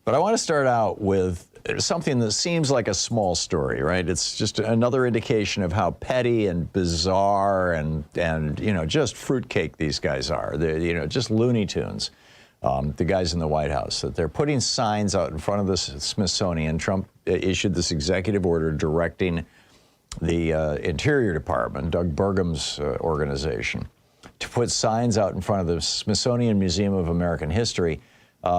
But I want to start out with something that seems like a small story, right? It's just another indication of how petty and bizarre and you know, just fruitcake these guys are. They're, you know, just Looney Tunes. The guys in the White House, that they're putting signs out in front of the Smithsonian. Trump issued this executive order directing the Interior Department, Doug Burgum's organization, to put signs out in front of the Smithsonian Museum of American History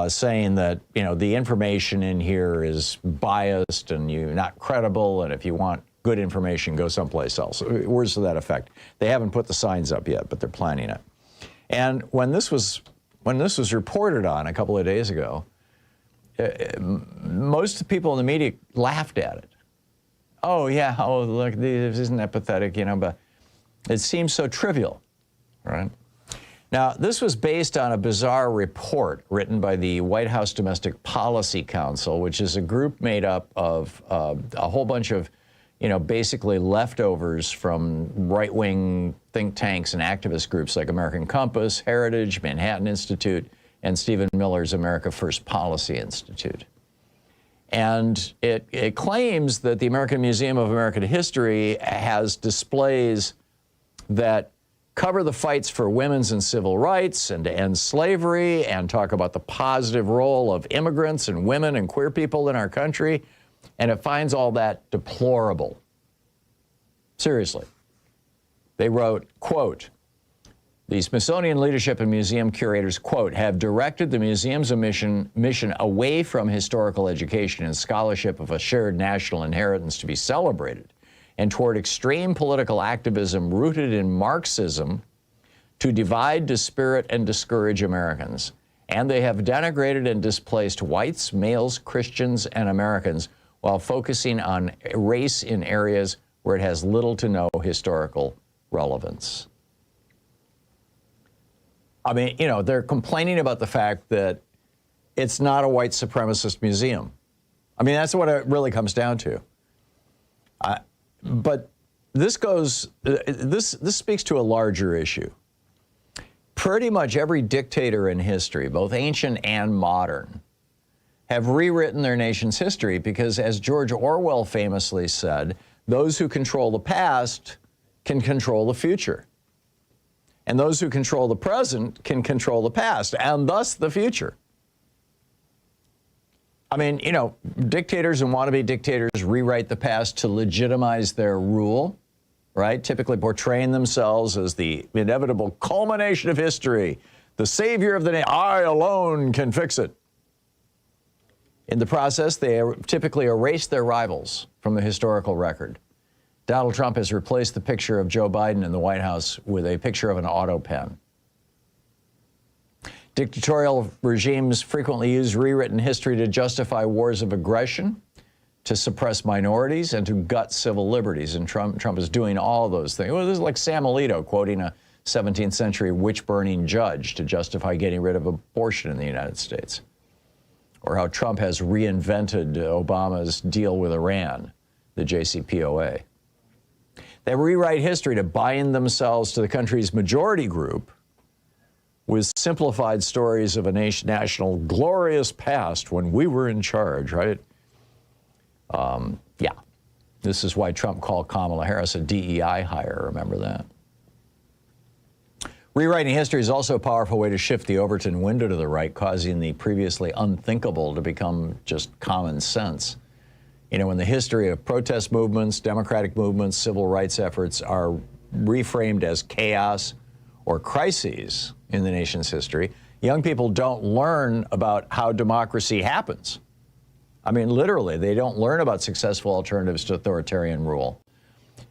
saying that, you know, the information in here is biased and you're not credible, and if you want good information, go someplace else. Words to that effect. They haven't put the signs up yet, but they're planning it. And when this was reported on a couple of days ago, most people in the media laughed at it. Oh, yeah, oh, look, this isn't that pathetic, you know, but it seems so trivial, right? Now, this was based on a bizarre report written by the White House Domestic Policy Council, which is a group made up of a whole bunch of, you know, basically leftovers from right-wing think tanks and activist groups like American Compass, Heritage, Manhattan Institute, and Stephen Miller's America First Policy Institute. And it claims that the American Museum of American History has displays that cover the fights for women's and civil rights and to end slavery and talk about the positive role of immigrants and women and queer people in our country. And it finds all that deplorable. Seriously. They wrote, quote, the Smithsonian leadership and museum curators, quote, have directed the museum's mission away from historical education and scholarship of a shared national inheritance to be celebrated and toward extreme political activism rooted in Marxism to divide, dispirit, and discourage Americans. And they have denigrated and displaced whites, males, Christians, and Americans while focusing on race in areas where it has little to no historical relevance. I mean, you know, they're complaining about the fact that it's not a white supremacist museum. I mean, that's what it really comes down to. But this speaks to a larger issue. Pretty much every dictator in history, both ancient and modern, have rewritten their nation's history because, as George Orwell famously said, those who control the past can control the future. And those who control the present can control the past, and thus the future. I mean, you know, dictators and wannabe dictators rewrite the past to legitimize their rule, right? Typically portraying themselves as the inevitable culmination of history, the savior of the nation. I alone can fix it. In the process, they typically erase their rivals from the historical record. Donald Trump has replaced the picture of Joe Biden in the White House with a picture of an auto pen. Dictatorial regimes frequently use rewritten history to justify wars of aggression, to suppress minorities, and to gut civil liberties. And Trump is doing all of those things. Well, this is like Sam Alito quoting a 17th century witch-burning judge to justify getting rid of abortion in the United States. Or how Trump has reinvented Obama's deal with Iran, the JCPOA. They rewrite history to bind themselves to the country's majority group with simplified stories of a national glorious past when we were in charge, right? Yeah, this is why Trump called Kamala Harris a DEI hire, remember that? Rewriting history is also a powerful way to shift the Overton window to the right, causing the previously unthinkable to become just common sense. You know, when the history of protest movements, democratic movements, civil rights efforts are reframed as chaos or crises in the nation's history, young people don't learn about how democracy happens. I mean, literally, they don't learn about successful alternatives to authoritarian rule.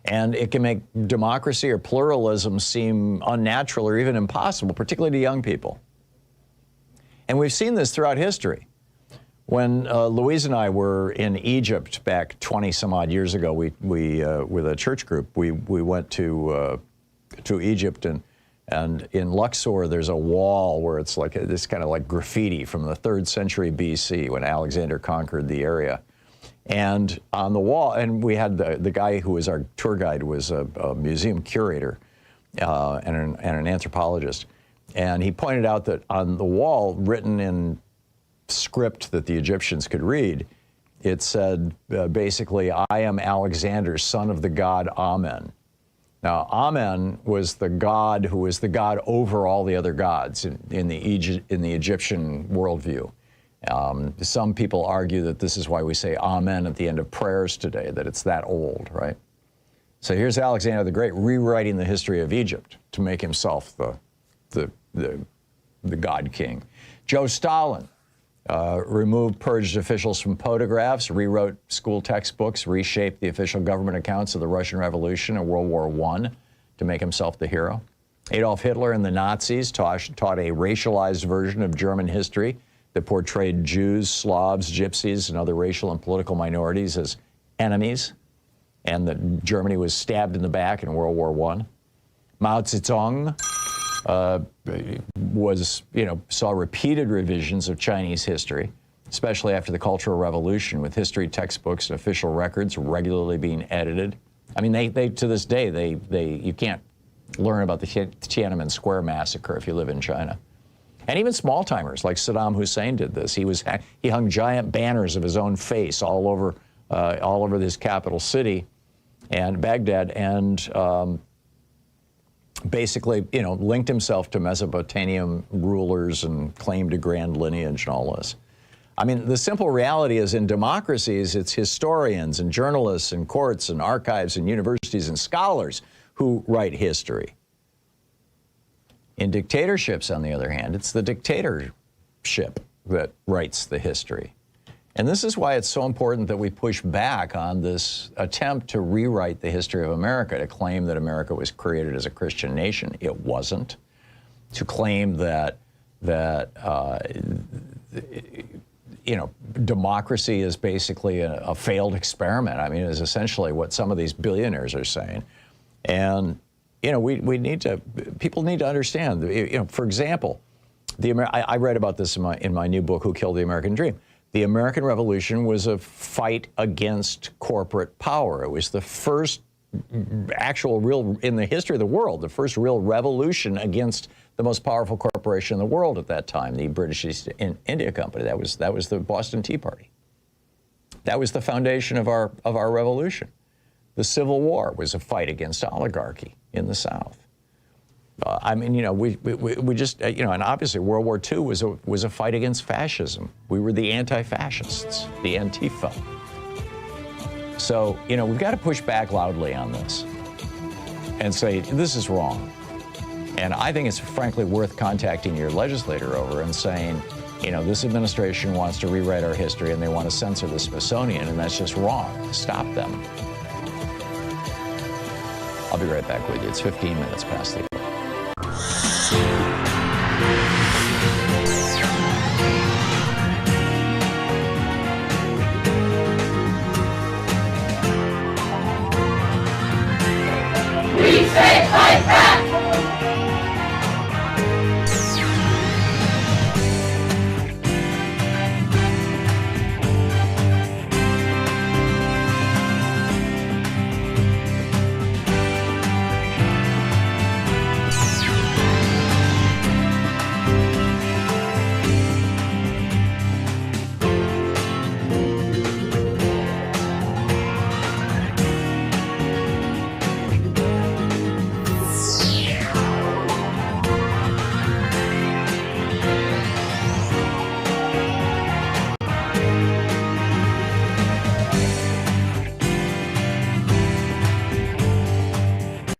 And it can make democracy or pluralism seem unnatural or even impossible, particularly to young people. And we've seen this throughout history. When Louise and I were in Egypt back 20 some odd years ago, we with a church group, we went to Egypt, and in Luxor there's a wall where it's like this kind of like graffiti from the 3rd century BC when Alexander conquered the area. And on the wall, and we had the guy who was our tour guide was a museum curator and an anthropologist. And he pointed out that on the wall, written in script that the Egyptians could read, it said basically, I am Alexander, son of the god Amen. Now, Amen was the god who was the god over all the other gods in the Egyptian worldview. Some people argue that this is why we say Amen at the end of prayers today, that it's that old, right? So here's Alexander the Great rewriting the history of Egypt to make himself the god king. Joe Stalin purged officials from photographs, rewrote school textbooks, reshaped the official government accounts of the Russian Revolution and World War I to make himself the hero. Adolf Hitler and the Nazis taught a racialized version of German history that portrayed Jews, Slavs, Gypsies, and other racial and political minorities as enemies, and that Germany was stabbed in the back in World War I. Mao Zedong saw repeated revisions of Chinese history, especially after the Cultural Revolution, with history textbooks and official records regularly being edited. I mean, they to this day, you can't learn about the Tiananmen Square massacre if you live in China. And even small-timers like Saddam Hussein did this. He hung giant banners of his own face all over this capital city and Baghdad, and basically, linked himself to Mesopotamian rulers and claimed a grand lineage and all this. I mean, the simple reality is in democracies, it's historians and journalists and courts and archives and universities and scholars who write history. In dictatorships, on the other hand, it's the dictatorship that writes the history. And this is why it's so important that we push back on this attempt to rewrite the history of America, to claim that America was created as a Christian nation. It wasn't. To claim that democracy is basically a failed experiment. I mean, is essentially what some of these billionaires are saying. And, people need to understand, for example, I read about this in my new book, Who Killed the American Dream. The American Revolution was a fight against corporate power. It was the first in the history of the world, the first real revolution against the most powerful corporation in the world at that time, the British East India Company. That was the Boston Tea Party. That was the foundation of our revolution. The Civil War was a fight against oligarchy in the South. We just, and obviously World War II was a fight against fascism. We were the anti-fascists, the Antifa. So, we've got to push back loudly on this and say, this is wrong. And I think it's frankly worth contacting your legislator over and saying, this administration wants to rewrite our history and they want to censor the Smithsonian, and that's just wrong. Stop them. I'll be right back with you. It's 15 minutes past the hour. We say fight back!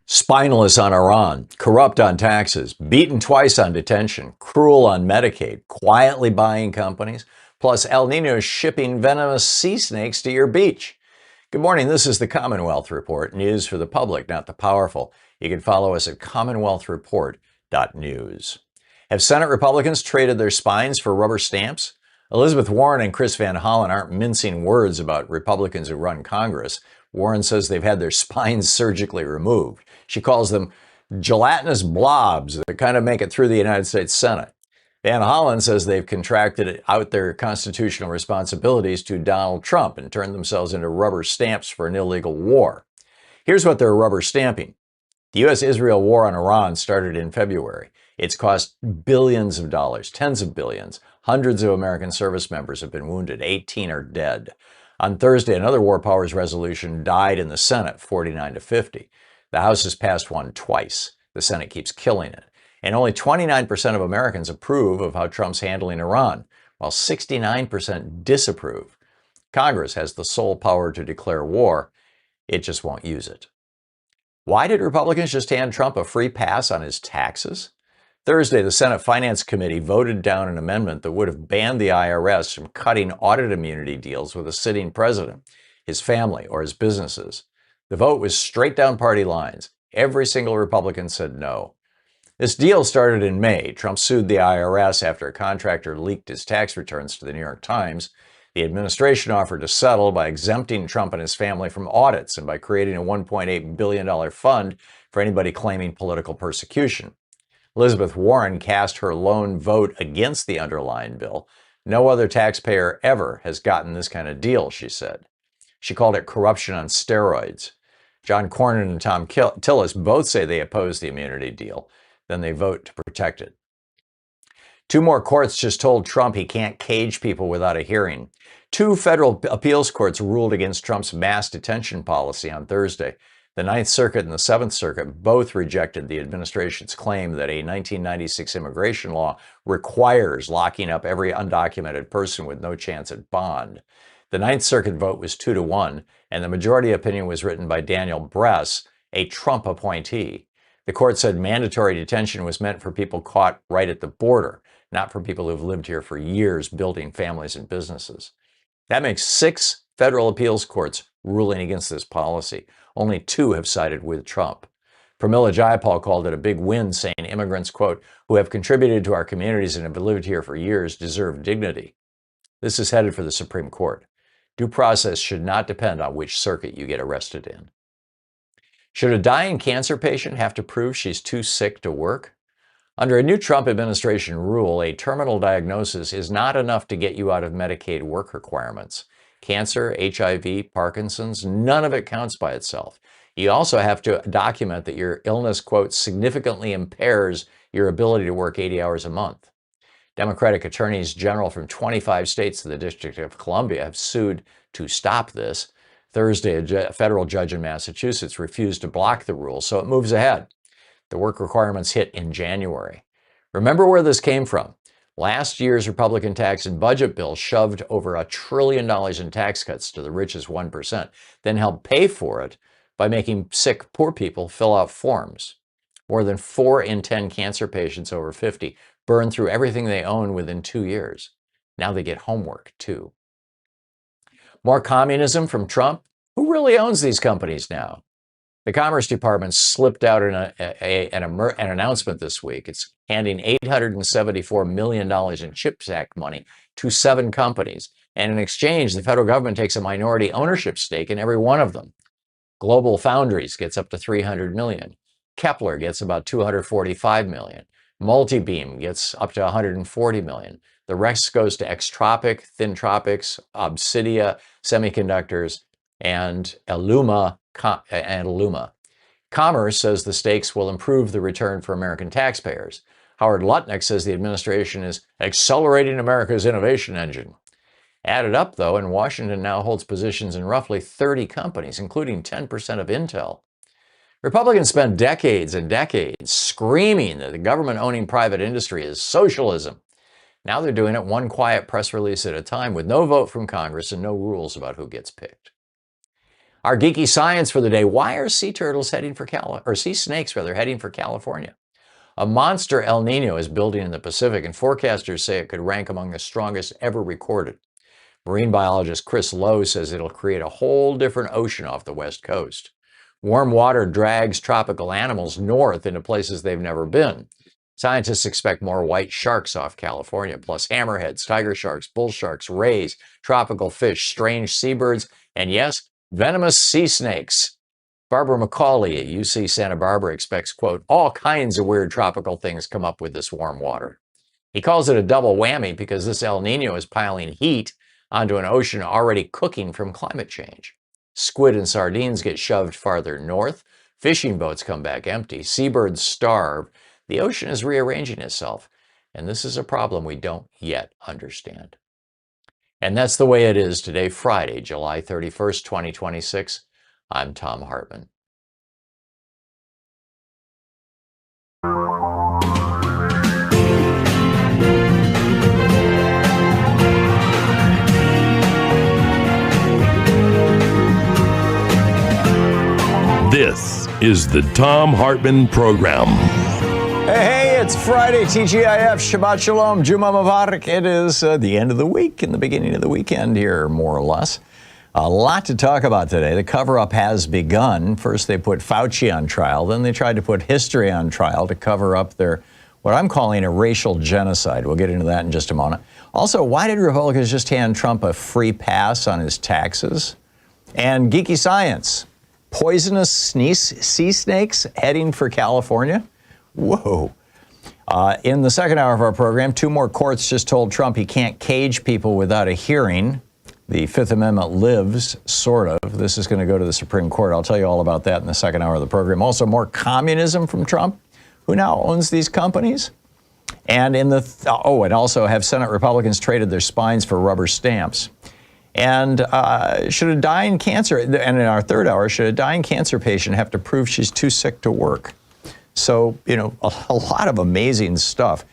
Spineless on Iran, corrupt on taxes, beaten twice on detention, cruel on Medicaid, quietly buying companies, plus El Nino shipping venomous sea snakes to your beach. Good morning, this is the Commonwealth Report, news for the public, not the powerful. You can follow us at commonwealthreport.news. Have Senate Republicans traded their spines for rubber stamps? Elizabeth Warren and Chris Van Hollen aren't mincing words about Republicans who run Congress. Warren says they've had their spines surgically removed. She calls them gelatinous blobs that kind of make it through the United States Senate. Van Hollen says they've contracted out their constitutional responsibilities to Donald Trump and turned themselves into rubber stamps for an illegal war. Here's what they're rubber stamping. The U.S.-Israel war on Iran started in February. It's cost billions of dollars, tens of billions, Hundreds of American service members have been wounded. 18 are dead. On Thursday, another War Powers resolution died in the Senate, 49-50. The House has passed one twice. The Senate keeps killing it. And only 29% of Americans approve of how Trump's handling Iran, while 69% disapprove. Congress has the sole power to declare war. It just won't use it. Why did Republicans just hand Trump a free pass on his taxes? Thursday, the Senate Finance Committee voted down an amendment that would have banned the IRS from cutting audit immunity deals with a sitting president, his family, or his businesses. The vote was straight down party lines. Every single Republican said no. This deal started in May. Trump sued the IRS after a contractor leaked his tax returns to the New York Times. The administration offered to settle by exempting Trump and his family from audits and by creating a $1.8 billion fund for anybody claiming political persecution. Elizabeth Warren cast her lone vote against the underlying bill. No other taxpayer ever has gotten this kind of deal, she said. She called it corruption on steroids. John Cornyn and Tom Tillis both say they oppose the immunity deal. Then they vote to protect it. Two more courts just told Trump he can't cage people without a hearing. Two federal appeals courts ruled against Trump's mass detention policy on Thursday. The Ninth Circuit and the Seventh Circuit both rejected the administration's claim that a 1996 immigration law requires locking up every undocumented person with no chance at bond. The Ninth Circuit vote was 2-1, and the majority opinion was written by Daniel Bress, a Trump appointee. The court said mandatory detention was meant for people caught right at the border, not for people who've lived here for years building families and businesses. That makes 6 federal appeals courts ruling against this policy. Only 2 have sided with Trump. Pramila Jayapal called it a big win, saying immigrants, quote, who have contributed to our communities and have lived here for years deserve dignity. This is headed for the Supreme Court. Due process should not depend on which circuit you get arrested in. Should a dying cancer patient have to prove she's too sick to work? Under a new Trump administration rule, a terminal diagnosis is not enough to get you out of Medicaid work requirements. Cancer, HIV, Parkinson's, none of it counts by itself. You also have to document that your illness, quote, significantly impairs your ability to work 80 hours a month. Democratic attorneys general from 25 states and the District of Columbia have sued to stop this. Thursday, a federal judge in Massachusetts refused to block the rule, so it moves ahead. The work requirements hit in January. Remember where this came from. Last year's Republican tax and budget bill shoved over $1 trillion in tax cuts to the richest 1%, then helped pay for it by making sick poor people fill out forms. More than 4 in 10 cancer patients over 50 burn through everything they own within 2 years. Now they get homework, too. More communism from Trump? Who really owns these companies now? The Commerce Department slipped out an announcement this week. It's handing $874 million in CHIPS Act money to 7 companies. And in exchange, the federal government takes a minority ownership stake in every one of them. Global Foundries gets up to $300 million. Kepler gets about $245 million. Multibeam gets up to $140 million. The rest goes to Extropic, Thintropics, Obsidia, Semiconductors, and Illuma. Commerce says the stakes will improve the return for American taxpayers. Howard Lutnick says the administration is accelerating America's innovation engine. Added up, though, and Washington now holds positions in roughly 30 companies, including 10% of Intel. Republicans spent decades and decades screaming that the government owning private industry is socialism. Now they're doing it one quiet press release at a time with no vote from Congress and no rules about who gets picked. Our geeky science for the day: why are sea turtles heading for sea snakes heading for California? A monster El Nino is building in the Pacific, and forecasters say it could rank among the strongest ever recorded. Marine biologist Chris Lowe says it'll create a whole different ocean off the West Coast. Warm water drags tropical animals north into places they've never been. Scientists expect more white sharks off California, plus hammerheads, tiger sharks, bull sharks, rays, tropical fish, strange seabirds, and yes, venomous sea snakes. Barbara McCauley at UC Santa Barbara expects, quote, all kinds of weird tropical things come up with this warm water. He calls it a double whammy because this El Nino is piling heat onto an ocean already cooking from climate change. Squid and sardines get shoved farther north. Fishing boats come back empty. Seabirds starve. The ocean is rearranging itself. And this is a problem we don't yet understand. And that's the way it is today, Friday, July 31st, 2026. I'm Thom Hartmann. This is the Thom Hartmann Program. Hey, it's Friday, TGIF, Shabbat Shalom, Juma Mubarak. It is the end of the week and the beginning of the weekend here, more or less. A lot to talk about today. The cover-up has begun. First, they put Fauci on trial. Then they tried to put history on trial to cover up their, what I'm calling a racial genocide. We'll get into that in just a moment. Also, why did Republicans just hand Trump a free pass on his taxes? And geeky science. Poisonous sea snakes heading for California? Whoa. In the second hour of our program, two more courts just told Trump he can't cage people without a hearing. The Fifth Amendment lives, sort of. This is going to go to the Supreme Court. I'll tell you all about that in the second hour of the program. Also, more communism from Trump, who now owns these companies. And and also have Senate Republicans traded their spines for rubber stamps. And should a dying cancer, and in our third hour, should a dying cancer patient have to prove she's too sick to work? So, you know, a lot of amazing stuff.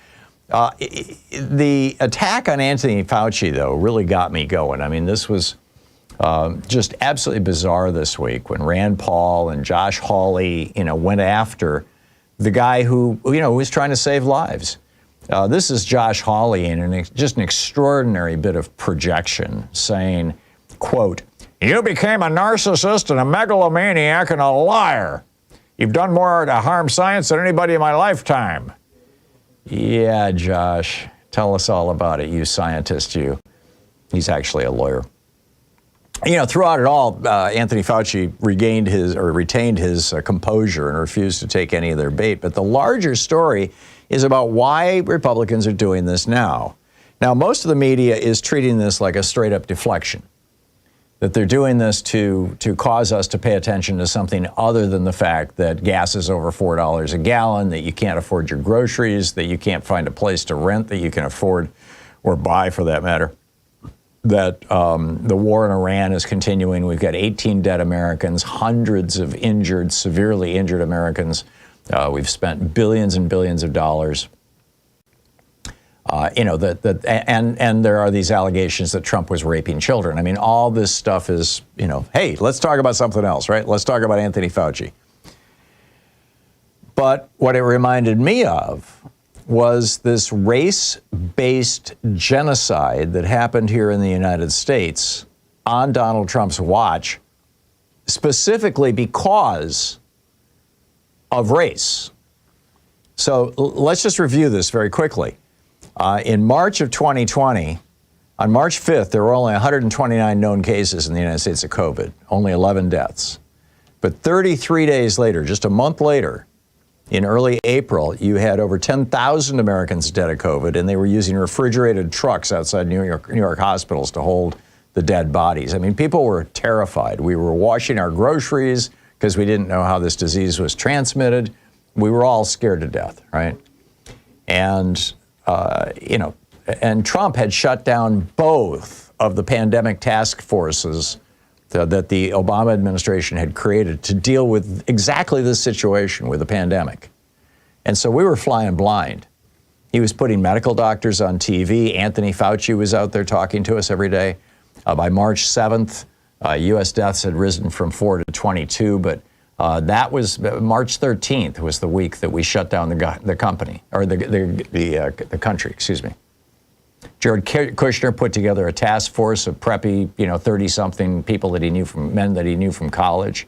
The attack on Anthony Fauci, though, really got me going. I mean, this was just absolutely bizarre this week when Rand Paul and Josh Hawley, went after the guy who, was trying to save lives. This is Josh Hawley in just an extraordinary bit of projection saying, quote, "You became a narcissist and a megalomaniac and a liar. You've done more to harm science than anybody in my lifetime." Yeah, Josh, tell us all about it, you scientist, you. He's actually a lawyer. Throughout it all, Anthony Fauci retained his composure and refused to take any of their bait. But the larger story is about why Republicans are doing this now. Now, most of the media is treating this like a straight-up deflection, that they're doing this to cause us to pay attention to something other than the fact that gas is over $4 a gallon, that you can't afford your groceries, that you can't find a place to rent that you can afford or buy, for that matter, that the war in Iran is continuing. We've got 18 dead Americans, hundreds of injured, severely injured Americans. We've spent billions and billions of dollars. And there are these allegations that Trump was raping children. I mean, all this stuff is, hey, let's talk about something else, right? Let's talk about Anthony Fauci. But what it reminded me of was this race-based genocide that happened here in the United States on Donald Trump's watch, specifically because of race. So let's just review this very quickly. In March of 2020, on March 5th, there were only 129 known cases in the United States of COVID, only 11 deaths. But 33 days later, just a month later, in early April, you had over 10,000 Americans dead of COVID, and they were using refrigerated trucks outside New York hospitals to hold the dead bodies. I mean, people were terrified. We were washing our groceries because we didn't know how this disease was transmitted. We were all scared to death, right? And and Trump had shut down both of the pandemic task forces that the Obama administration had created to deal with exactly this situation with the pandemic. And so we were flying blind. He was putting medical doctors on TV. Anthony Fauci was out there talking to us every day. By March 7th, U.S. deaths had risen from 4 to 22, but that was March 13th was the week that we shut down the company, or the country, excuse me. Jared Kushner put together a task force of preppy, 30-something people that he knew men that he knew from college.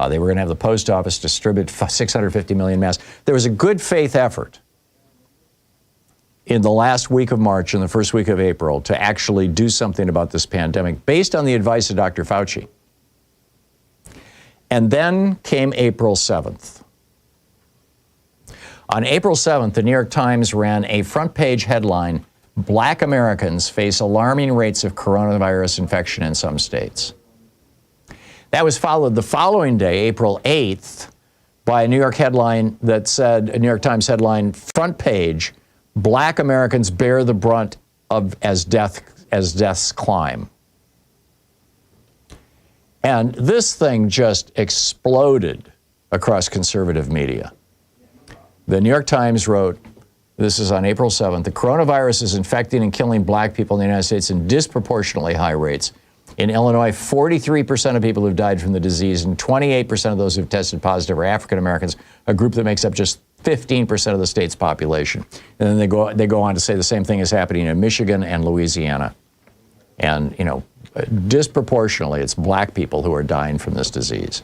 They were going to have the post office distribute 650 million masks. There was a good faith effort in the last week of March and the first week of April to actually do something about this pandemic based on the advice of Dr. Fauci. And then came April 7th. On April 7th, the New York Times ran a front page headline, "Black Americans face alarming rates of coronavirus infection in some states." That was followed the following day, April 8th, by a New York headline that said, a New York Times headline, front page, Black Americans bear the brunt of as deaths climb. And this thing just exploded across conservative media. The New York Times wrote, this is on April 7th, the coronavirus is infecting and killing black people in the United States in disproportionately high rates. In Illinois, 43% of people who've died from the disease and 28% of those who've tested positive are African Americans, a group that makes up just 15% of the state's population. And then they go on to say the same thing is happening in Michigan and Louisiana. And, you know, disproportionately, it's black people who are dying from this disease.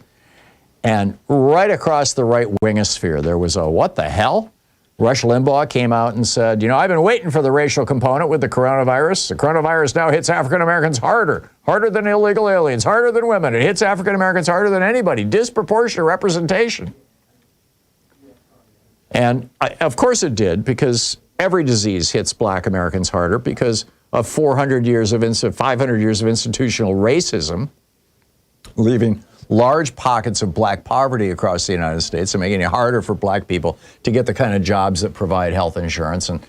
And right across the right wingosphere, there was a what the hell? Rush Limbaugh came out and said, you know, I've been waiting for the racial component with the coronavirus. The coronavirus now hits African Americans harder than illegal aliens, harder than women. It hits African Americans harder than anybody. Disproportionate representation. And of course it did, because every disease hits black Americans harder because of 500 years of institutional racism, leaving large pockets of black poverty across the United States and making it harder for black people to get the kind of jobs that provide health insurance and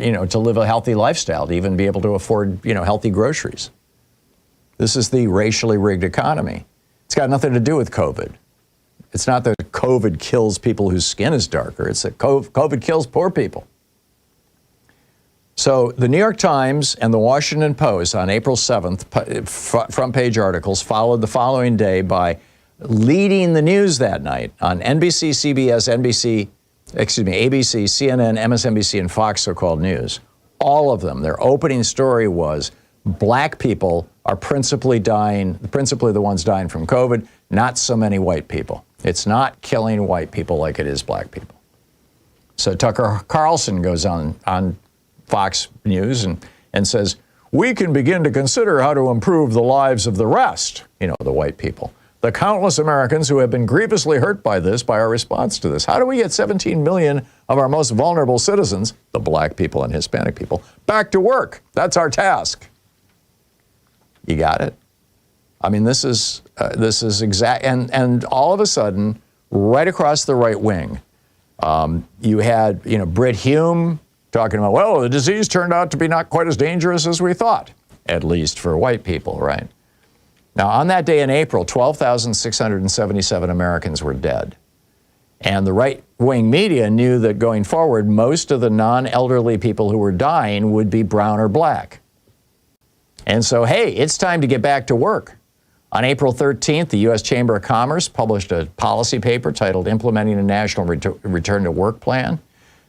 you know, to live a healthy lifestyle, to even be able to afford, you know, healthy groceries. This is the racially rigged economy. It's got nothing to do with COVID. It's not that COVID kills people whose skin is darker. It's that COVID kills poor people. So the New York Times and the Washington Post on April 7th, front page articles, followed the following day by leading the news that night on NBC, CBS, ABC, CNN, MSNBC, and Fox so-called news. All of them, their opening story was black people are principally the ones dying from COVID, not so many white people. It's not killing white people like it is black people. So Tucker Carlson goes on Fox News and says, we can begin to consider how to improve the lives of the rest, you know, the white people, the countless Americans who have been grievously hurt by our response to this. How do we get 17 million of our most vulnerable citizens, the black people and Hispanic people, back to work? That's our task. You got it? I mean, this is exact, and all of a sudden, right across the right wing, you had, you know, Britt Hume talking about, well, the disease turned out to be not quite as dangerous as we thought, at least for white people, right? Now, on that day in April, 12,677 Americans were dead. And the right-wing media knew that going forward, most of the non-elderly people who were dying would be brown or black. And so, hey, it's time to get back to work. On April 13th, the U.S. Chamber of Commerce published a policy paper titled Implementing a National Return to Work Plan.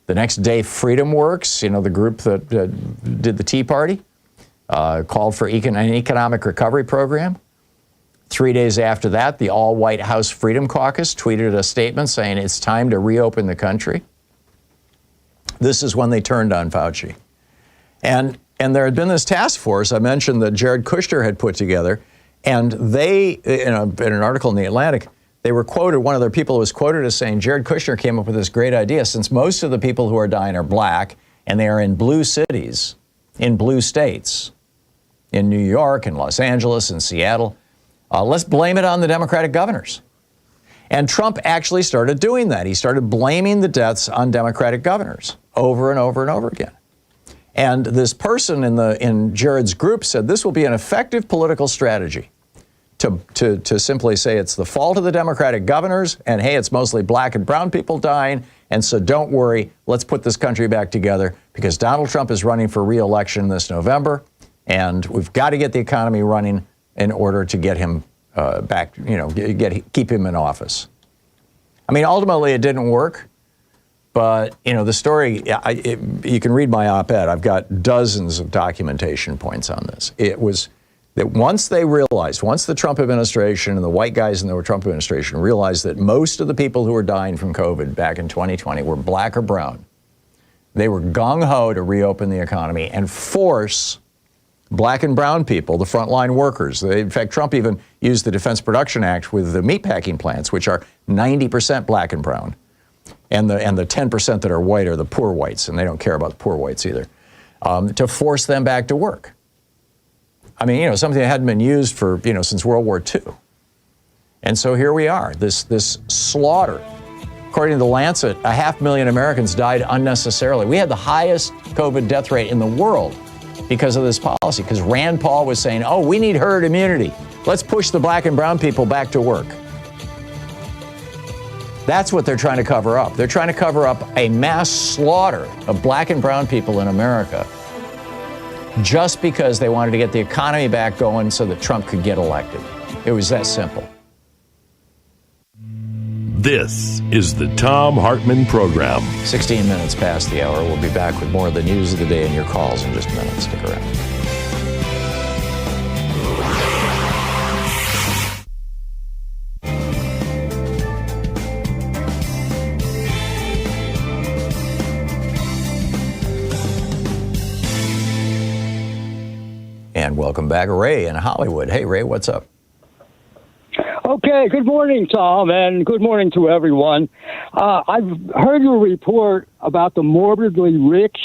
The next day, Freedom Works, you know, the group that did the Tea Party, called for an economic recovery program. 3 days after that, the all-white House Freedom Caucus tweeted a statement saying it's time to reopen the country. This is when they turned on Fauci. And there had been this task force I mentioned that Jared Kushner had put together, and they, in an article in The Atlantic, they were quoted, one of their people was quoted as saying, Jared Kushner came up with this great idea. Since most of the people who are dying are black, and they are in blue cities, in blue states, in New York and Los Angeles and Seattle, let's blame it on the Democratic governors. And Trump actually started doing that. He started blaming the deaths on Democratic governors over and over and over again. And this person in Jared's group said this will be an effective political strategy to simply say it's the fault of the Democratic governors, and hey, it's mostly black and brown people dying, and so don't worry, let's put this country back together because Donald Trump is running for re-election this November, and we've got to get the economy running in order to get him back, you know, keep him in office. I mean, ultimately it didn't work, but, you know, the story, you can read my op-ed. I've got dozens of documentation points on this. It was that once the Trump administration and the white guys in the Trump administration realized that most of the people who were dying from COVID back in 2020 were black or brown, they were gung-ho to reopen the economy and force black and brown people, the frontline workers. In fact, Trump even used the Defense Production Act with the meatpacking plants, which are 90% black and brown. And the 10% that are white are the poor whites, and they don't care about the poor whites either, to force them back to work. I mean, you know, something that hadn't been used for, you know, since World War II. And so here we are, this slaughter According to The Lancet, 500,000 Americans died unnecessarily. We had the highest COVID death rate in the world because of this policy, because Rand Paul was saying, oh, we need herd immunity. Let's push the black and brown people back to work. That's what they're trying to cover up. They're trying to cover up a mass slaughter of black and brown people in America just because they wanted to get the economy back going so that Trump could get elected. It was that simple. This is the Thom Hartmann Program. 16 minutes past the hour. We'll be back with more of the news of the day and your calls in just a minute. Stick around. And welcome back, Ray in Hollywood. Hey, Ray, what's up? Okay, good morning, Tom, and good morning to everyone. I've heard your report about the morbidly rich.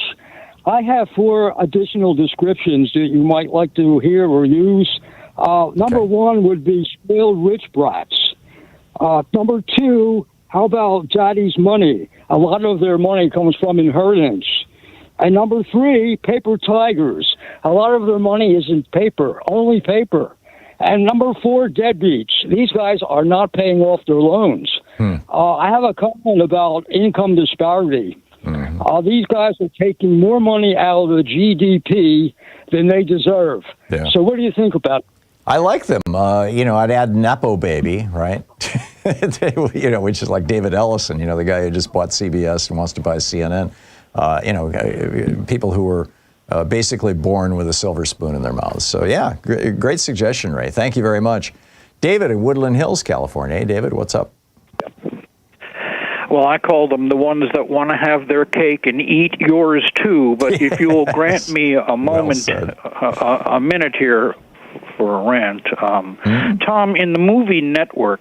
I have 4 additional descriptions that you might like to hear or use. Number 1 would be spoiled rich brats. Number 2, how about daddy's money? A lot of their money comes from inheritance. And number 3, paper tigers. A lot of their money isn't paper, only paper. And number 4, deadbeats. These guys are not paying off their loans. I have a comment about income disparity. These guys are taking more money out of the GDP than they deserve. Yeah. So what do you think about it? I like them. I'd add Nepo baby, right? Which is like David Ellison, the guy who just bought CBS and wants to buy CNN. People who were basically born with a silver spoon in their mouths. So, yeah, great suggestion, Ray. Thank you very much. David in Woodland Hills, California. Hey, David, what's up? Well, I call them the ones that want to have their cake and eat yours, too. But if you will grant me a moment, a minute here for a rant. Tom, in the movie Network,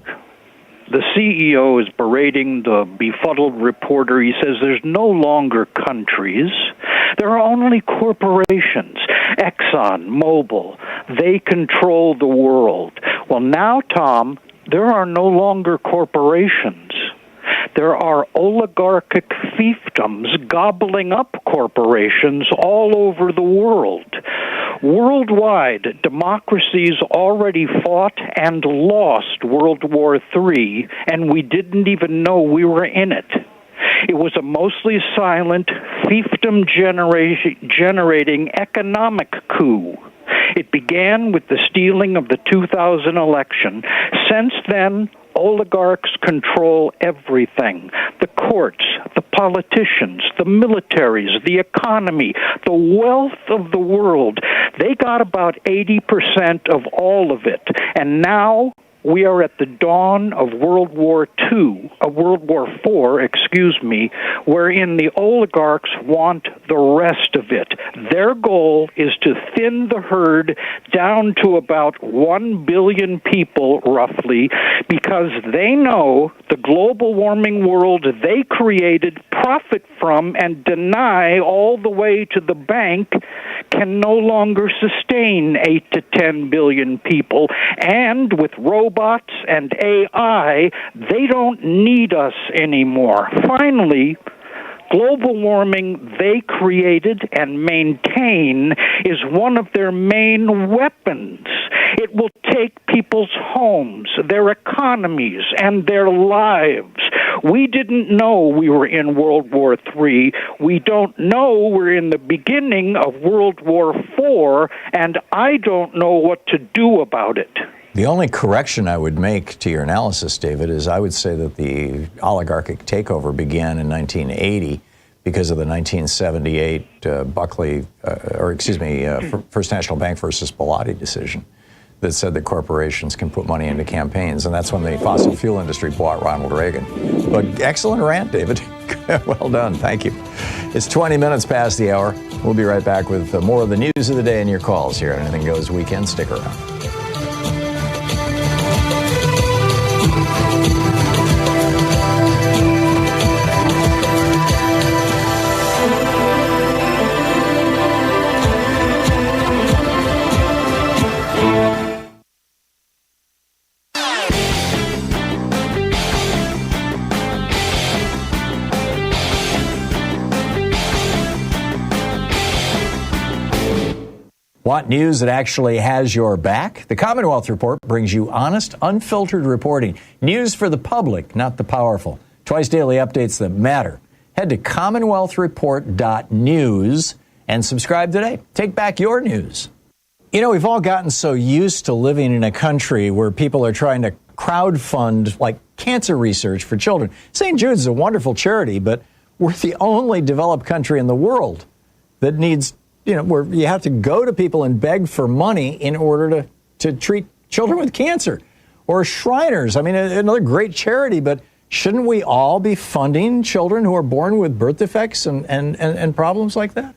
the CEO is berating the befuddled reporter. He says there's no longer countries. There are only corporations. Exxon, Mobil, they control the world. Well, now, Tom, there are no longer corporations. There are oligarchic fiefdoms gobbling up corporations all over the world. Worldwide, democracies already fought and lost World War III, and we didn't even know we were in it. It was a mostly silent, fiefdom-generating economic coup. It began with the stealing of the 2000 election. Since then, oligarchs control everything. The courts, the politicians, the militaries, the economy, the wealth of the world. They got about 80% of all of it. And now we are at the dawn of World War IV, wherein the oligarchs want the rest of it. Their goal is to thin the herd down to about 1 billion people, roughly, because they know the global warming world they created, profit from, and deny all the way to the bank can no longer sustain 8 to 10 billion people. And with robots and AI, they don't need us anymore. Finally, global warming they created and maintain is one of their main weapons. It will take people's homes, their economies, and their lives. We didn't know we were in World War III. We don't know we're in the beginning of World War IV, and I don't know what to do about it. The only correction I would make to your analysis, David, is I would say that the oligarchic takeover began in 1980 because of the 1978 First National Bank versus Bellotti decision that said that corporations can put money into campaigns, and that's when the fossil fuel industry bought Ronald Reagan. But excellent rant, David. Well done. Thank you. It's 20 minutes past the hour. We'll be right back with more of the news of the day and your calls here on Anything Goes Weekend. Stick around. Want news that actually has your back? The Commonwealth Report brings you honest, unfiltered reporting. News for the public, not the powerful. Twice daily updates that matter. Head to commonwealthreport.news and subscribe today. Take back your news. You know, we've all gotten so used to living in a country where people are trying to crowdfund, like, cancer research for children. St. Jude's is a wonderful charity, but we're the only developed country in the world that needs, you know, where you have to go to people and beg for money in order to treat children with cancer. Or Shriners, I mean, another great charity, but shouldn't we all be funding children who are born with birth defects and problems like that?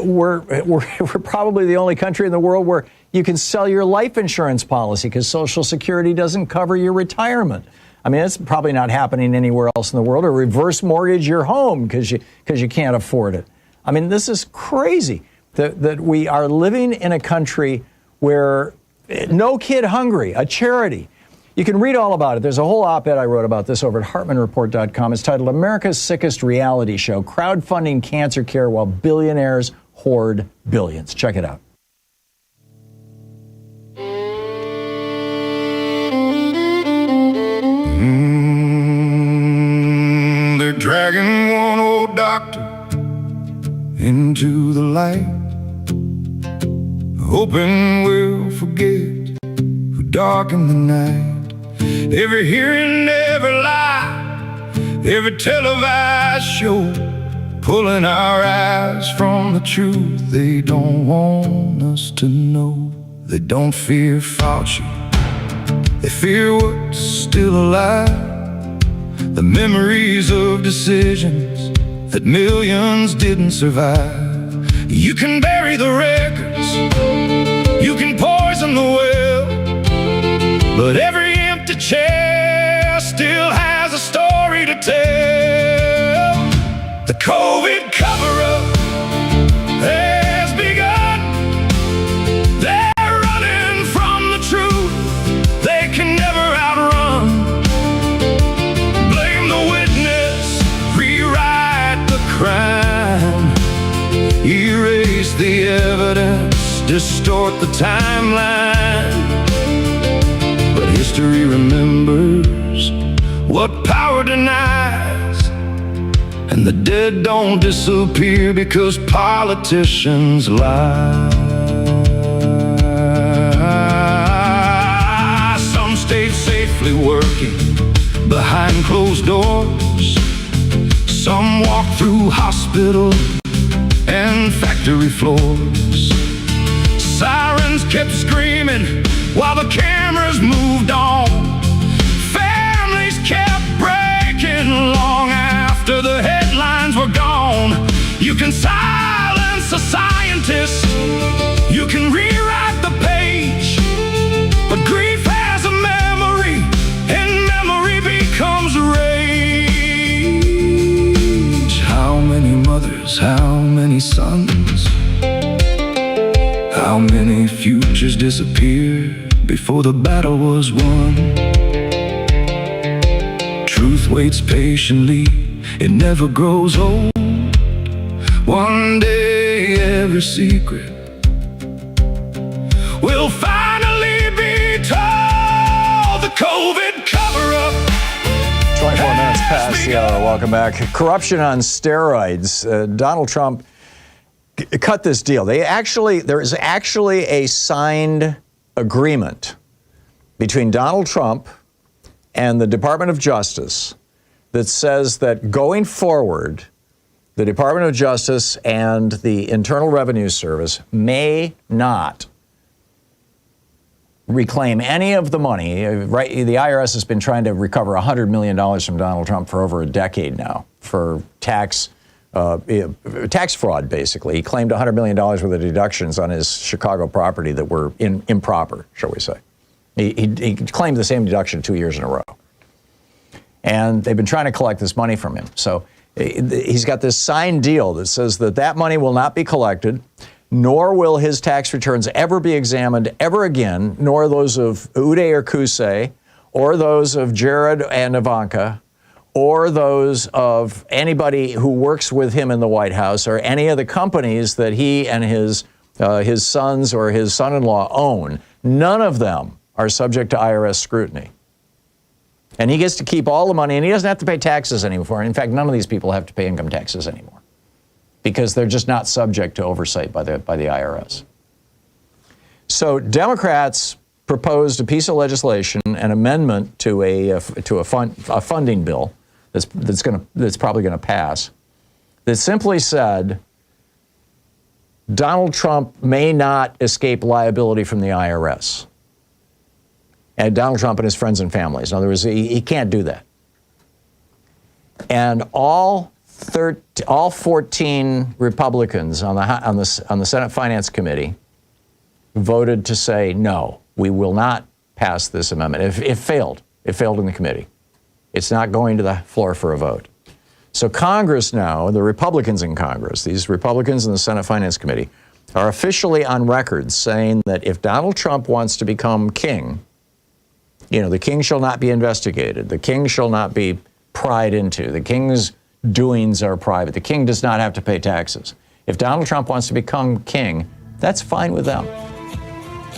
We're probably the only country in the world where you can sell your life insurance policy because Social Security doesn't cover your retirement. I mean, it's probably not happening anywhere else in the world. Or reverse mortgage your home because you can't afford it. I mean, this is crazy that we are living in a country where No Kid Hungry, a charity. You can read all about it. There's a whole op-ed I wrote about this over at HartmannReport.com. It's titled America's Sickest Reality Show, Crowdfunding Cancer Care While Billionaires Hoard Billions. Check it out. They're dragging one old doctor into the light, hoping we'll forget who darkened the night. Every hearing, every lie, every televised show, pulling our eyes from the truth they don't want us to know. They don't fear Fauci, they fear what's still alive. The memories of decisions that millions didn't survive. You can bury the records, you can poison the well, but every empty chair still has a story to tell. The COVID cover-up has begun. They're running from the truth they can never outrun. Blame the witness, rewrite the crime, erase the evidence, distort the timeline. But history remembers what power denies, and the dead don't disappear because politicians lie. Some stayed safely working behind closed doors. Some walked through hospital and factory floors. Sirens kept screaming while the cameras moved on. Families kept breaking long after the headlines were gone. You can silence a scientist, you can rewrite the page, but grief has a memory, and memory becomes rage. How many mothers, how many sons, how many futures disappeared before the battle was won? Truth waits patiently, it never grows old. One day every secret will finally be told. The COVID cover-up. 24 minutes past the hour. Welcome back. Corruption on steroids. Donald Trump cut this deal. There is actually a signed agreement between Donald Trump and the Department of Justice that says that going forward, the Department of Justice and the Internal Revenue Service may not reclaim any of the money. Right, the IRS has been trying to recover $100 million from Donald Trump for over a decade now for tax fraud, basically. He claimed $100 million worth of deductions on his Chicago property that were improper, shall we say. He claimed the same deduction 2 years in a row. And they've been trying to collect this money from him. So he's got this signed deal that says that money will not be collected, nor will his tax returns ever be examined ever again, nor those of Uday or Kusei, or those of Jared and Ivanka, or those of anybody who works with him in the White House, or any of the companies that he and his his sons or his son-in-law own, none of them are subject to IRS scrutiny. And he gets to keep all the money, and he doesn't have to pay taxes anymore. In fact, none of these people have to pay income taxes anymore because they're just not subject to oversight by the IRS. So Democrats proposed a piece of legislation, an amendment to a funding bill that's probably going to pass, that simply said Donald Trump may not escape liability from the IRS. And Donald Trump and his friends and families. In other words, he can't do that. And all 14 Republicans on the Senate Finance Committee voted to say, no, we will not pass this amendment. It failed. It failed in the committee. It's not going to the floor for a vote. So Congress now, the Republicans in Congress, these Republicans in the Senate Finance Committee, are officially on record saying that if Donald Trump wants to become king, the king shall not be investigated. The king shall not be pried into. The king's doings are private. The king does not have to pay taxes. If Donald Trump wants to become king, that's fine with them.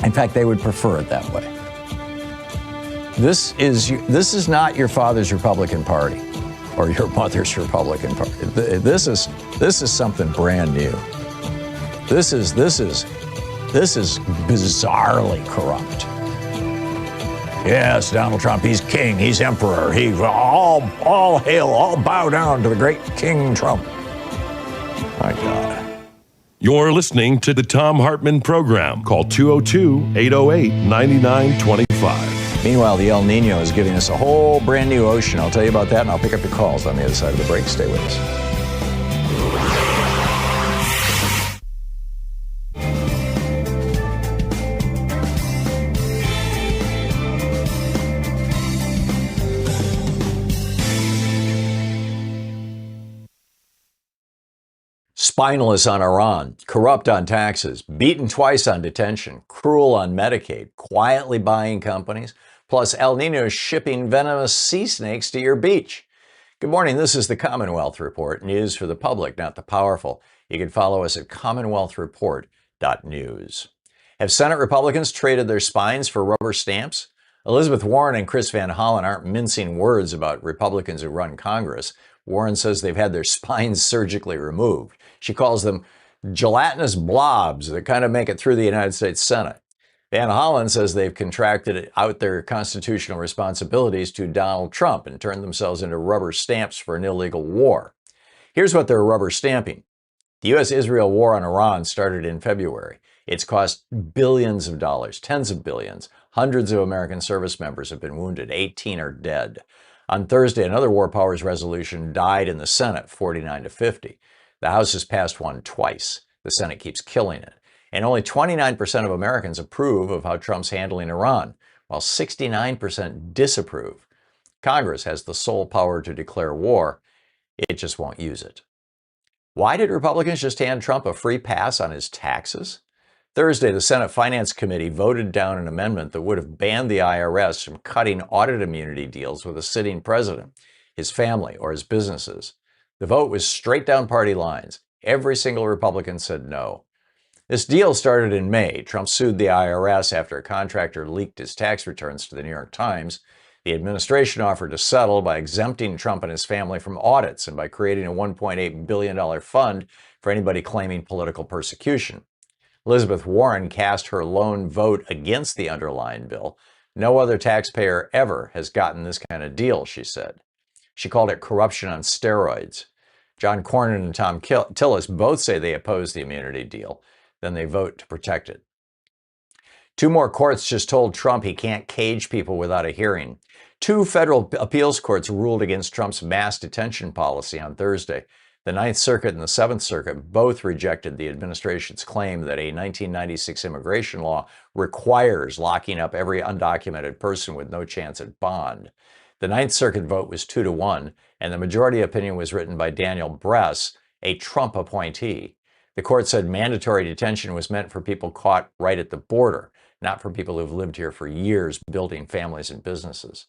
In fact, they would prefer it that way. This is not your father's Republican Party or your mother's Republican Party. This is something brand new. This is bizarrely corrupt. Yes, Donald Trump, he's king, he's emperor, all hail, all bow down to the great King Trump. My God. You're listening to the Thom Hartmann Program. Call 202-808-9925. Meanwhile, the El Nino is giving us a whole brand new ocean. I'll tell you about that, and I'll pick up your calls on the other side of the break. Stay with us. Spineless on Iran, corrupt on taxes, beaten twice on detention, cruel on Medicaid, quietly buying companies, plus El Nino shipping venomous sea snakes to your beach. Good morning, this is the Commonwealth Report, news for the public, not the powerful. You can follow us at commonwealthreport.news. Have Senate Republicans traded their spines for rubber stamps? Elizabeth Warren and Chris Van Hollen aren't mincing words about Republicans who run Congress. Warren says they've had their spines surgically removed. She calls them gelatinous blobs that kind of make it through the United States Senate. Van Hollen says they've contracted out their constitutional responsibilities to Donald Trump and turned themselves into rubber stamps for an illegal war. Here's what they're rubber stamping. The U.S.-Israel war on Iran started in February. It's cost billions of dollars, tens of billions. Hundreds of American service members have been wounded. 18 are dead. On Thursday, another War Powers resolution died in the Senate, 49-50. The House has passed one twice. The Senate keeps killing it. And only 29% of Americans approve of how Trump's handling Iran, while 69% disapprove. Congress has the sole power to declare war. It just won't use it. Why did Republicans just hand Trump a free pass on his taxes? Thursday, the Senate Finance Committee voted down an amendment that would have banned the IRS from cutting audit immunity deals with a sitting president, his family, or his businesses. The vote was straight down party lines. Every single Republican said no. This deal started in May. Trump sued the IRS after a contractor leaked his tax returns to the New York Times. The administration offered to settle by exempting Trump and his family from audits and by creating a $1.8 billion fund for anybody claiming political persecution. Elizabeth Warren cast her lone vote against the underlying bill. No other taxpayer ever has gotten this kind of deal, she said. She called it corruption on steroids. John Cornyn and Tom Tillis both say they oppose the immunity deal. Then they vote to protect it. Two more courts just told Trump he can't cage people without a hearing. Two federal appeals courts ruled against Trump's mass detention policy on Thursday. The Ninth Circuit and the Seventh Circuit both rejected the administration's claim that a 1996 immigration law requires locking up every undocumented person with no chance at bond. The Ninth Circuit vote was 2-1, and the majority opinion was written by Daniel Bress, a Trump appointee. The court said mandatory detention was meant for people caught right at the border, not for people who've lived here for years building families and businesses.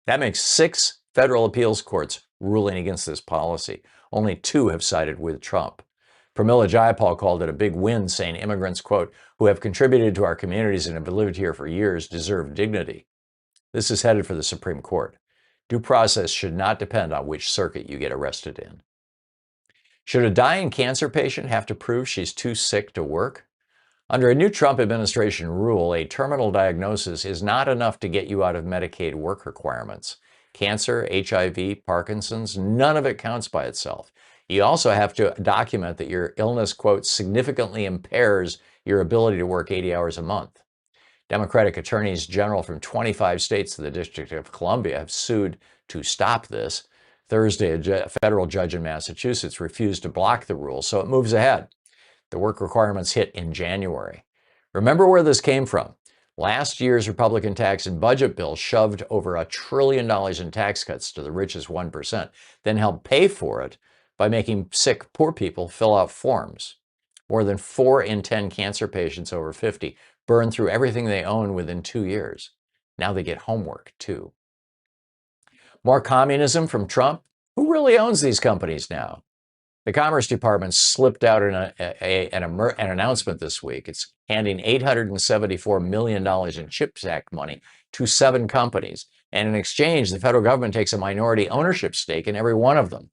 That makes 6 federal appeals courts ruling against this policy. Only 2 have sided with Trump. Pramila Jayapal called it a big win, saying immigrants, quote, who have contributed to our communities and have lived here for years deserve dignity. This is headed for the Supreme Court. Due process should not depend on which circuit you get arrested in. Should a dying cancer patient have to prove she's too sick to work? Under a new Trump administration rule, a terminal diagnosis is not enough to get you out of Medicaid work requirements. Cancer, HIV, Parkinson's, none of it counts by itself. You also have to document that your illness, quote, significantly impairs your ability to work 80 hours a month. Democratic attorneys general from 25 states to the District of Columbia have sued to stop this. Thursday, a federal judge in Massachusetts refused to block the rule, so it moves ahead. The work requirements hit in January. Remember where this came from. Last year's Republican tax and budget bill shoved over $1 trillion in tax cuts to the richest 1%, then helped pay for it by making sick, poor people fill out forms. More than 4 in 10 cancer patients over 50 burn through everything they own within 2 years. Now they get homework, too. More communism from Trump? Who really owns these companies now? The Commerce Department slipped out an announcement this week. It's handing $874 million in CHIPS Act money to 7 companies. And in exchange, the federal government takes a minority ownership stake in every one of them.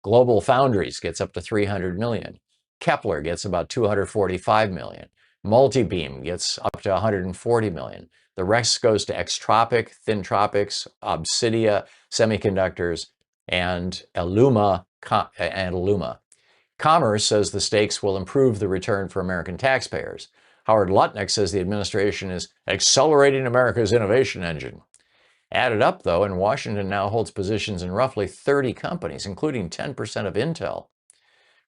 Global Foundries gets up to $300 million. Kepler gets about $245 million. Multibeam gets up to $140 million. The rest goes to Extropic, Thintropics, Obsidia, Semiconductors, and Illuma. Commerce says the stakes will improve the return for American taxpayers. Howard Lutnick says the administration is accelerating America's innovation engine. Added up, though, and Washington now holds positions in roughly 30 companies, including 10% of Intel.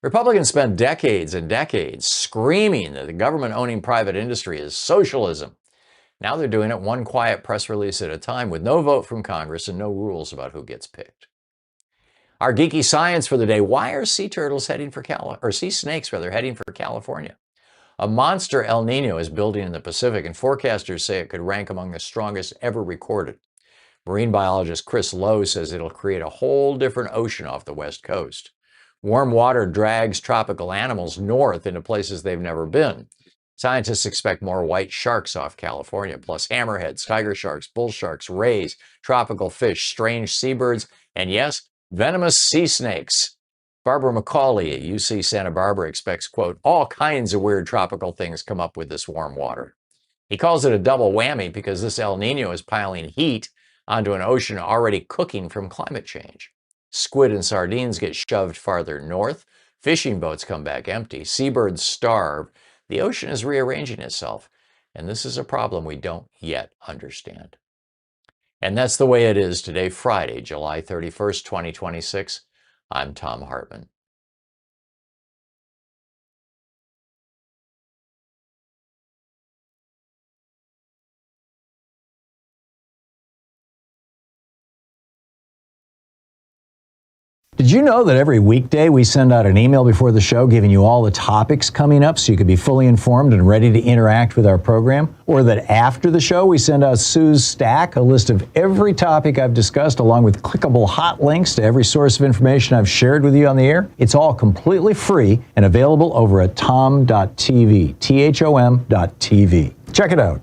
Republicans spent decades and decades screaming that the government owning private industry is socialism. Now they're doing it one quiet press release at a time with no vote from Congress and no rules about who gets picked. Our geeky science for the day: why are sea turtles heading for sea snakes heading for California? A monster El Nino is building in the Pacific, and forecasters say it could rank among the strongest ever recorded. Marine biologist Chris Lowe says it'll create a whole different ocean off the West Coast. Warm water drags tropical animals north into places they've never been. Scientists expect more white sharks off California, plus hammerheads, tiger sharks, bull sharks, rays, tropical fish, strange seabirds, and yes, venomous sea snakes. Barbara McCauley at UC Santa Barbara expects, quote, all kinds of weird tropical things come up with this warm water. He calls it a double whammy because this El Nino is piling heat onto an ocean already cooking from climate change. Squid and sardines get shoved farther north. Fishing boats come back empty. Seabirds starve. The ocean is rearranging itself. And this is a problem we don't yet understand. And that's the way it is today, Friday, July 31st, 2026. I'm Thom Hartmann. Did you know that every weekday we send out an email before the show giving you all the topics coming up so you can be fully informed and ready to interact with our program? Or that after the show we send out Sue's Stack, a list of every topic I've discussed along with clickable hot links to every source of information I've shared with you on the air? It's all completely free and available over at thom.tv, THOM.tv. Check it out.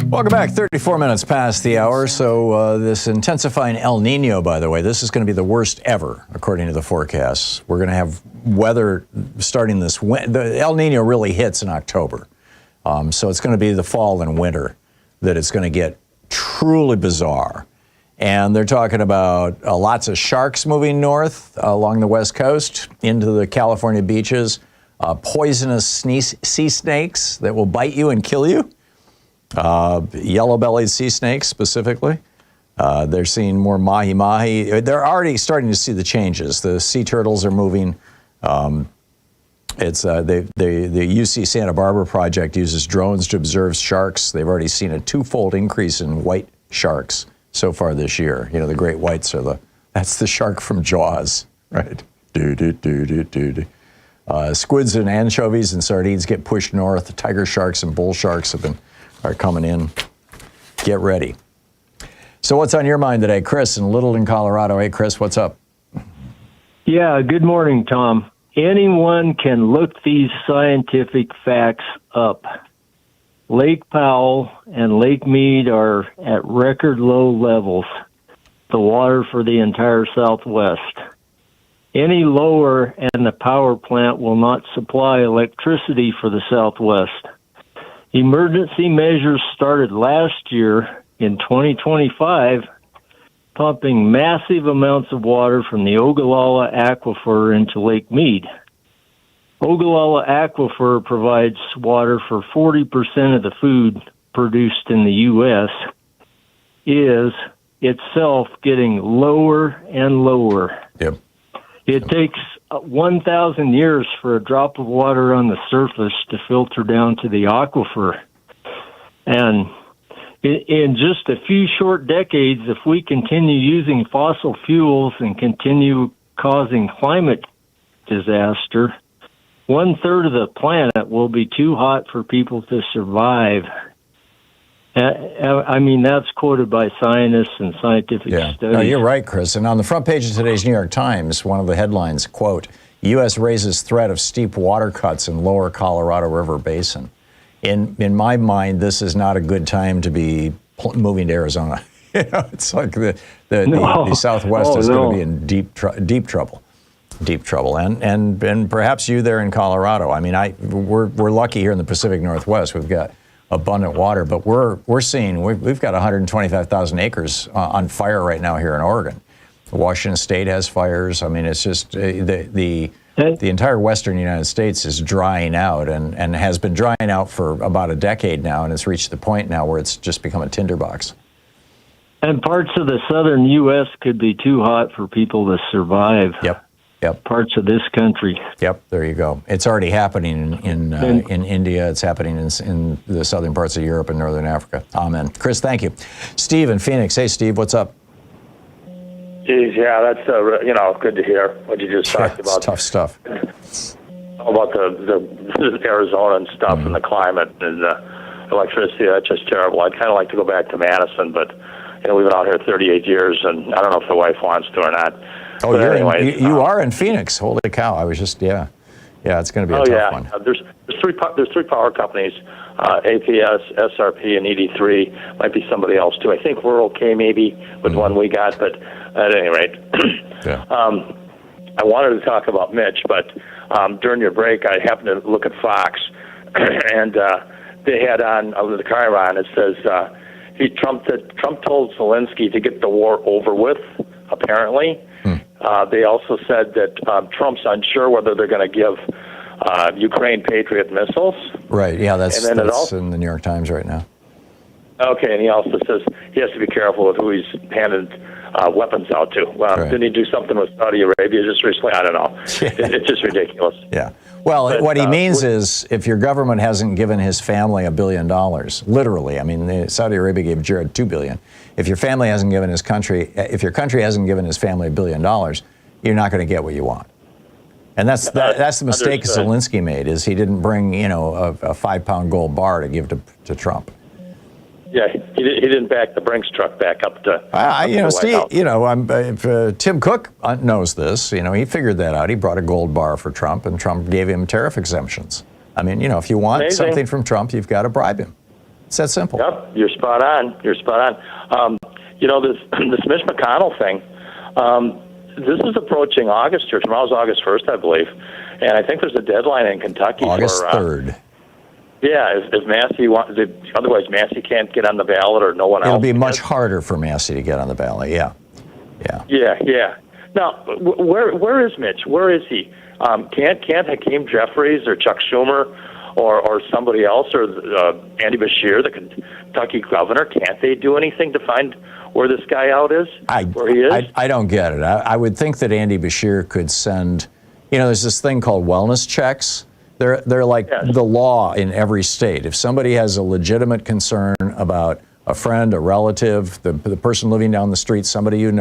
Welcome back. 34 minutes past the hour. So this intensifying El Nino, by the way, this is going to be the worst ever, according to the forecasts. We're going to have weather starting this the El Nino really hits in October. So it's going to be the fall and winter that it's going to get truly bizarre. And they're talking about lots of sharks moving north along the West Coast into the California beaches, poisonous sea snakes that will bite you and kill you. Yellow-bellied sea snakes specifically. They're seeing more mahi-mahi. They're already starting to see the changes. The sea turtles are moving. The UC Santa Barbara project uses drones to observe sharks. They've already seen a 2-fold increase in white sharks so far this year. You know, the great whites that's the shark from Jaws, right? Squids and anchovies and sardines get pushed north. Tiger sharks and bull sharks are coming in. Get ready. So what's on your mind today? Chris in Littleton, Colorado. Hey, Chris, what's up? Yeah, good morning, Tom. Anyone can look these scientific facts up. Lake Powell and Lake Mead are at record low levels, the water for the entire Southwest. Any lower and the power plant will not supply electricity for the Southwest. Emergency measures started last year in 2025, pumping massive amounts of water from the Ogallala Aquifer into Lake Mead. Ogallala Aquifer provides water for 40% of the food produced in the U.S., is itself getting lower and lower. Yep. It takes 1,000 years for a drop of water on the surface to filter down to the aquifer. And in just a few short decades, if we continue using fossil fuels and continue causing climate disaster, 1/3 of the planet will be too hot for people to survive. I mean, that's quoted by scientists and scientific studies. No, you're right, Chris. And on the front page of today's New York Times, one of the headlines, quote, U.S. raises threat of steep water cuts in lower Colorado River Basin. In my mind, this is not a good time to be moving to Arizona. It's like the Southwest is going to be in deep trouble. Deep trouble, and perhaps you there in Colorado. I mean, we're lucky here in the Pacific Northwest. We've got abundant water, but we're seeing we've got 125,000 acres on fire right now here in Oregon. Washington State has fires. I mean, it's just the entire Western United States is drying out and has been drying out for about a decade now, and it's reached the point now where it's just become a tinderbox. And parts of the southern U.S. could be too hot for people to survive. Yep. Parts of this country. Yep, there you go. It's already happening in India. It's happening in the southern parts of Europe and northern Africa. Amen. Chris, thank you. Steve in Phoenix. Hey, Steve, what's up? Geez, yeah, that's good to hear what you just talked about. It's tough stuff. About the Arizona and stuff and the climate and the electricity. That's just terrible. I'd kind of like to go back to Madison, but we've been out here 38 years, and I don't know if the wife wants to or not. Oh, you are in Phoenix. Holy cow! I was just it's going to be a tough one. There's three power companies, APS, SRP, and ED3. Might be somebody else too. I think we're okay maybe with one we got, but at any rate, I wanted to talk about Mitch, but during your break, I happened to look at Fox, and they had on the Chiron. It says Trump told Zelensky to get the war over with. Apparently. They also said that Trump's unsure whether they're going to give Ukraine Patriot missiles. Right, yeah, that's in the New York Times right now. Okay, and he also says he has to be careful with who he's handed weapons out to. Well, Didn't he do something with Saudi Arabia just recently? I don't know. It's just ridiculous. Yeah. Well, what he means is if your government hasn't given his family $1 billion, literally, I mean, Saudi Arabia gave Jared $2 billion. If your family hasn't given if your country hasn't given his family $1 billion, you're not going to get what you want. And that's the mistake Zelensky made, is he didn't bring, a 5-pound gold bar to give to Trump. Yeah, he didn't back the Brinks truck back up to. Steve, Tim Cook knows this. He figured that out. He brought a gold bar for Trump, and Trump gave him tariff exemptions. I mean, if you want something from Trump, you've got to bribe him. It's that simple. Yep, you're spot on. This Mitch McConnell thing. This is approaching August here. Tomorrow's August 1st, I believe, and I think there's a deadline in Kentucky August 3rd. Yeah, if Massey otherwise Massey can't get on the ballot or no one else. It'll be much harder for Massey to get on the ballot. Yeah. Now, where is Mitch? Where is he? Can't Hakeem Jeffries or Chuck Schumer or somebody else or Andy Beshear, the Kentucky governor, can't they do anything to find where this guy out is? Where he is? I don't get it. I would think that Andy Beshear could send. There's this thing called wellness checks. They're like the law in every state. If somebody has a legitimate concern about a friend, a relative, the person living down the street, somebody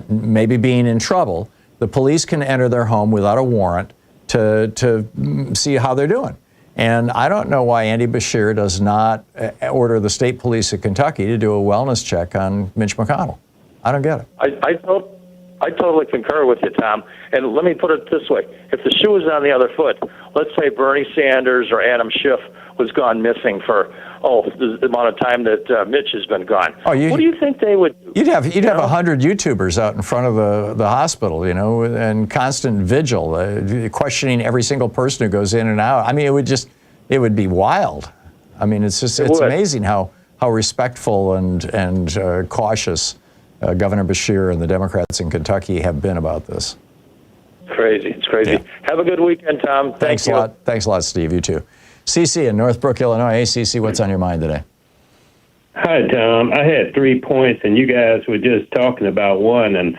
maybe being in trouble, the police can enter their home without a warrant to see how they're doing. And I don't know why Andy Beshear does not order the state police of Kentucky to do a wellness check on Mitch McConnell. I don't get it. I totally concur with you, Tom. And let me put it this way. If the shoe was on the other foot, let's say Bernie Sanders or Adam Schiff was gone missing for, the amount of time that Mitch has been gone. What do you think they would do? You'd have 100 YouTubers out in front of the hospital, and constant vigil, questioning every single person who goes in and out. I mean, it would be wild. I mean, it's amazing how respectful and cautious Governor Beshear and the Democrats in Kentucky have been about this. It's crazy. Yeah. Have a good weekend, Tom. Thanks a lot. Thanks a lot, Steve. You too. CC in Northbrook, Illinois. Hey, CC, what's on your mind today? Hi, Tom. I had 3 points, and you guys were just talking about one, and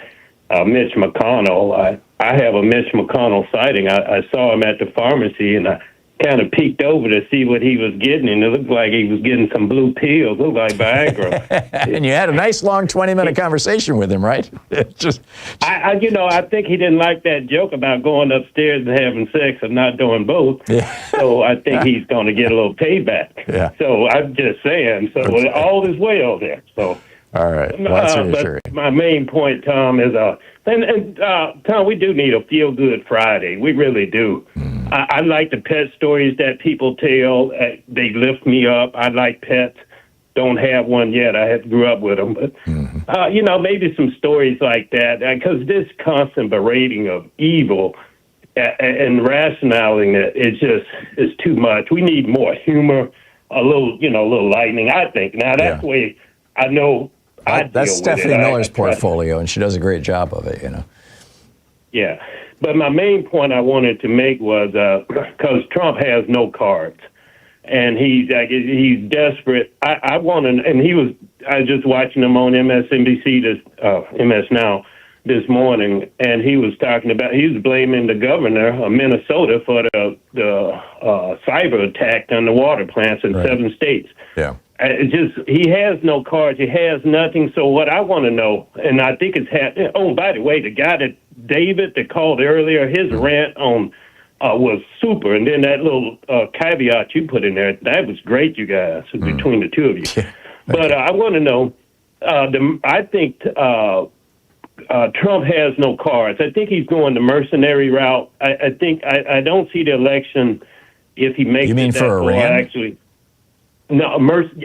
Mitch McConnell. I have a Mitch McConnell sighting. I saw him at the pharmacy, and I kind of peeked over to see what he was getting, and it looked like he was getting some blue pills, looked like Viagra. And you had a nice long 20-minute conversation with him, right? I think he didn't like that joke about going upstairs and having sex and not doing both. Yeah. So I think he's going to get a little payback. Yeah. So I'm just saying. So all is well there. So. All right. Well, that's reassuring. But my main point, Tom, is Tom, we do need a feel-good Friday. We really do. I like the pet stories that people tell. They lift me up. I like pets. Don't have one yet. I grew up with them. But, maybe some stories like that. Because this constant berating of evil and rationalizing it is too much. We need more humor, a little lightning, I think. Now, that's the way I know that's Stephanie Miller's portfolio, and she does a great job of it, Yeah. But my main point I wanted to make was because Trump has no cards, and he's desperate. I was just watching him on MSNBC, MS Now, this morning, and he was blaming the governor of Minnesota for the cyber attack on the water plants in 7 states. Yeah. He has no cards. He has nothing. So what I want to know, and I think it's happening. Oh, by the way, the guy that called earlier, his rant on was super. And then that little caveat you put in there, that was great, you guys, between the two of you. Yeah. But I want to know, I think Trump has no cards. I think he's going the mercenary route. I think I don't see the election if he makes it. You mean for Iran? Actually. No,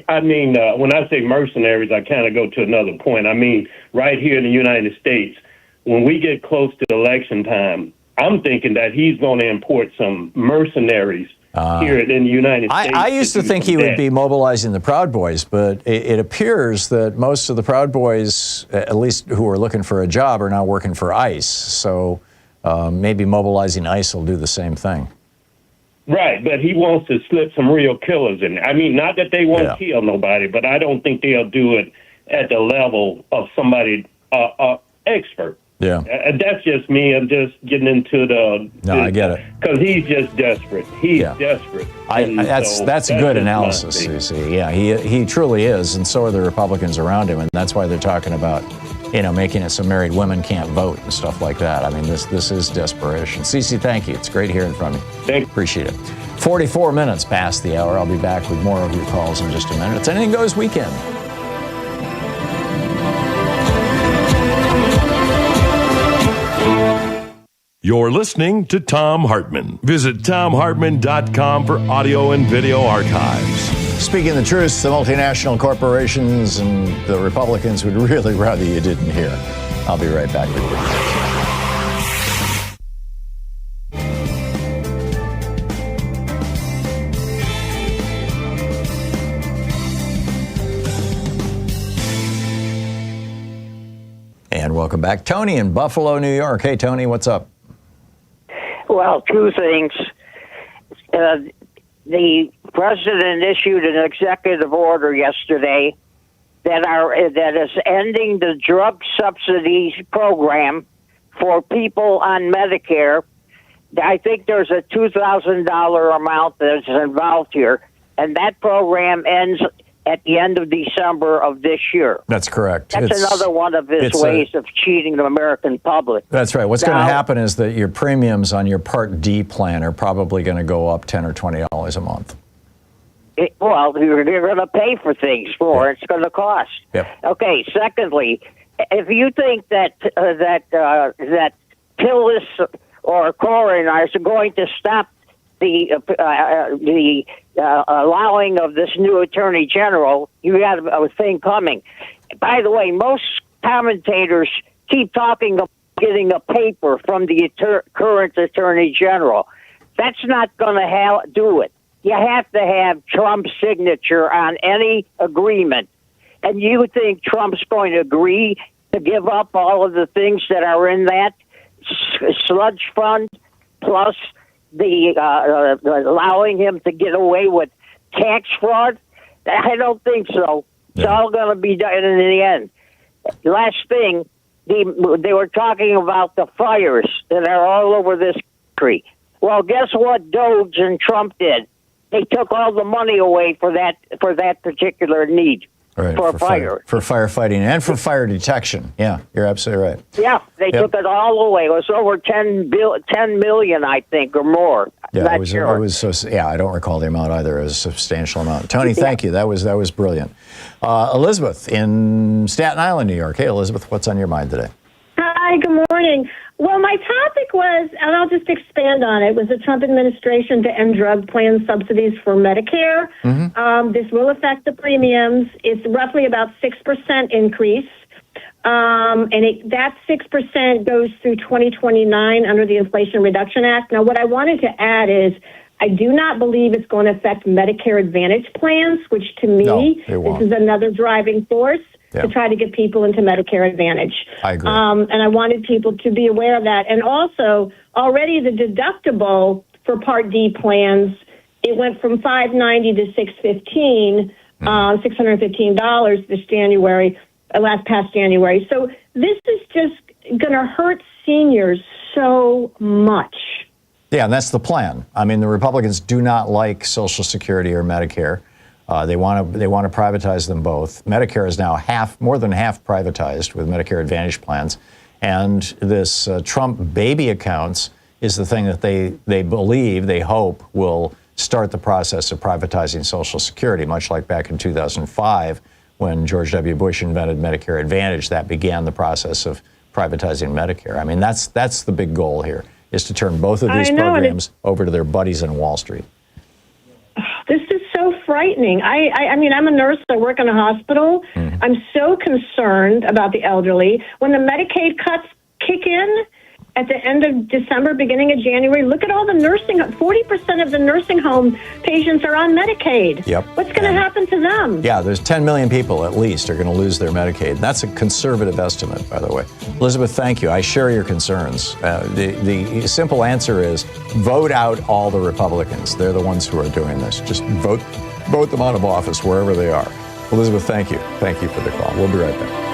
I mean, when I say mercenaries, I kind of go to another point. I mean, right here in the United States, when we get close to election time, I'm thinking that he's going to import some mercenaries here in the United States. I used to think he would be mobilizing the Proud Boys, but it appears that most of the Proud Boys, at least who are looking for a job, are now working for ICE. So maybe mobilizing ICE will do the same thing. Right, but he wants to slip some real killers in there. I mean, not that they won't kill nobody, but I don't think they'll do it at the level of somebody expert. Yeah. That's just me. I'm just getting into I get it. Because he's just desperate. He's desperate. That's a good analysis, you see. Yeah, he truly is, and so are the Republicans around him, and that's why they're talking about, making it so married women can't vote and stuff like that. I mean, this is desperation. Cece, thank you. It's great hearing from you. Appreciate it. 44 minutes past the hour. I'll be back with more of your calls in just a minute. It's Anything Goes Weekend. You're listening to Thom Hartmann. Visit ThomHartmann.com for audio and video archives. Speaking the truth, the multinational corporations and the Republicans would really rather you didn't hear. I'll be right back with you. And welcome back. Tony in Buffalo, New York. Hey, Tony, what's up? Well, 2 things. The president issued an executive order yesterday that is ending the drug subsidies program for people on Medicare. I think there's a $2,000 amount that's involved here, and that program ends at the end of December of this year. That's correct. That's another one of his ways of cheating the American public. That's right. What's going to happen is that your premiums on your Part D plan are probably going to go up $10 or $20 a month. Well, you're going to pay for things more. It's going to cost. Yep. Okay. Secondly, if you think that Tillis or coroners are going to stop the allowing of this new attorney general, you got a thing coming. By the way, most commentators keep talking about getting a paper from the current attorney general. That's not going to do it. You have to have Trump's signature on any agreement. And you think Trump's going to agree to give up all of the things that are in that sludge fund, plus the allowing him to get away with tax fraud? I don't think so. It's all going to be done in the end. Last thing, they were talking about the fires that are all over this country. Well, guess what Doge and Trump did? They took all the money away for that particular need. Right, for fire. For firefighting and for fire detection. Yeah, you're absolutely right. Yeah, they took it all away. It was over 10 million, I think, or more. Yeah, it was so, I don't recall the amount either. It was a substantial amount. Tony, thank you. That was brilliant. Elizabeth in Staten Island, New York. Hey, Elizabeth, what's on your mind today? Hi, good morning. Well, my topic was, and I'll just expand on it, was the Trump administration to end drug plan subsidies for Medicare. Mm-hmm. This will affect the premiums. It's roughly about 6% increase. That 6% goes through 2029 under the Inflation Reduction Act. Now, what I wanted to add is I do not believe it's going to affect Medicare Advantage plans, which to me, this is another driving force to try to get people into Medicare Advantage. I agree. And I wanted people to be aware of that. And also, already the deductible for Part D plans, it went from $590 to $615 this January, past January. So this is just going to hurt seniors so much. Yeah, and that's the plan. I mean, the Republicans do not like Social Security or Medicare. They want to privatize them both. Medicare is now more than half privatized with Medicare Advantage plans, and this Trump baby accounts is the thing that they hope will start the process of privatizing Social Security, much like back in 2005 when George W. Bush invented Medicare Advantage. That began the process of privatizing Medicare. I mean, that's the big goal here, is to turn both of these programs over to their buddies in Wall Street. This is so frightening. I mean, I'm a nurse. I work in a hospital. Mm-hmm. I'm so concerned about the elderly. When the Medicaid cuts kick in at the end of December, beginning of January, look at all the 40% of the nursing home patients are on Medicaid. Yep. What's going to happen to them? Yeah, there's 10 million people at least are going to lose their Medicaid. That's a conservative estimate, by the way. Elizabeth, thank you. I share your concerns. The simple answer is vote out all the Republicans. They're the ones who are doing this. Just vote them out of office wherever they are. Elizabeth, thank you. Thank you for the call. We'll be right back.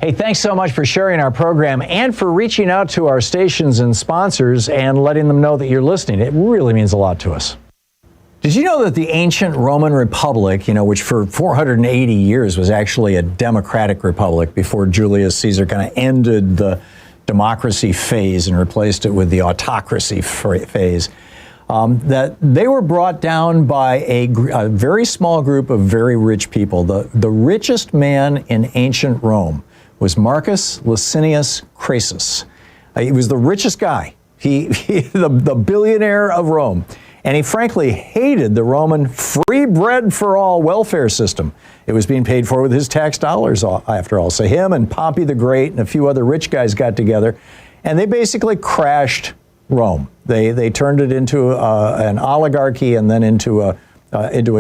Hey, thanks so much for sharing our program and for reaching out to our stations and sponsors and letting them know that you're listening. It really means a lot to us. Did you know that the ancient Roman Republic, which for 480 years was actually a democratic republic before Julius Caesar kind of ended the democracy phase and replaced it with the autocracy phase, that they were brought down by a very small group of very rich people. The richest man in ancient Rome was Marcus Licinius Crassus. He was the richest guy, the billionaire of Rome. And he frankly hated the Roman free bread for all welfare system. It was being paid for with his tax dollars, after all. So him and Pompey the Great and a few other rich guys got together, and they basically crashed Rome. They turned it into an oligarchy and then into a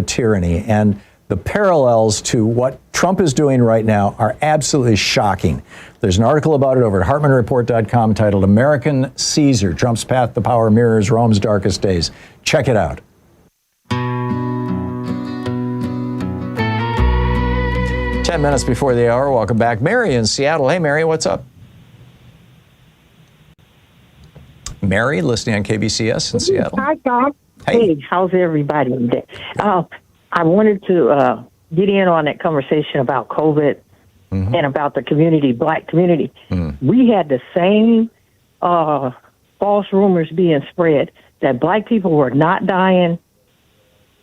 tyranny. And the parallels to what Trump is doing right now are absolutely shocking. There's an article about it over at HartmannReport.com titled American Caesar, Trump's Path to Power Mirrors Rome's Darkest Days. Check it out. 10 minutes before the hour. Welcome back. Mary in Seattle. Hey, Mary, what's up? Mary, listening on KBCS in Seattle. Hi, Tom. Hey, how's everybody today? I wanted to get in on that conversation about COVID and about the community, black community. We had the same false rumors being spread that black people were not dying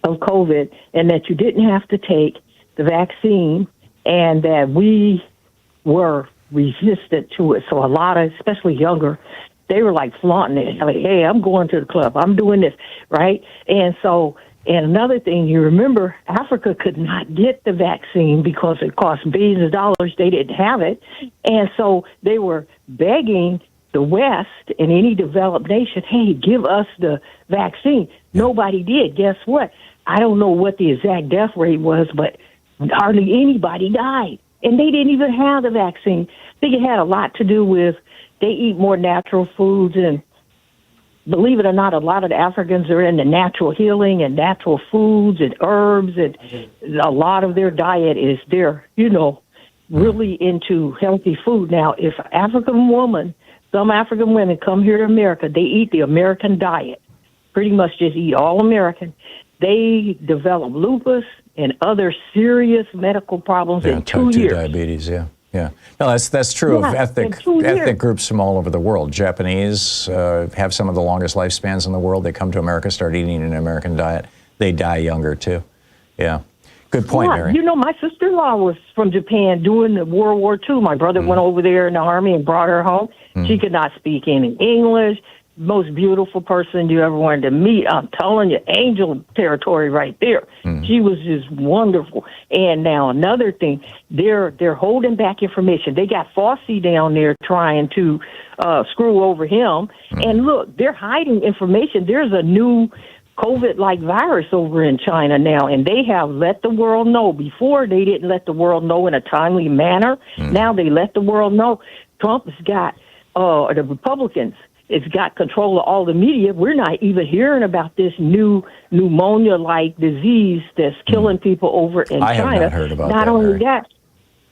of COVID and that you didn't have to take the vaccine and that we were resistant to it. So a lot of, especially younger, they were like flaunting it. Like, hey, I'm going to the club. I'm doing this, right? And so, and another thing, you remember, Africa could not get the vaccine because it cost billions of dollars. They didn't have it. And so they were begging the West and any developed nation, hey, give us the vaccine. Nobody did. Guess what? I don't know what the exact death rate was, but hardly anybody died. And they didn't even have the vaccine. I think it had a lot to do with they eat more natural foods. And believe it or not, a lot of the Africans are into natural healing and natural foods and herbs. And a lot of their diet is they're, really into healthy food. Now, if some African women come here to America, they eat the American diet, pretty much just eat all American. They develop lupus and other serious medical problems in 2 type 2 years. diabetes, yeah. No, that's true of ethnic groups from all over the world. Japanese have some of the longest lifespans in the world. They come to America, start eating an American diet. They die younger, too. Yeah. Good point, Mary. My sister-in-law was from Japan during the World War II. My brother went over there in the Army and brought her home. She could not speak any English. Most beautiful person you ever wanted to meet. I'm telling you, angel territory right there. She was just wonderful. And now another thing, they're holding back information. They got Fauci down there trying to screw over him. And look, they're hiding information. There's a new COVID-like virus over in China now, and they have let the world know. Before, they didn't let the world know in a timely manner. Now they let the world know. Trump has got, the Republicans, it's got control of all the media. We're not even hearing about this new pneumonia-like disease that's killing people over in China. I have not heard about that, Not only Mary. that,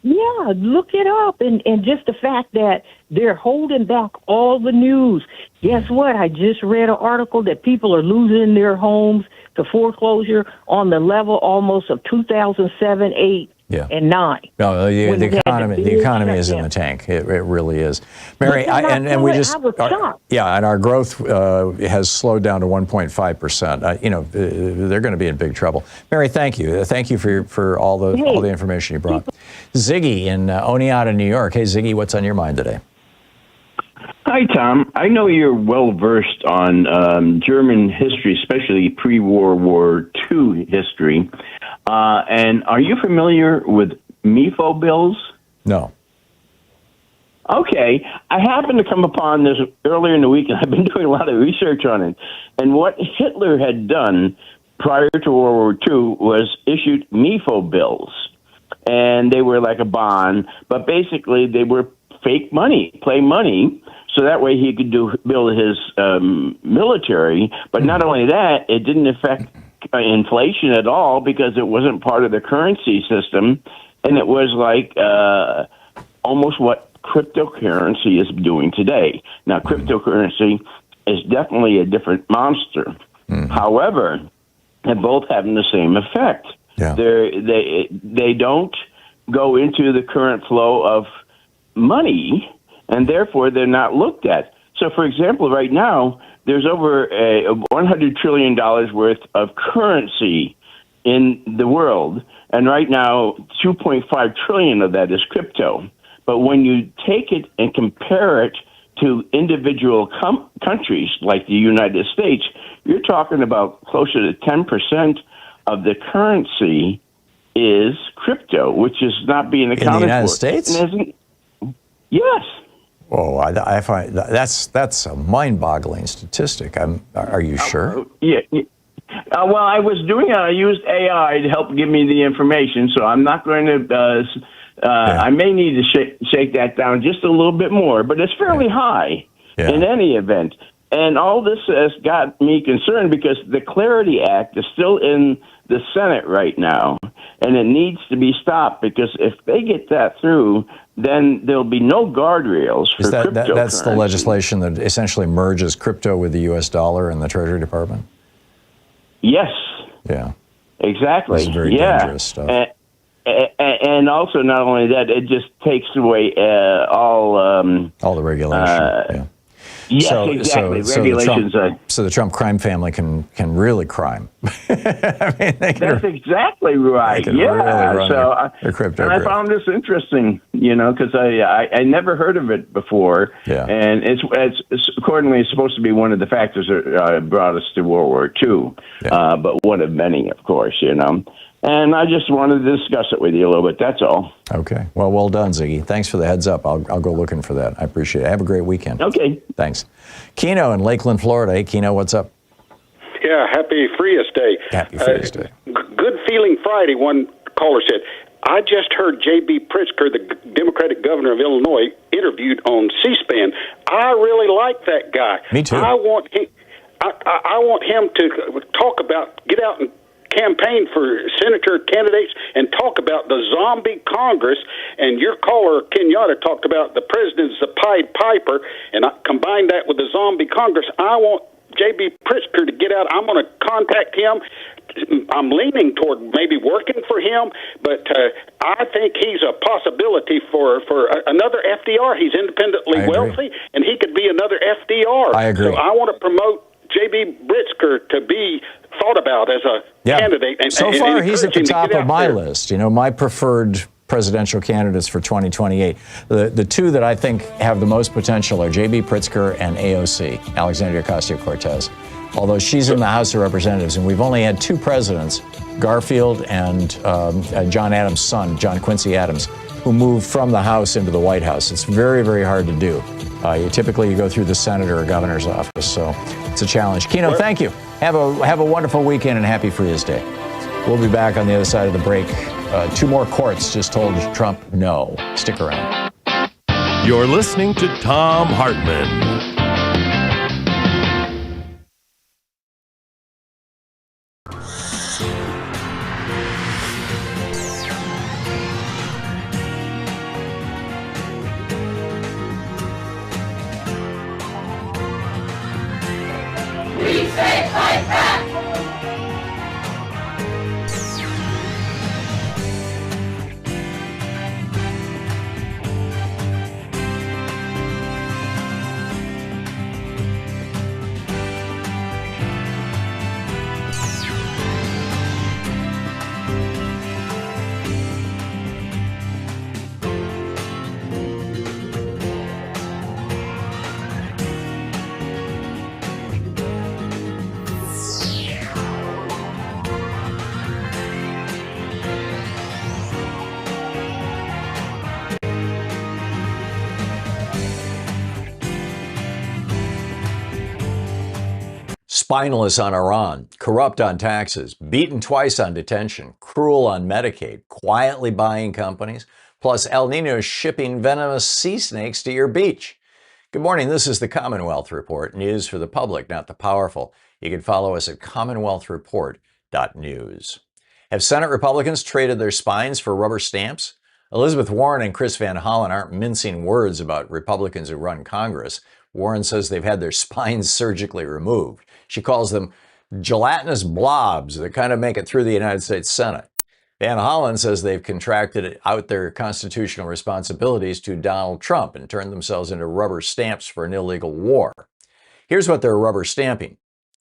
yeah, look it up. And just the fact that they're holding back all the news. Guess what? I just read an article that people are losing their homes to foreclosure on the level almost of 2007, 8, and 9. No, the economy is in the tank. It really is. Mary, and we just, and our growth has slowed down to 1.5%. They're going to be in big trouble. Mary, thank you. Thank you for all the information you brought. Ziggy in Oneonta, New York. Hey, Ziggy, what's on your mind today? Hi, Tom. I know you're well versed on German history, especially pre-World War II history. And are you familiar with MIFO bills? No. Okay. I happened to come upon this earlier in the week, and I've been doing a lot of research on it. And what Hitler had done prior to World War II was issued MIFO bills. And they were like a bond, but basically they were fake money, play money, so that way he could build his military. But not only that, it didn't affect inflation at all because it wasn't part of the currency system, and it was like almost what cryptocurrency is doing today. Now, cryptocurrency is definitely a different monster. However, they're both having the same effect. They don't go into the current flow of money, and therefore they're not looked at. So, for example, right now, there's over $100 trillion worth of currency in the world, and right now, 2.5 trillion of that is crypto. But when you take it and compare it to individual countries like the United States, you're talking about closer to 10% of the currency is crypto, which is not being accounted for. In the United States? Yes. Oh, I find that's a mind-boggling statistic. Are you sure? Yeah. Well, I was doing it. I used AI to help give me the information, so I'm not going to. I may need to shake that down just a little bit more, but it's fairly high in any event. And all this has got me concerned because the Clarity Act is still in the Senate right now. and it needs to be stopped, because if they get that through, then there'll be no guardrails for cryptocurrency. That's the legislation that essentially merges crypto with the U.S. dollar and the Treasury Department? Yes. Yeah. Exactly. This is very dangerous stuff. And also, not only that, it just takes away all the regulation. Yeah. Yes, exactly. Regulations. So the Trump crime family can really crime. I mean, that's exactly right. Yeah. Really so their crypto and I found this interesting, because I never heard of it before. Yeah. And it's accordingly it's supposed to be one of the factors that brought us to World War II, but one of many, of course. And I just wanted to discuss it with you a little bit. That's all. Okay. Well done, Ziggy. Thanks for the heads up. I'll go looking for that. I appreciate it. Have a great weekend. Okay. Thanks. Keno in Lakeland, Florida. Hey, Keno, what's up? Yeah, happy Frias Day. Happy Frias Day. Good feeling Friday, one caller said. I just heard J.B. Pritzker, the Democratic governor of Illinois, interviewed on C-SPAN. I really like that guy. Me too. I want him to get out and campaign for senator candidates and talk about the zombie Congress. And your caller, Kenyatta, talked about the president's a Pied Piper, and I combined that with the zombie Congress. I want J.B. Pritzker to get out. I'm going to contact him. I'm leaning toward maybe working for him, but I think he's a possibility for another FDR. He's independently wealthy, and he could be another FDR. I agree. So I want to promote J.B. Pritzker to be thought about as a candidate. And so far, he's at the top of my there. list. My preferred presidential candidates for 2028. The two that I think have the most potential are J.B. Pritzker and AOC, Alexandria Ocasio-Cortez. Although she's in the House of Representatives, and we've only had two presidents, Garfield and John Adams' son, John Quincy Adams, who moved from the House into the White House. It's very, very hard to do. You go through the Senate or governor's office, so it's a challenge. Keno, thank you. Have a wonderful weekend and happy Frias Day. We'll be back on the other side of the break. Two more courts just told Trump no. Stick around. You're listening to Thom Hartmann. We say fight back! Spineless on Iran, corrupt on taxes, beaten twice on detention, cruel on Medicaid, quietly buying companies, plus El Nino shipping venomous sea snakes to your beach. Good morning, this is the Commonwealth Report, news for the public, not the powerful. You can follow us at commonwealthreport.news. Have Senate Republicans traded their spines for rubber stamps? Elizabeth Warren and Chris Van Hollen aren't mincing words about Republicans who run Congress. Warren says they've had their spines surgically removed. She calls them gelatinous blobs that kind of make it through the United States Senate. Van Hollen says they've contracted out their constitutional responsibilities to Donald Trump and turned themselves into rubber stamps for an illegal war. Here's what they're rubber stamping.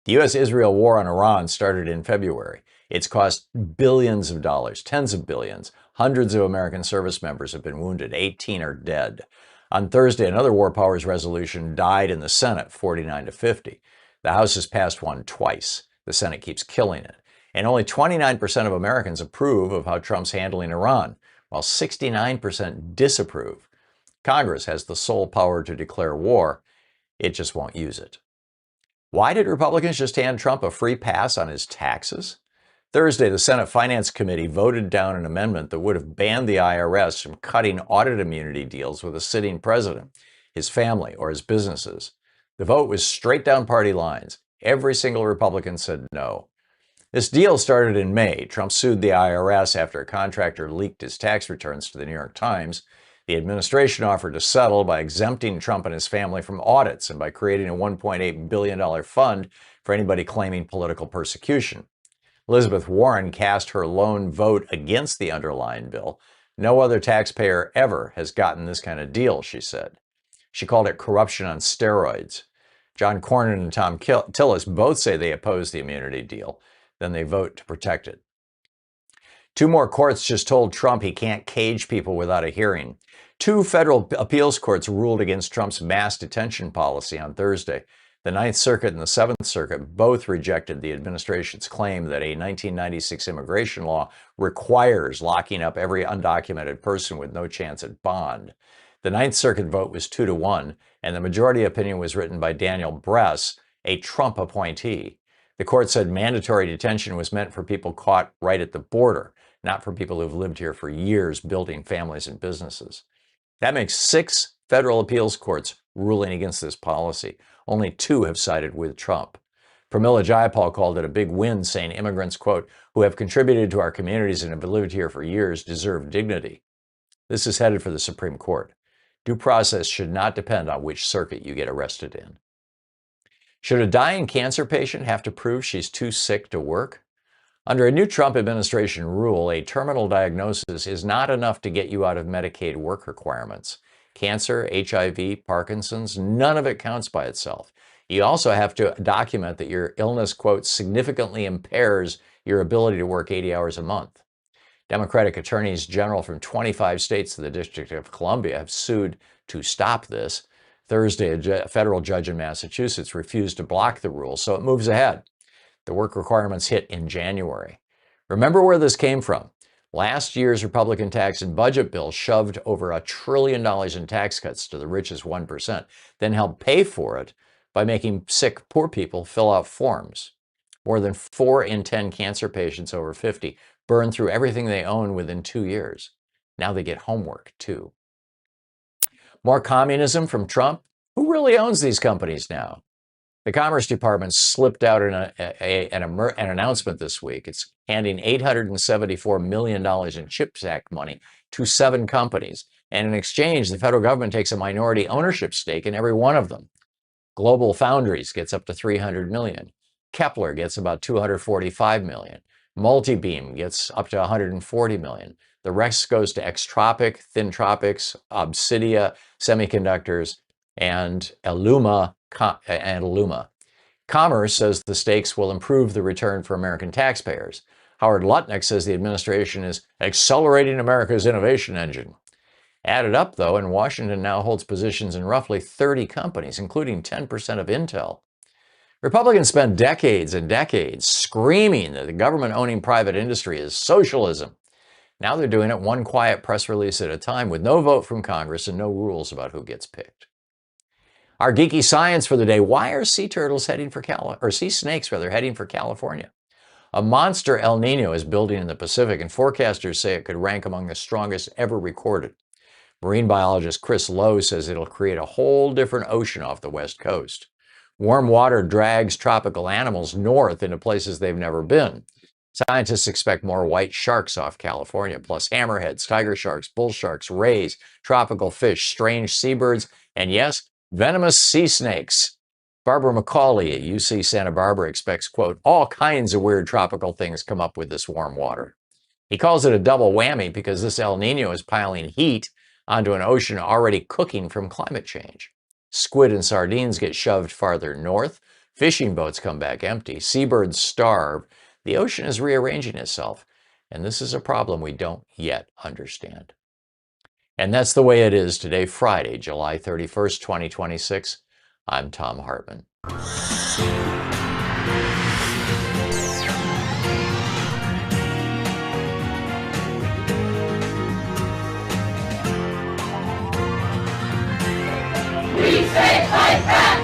The U.S.-Israel war on Iran started in February. It's cost billions of dollars, tens of billions. Hundreds of American service members have been wounded. 18 are dead. On Thursday, another War Powers resolution died in the Senate, 49-50. The House has passed one twice. The Senate keeps killing it. And only 29% of Americans approve of how Trump's handling Iran, while 69% disapprove. Congress has the sole power to declare war. It just won't use it. Why did Republicans just hand Trump a free pass on his taxes? Thursday, the Senate Finance Committee voted down an amendment that would have banned the IRS from cutting audit immunity deals with a sitting president, his family, or his businesses. The vote was straight down party lines. Every single Republican said no. This deal started in May. Trump sued the IRS after a contractor leaked his tax returns to the New York Times. The administration offered to settle by exempting Trump and his family from audits and by creating a $1.8 billion fund for anybody claiming political persecution. Elizabeth Warren cast her lone vote against the underlying bill. No other taxpayer ever has gotten this kind of deal, she said. She called it corruption on steroids. John Cornyn and Tom Tillis both say they oppose the immunity deal. Then they vote to protect it. 2 more courts just told Trump he can't cage people without a hearing. 2 federal appeals courts ruled against Trump's mass detention policy on Thursday. The Ninth Circuit and the Seventh Circuit both rejected the administration's claim that a 1996 immigration law requires locking up every undocumented person with no chance at bond. The Ninth Circuit vote was 2-1, and the majority opinion was written by Daniel Bress, a Trump appointee. The court said mandatory detention was meant for people caught right at the border, not for people who've lived here for years building families and businesses. That makes 6 federal appeals courts ruling against this policy. Only 2 have sided with Trump. Pramila Jayapal called it a big win, saying immigrants, quote, who have contributed to our communities and have lived here for years deserve dignity. This is headed for the Supreme Court. Due process should not depend on which circuit you get arrested in. Should a dying cancer patient have to prove she's too sick to work? Under a new Trump administration rule, a terminal diagnosis is not enough to get you out of Medicaid work requirements. Cancer, HIV, Parkinson's, none of it counts by itself. You also have to document that your illness, quote, significantly impairs your ability to work 80 hours a month. Democratic attorneys general from 25 states to the District of Columbia have sued to stop this. Thursday, a federal judge in Massachusetts refused to block the rule, so it moves ahead. The work requirements hit in January. Remember where this came from. Last year's Republican tax and budget bill shoved over $1 trillion in tax cuts to the richest 1%, then helped pay for it by making sick poor people fill out forms. More than 4 in 10 cancer patients over 50 burn through everything they own within 2 years. Now they get homework, too. More communism from Trump? Who really owns these companies now? The Commerce Department slipped out an announcement this week. It's handing $874 million in CHIPS Act money to 7 companies. And in exchange, the federal government takes a minority ownership stake in every one of them. Global Foundries gets up to $300 million. Kepler gets about $245 million. Multibeam gets up to $140 million. The rest goes to Extropic, Thintropics, Obsidia, Semiconductors, and Illuma. Commerce says the stakes will improve the return for American taxpayers. Howard Lutnick says the administration is accelerating America's innovation engine. Added up, though, and Washington now holds positions in roughly 30 companies, including 10% of Intel. Republicans spent decades and decades screaming that the government owning private industry is socialism. Now they're doing it one quiet press release at a time with no vote from Congress and no rules about who gets picked. Our geeky science for the day: why are sea turtles heading for sea snakes heading for California? A monster El Nino is building in the Pacific, and forecasters say it could rank among the strongest ever recorded. Marine biologist Chris Lowe says it'll create a whole different ocean off the West Coast. Warm water drags tropical animals north into places they've never been. Scientists expect more white sharks off California, plus hammerheads, tiger sharks, bull sharks, rays, tropical fish, strange seabirds, and yes, venomous sea snakes. Barbara McCauley at UC Santa Barbara expects, quote, all kinds of weird tropical things come up with this warm water. He calls it a double whammy because this El Nino is piling heat onto an ocean already cooking from climate change. Squid and sardines get shoved farther north. Fishing boats come back empty. Seabirds starve. The ocean is rearranging itself. And this is a problem we don't yet understand. And that's the way it is today, Friday, July 31st, 2026. I'm Thom Hartmann. We say fight back!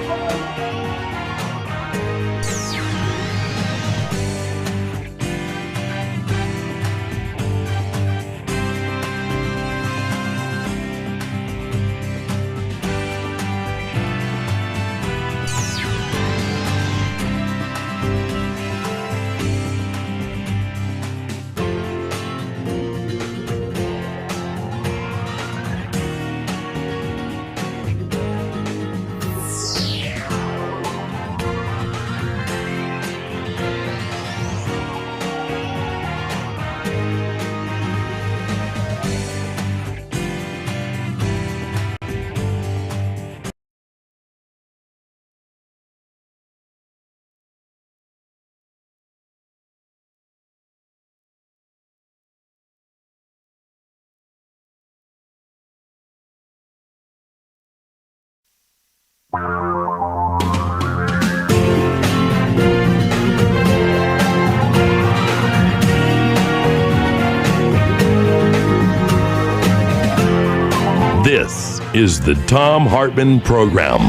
is the Thom Hartmann Program.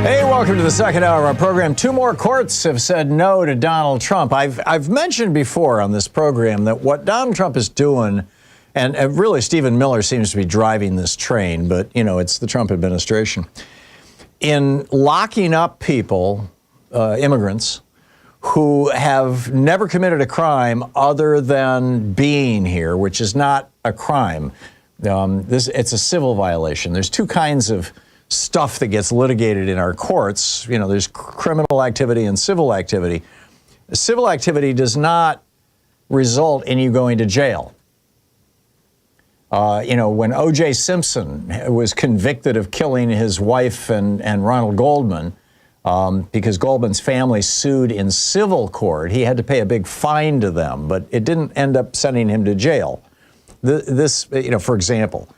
Hey, welcome to the second hour of our program. 2 more courts have said no to Donald Trump. I've mentioned before on this program that what Donald Trump is doing, and really Stephen Miller seems to be driving this train, but, you know, it's the Trump administration, in locking up people, immigrants, who have never committed a crime other than being here, which is not a crime. It's a civil violation. There's 2 kinds of stuff that gets litigated in our courts. You know, there's criminal activity and civil activity. Civil activity does not result in you going to jail. You know, when O.J. Simpson was convicted of killing his wife and Ronald Goldman, because Goldman's family sued in civil court, he had to pay a big fine to them, but it didn't end up sending him to jail. This, you know, for example,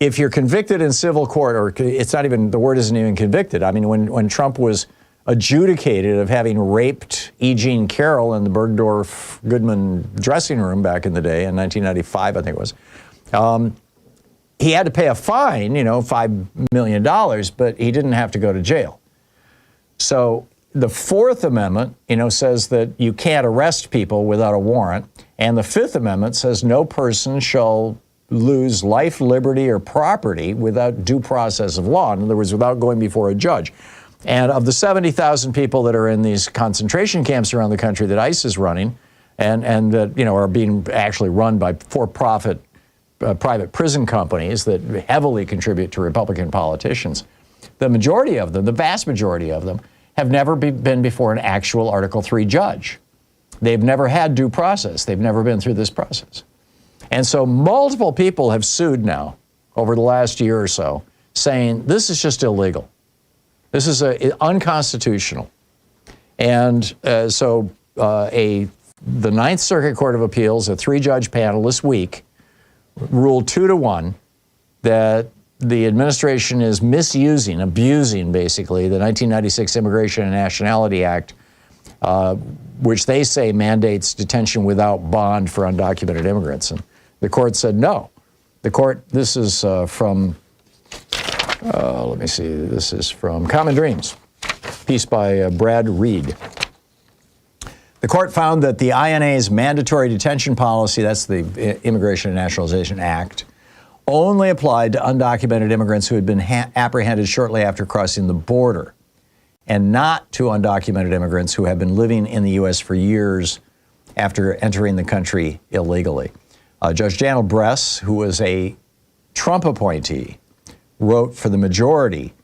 if you're convicted in civil court, or it's not even, the word isn't even convicted. I mean, when Trump was adjudicated of having raped E. Jean Carroll in the Bergdorf Goodman dressing room back in the day in 1995, I think it was, he had to pay a fine, you know, $5 million, but he didn't have to go to jail. So the Fourth Amendment, you know, says that you can't arrest people without a warrant. And the Fifth Amendment says no person shall lose life, liberty, or property without due process of law. In other words, without going before a judge. And of the 70,000 people that are in these concentration camps around the country that ICE is running, and that, you know, are being actually run by for-profit private prison companies that heavily contribute to Republican politicians, the majority of them, the vast majority of them, have never been before an actual Article III judge. They've never had due process. They've never been through this process. And so multiple people have sued now over the last year or so, saying this is just illegal. This is unconstitutional. And so the Ninth Circuit Court of Appeals, a 3-judge panel this week, ruled 2-1 that the administration is abusing basically the 1996 Immigration and Nationality Act, which they say mandates detention without bond for undocumented immigrants. And the court said no. The court, this is from, let me see, this is from Common Dreams, piece by Brad Reed. The court found that the INA's mandatory detention policy, that's the Immigration and Naturalization Act, only applied to undocumented immigrants who had been apprehended shortly after crossing the border, and not to undocumented immigrants who have been living in the U.S. for years after entering the country illegally. Judge Daniel Bress, who was a Trump appointee, wrote for the majority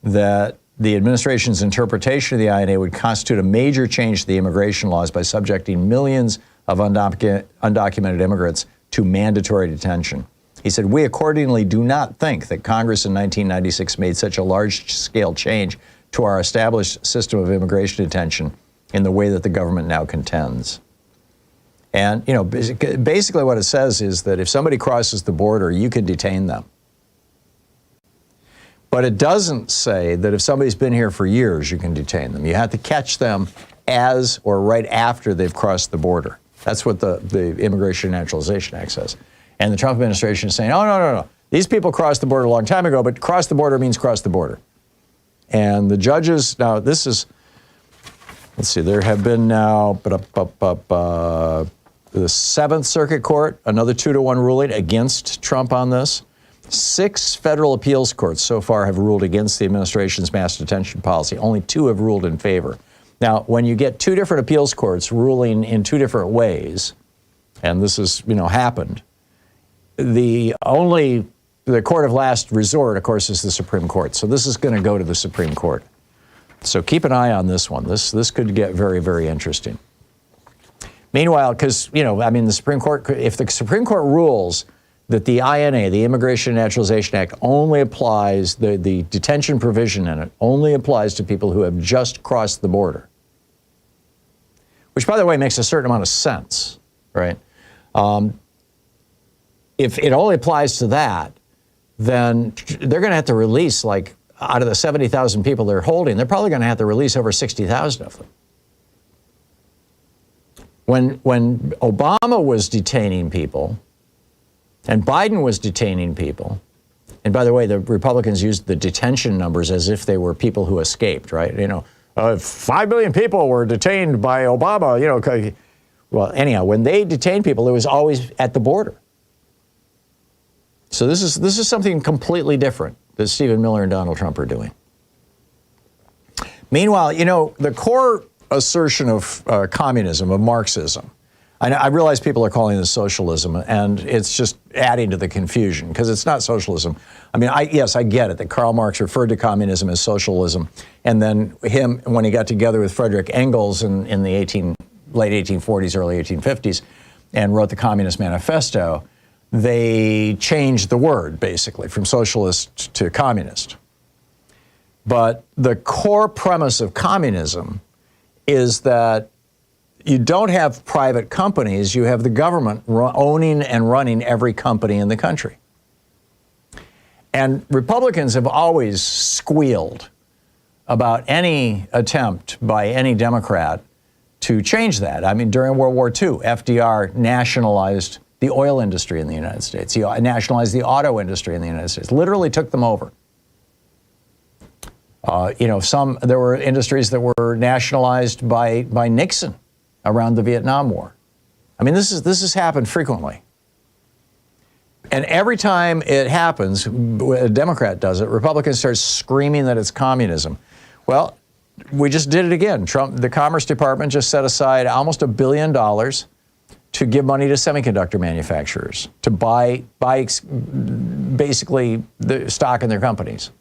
that the administration's interpretation of the INA would constitute a major change to the immigration laws by subjecting millions of undocumented immigrants to mandatory detention. He said, "We accordingly do not think that Congress in 1996 made such a large-scale change to our established system of immigration detention in the way that the government now contends." And, you know, basically what it says is that if somebody crosses the border, you can detain them. But it doesn't say that if somebody's been here for years, you can detain them. You have to catch them as or right after they've crossed the border. That's what the Immigration and Naturalization Act says. And the Trump administration is saying, oh, no. These people crossed the border a long time ago, but cross the border means cross the border. And the judges, now this is, let's see, there have been now, the Seventh Circuit Court, another 2-1 ruling against Trump on this. 6 federal appeals courts so far have ruled against the administration's mass detention policy. Only 2 have ruled in favor. Now, when you get 2 different appeals courts ruling in 2 different ways, and this has, you know, happened, the court of last resort, of course, is the Supreme Court. So this is going to go to the Supreme Court. So keep an eye on this one. This could get very, very interesting. Meanwhile, because, you know, I mean, the Supreme Court, if the Supreme Court rules that the INA, the Immigration and Naturalization Act, only applies, the detention provision in it only applies to people who have just crossed the border, which, by the way, makes a certain amount of sense, right? If it only applies to that, then they're going to have to release, like, out of the 70,000 people they're holding, they're probably going to have to release over 60,000 of them. When Obama was detaining people, And Biden was detaining people. And by the way, the Republicans used the detention numbers as if they were people who escaped, right? 5 million people were detained by Obama, Well, anyhow, when they detained people, it was always at the border. So this is something completely different that Stephen Miller and Donald Trump are doing. Meanwhile, the core assertion of communism, of Marxism, I realize people are calling this socialism, and it's just adding to the confusion because it's not socialism. I mean, yes, I get it that Karl Marx referred to communism as socialism, and then when he got together with Frederick Engels in the late 1840s, early 1850s, and wrote the Communist Manifesto, they changed the word, basically, from socialist to communist. But the core premise of communism is that you don't have private companies, you have the government owning and running every company in the country. And Republicans have always squealed about any attempt by any Democrat to change that. I mean, during World War II, FDR nationalized the oil industry in the United States. He nationalized the auto industry in the United States, literally took them over. There were industries that were nationalized by Nixon around the Vietnam War. I mean, this has happened frequently. And every time it happens, a Democrat does it, Republicans start screaming that it's communism. Well, we just did it again. The Commerce Department just set aside almost $1 billion to give money to semiconductor manufacturers to buy basically the stock in their companies.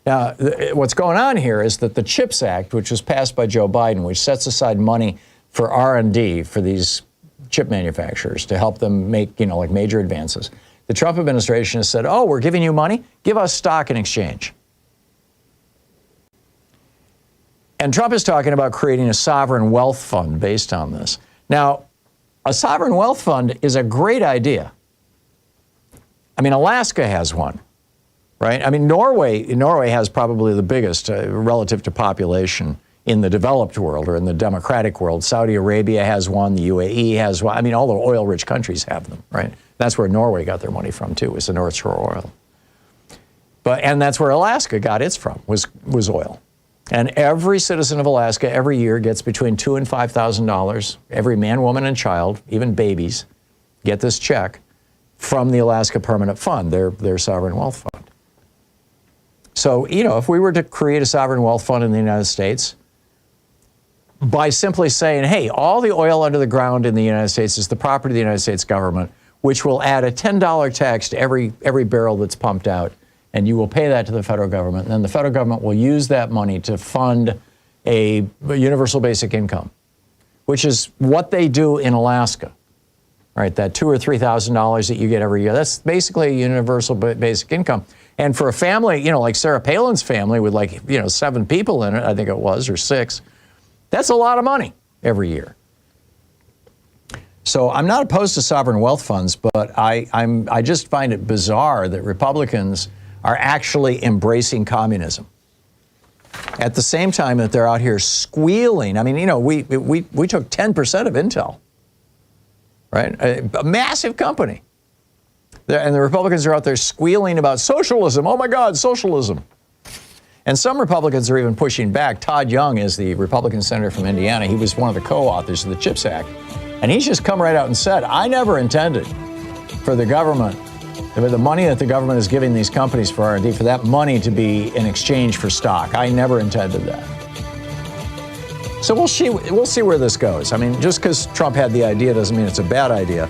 Now, what's going on here is that the CHIPS Act, which was passed by Joe Biden, which sets aside money for R&D for these chip manufacturers to help them make, like major advances. The Trump administration has said, we're giving you money, give us stock in exchange. And Trump is talking about creating a sovereign wealth fund based on this. Now, a sovereign wealth fund is a great idea. I mean, Alaska has one, right? I mean, Norway has probably the biggest relative to population in the developed world or in the democratic world. Saudi Arabia has one, the UAE has one. I mean, all the oil-rich countries have them, right? That's where Norway got their money from, too, was the North Shore oil. And that's where Alaska got its from, was oil. And every citizen of Alaska every year gets between $2,000 and $5,000. Every man, woman, and child, even babies, get this check from the Alaska Permanent Fund, their sovereign wealth fund. So, if we were to create a sovereign wealth fund in the United States, by simply saying, hey, all the oil under the ground in the United States is the property of the United States government, which will add a $10 tax to every barrel that's pumped out, and you will pay that to the federal government. And then the federal government will use that money to fund a universal basic income, which is what they do in Alaska, right? That $2,000 or $3,000 that you get every year, that's basically a universal basic income. And for a family, like Sarah Palin's family with 7 people in it, I think it was, or 6, that's a lot of money every year. So I'm not opposed to sovereign wealth funds, but I just find it bizarre that Republicans are actually embracing communism at the same time that they're out here squealing. I mean, we took 10% of Intel, right? A massive company. And the Republicans are out there squealing about socialism. Oh my God, socialism. And some Republicans are even pushing back. Todd Young is the Republican senator from Indiana. He was one of the co-authors of the CHIPS Act. And he's just come right out and said, I never intended for the government, the money that the government is giving these companies for R&D, for that money to be in exchange for stock. I never intended that. So we'll see where this goes. I mean, just because Trump had the idea doesn't mean it's a bad idea.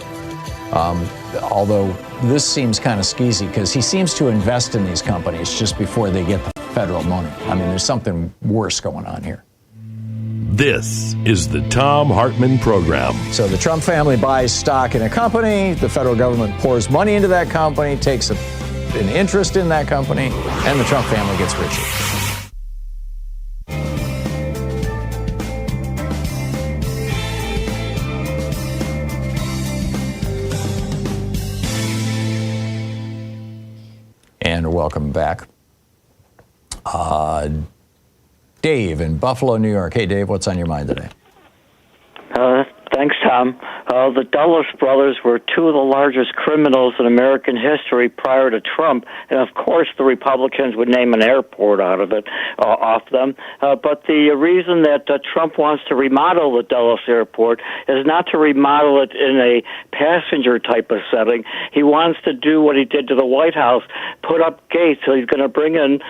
Although this seems kind of skeezy because he seems to invest in these companies just before they get the federal money. I mean, there's something worse going on here. This is the Thom Hartmann Program. So the Trump family buys stock in a company, the federal government pours money into that company, takes an interest in that company, and the Trump family gets richer. And welcome back. Dave in Buffalo, New York. Hey, Dave, what's on your mind today? Thanks, Tom. The Dulles brothers were two of the largest criminals in American history prior to Trump, and of course the Republicans would name an airport out of it, off them. But the reason that Trump wants to remodel the Dulles Airport is not to remodel it in a passenger type of setting. He wants to do what he did to the White House, put up gates. So he's going to bring in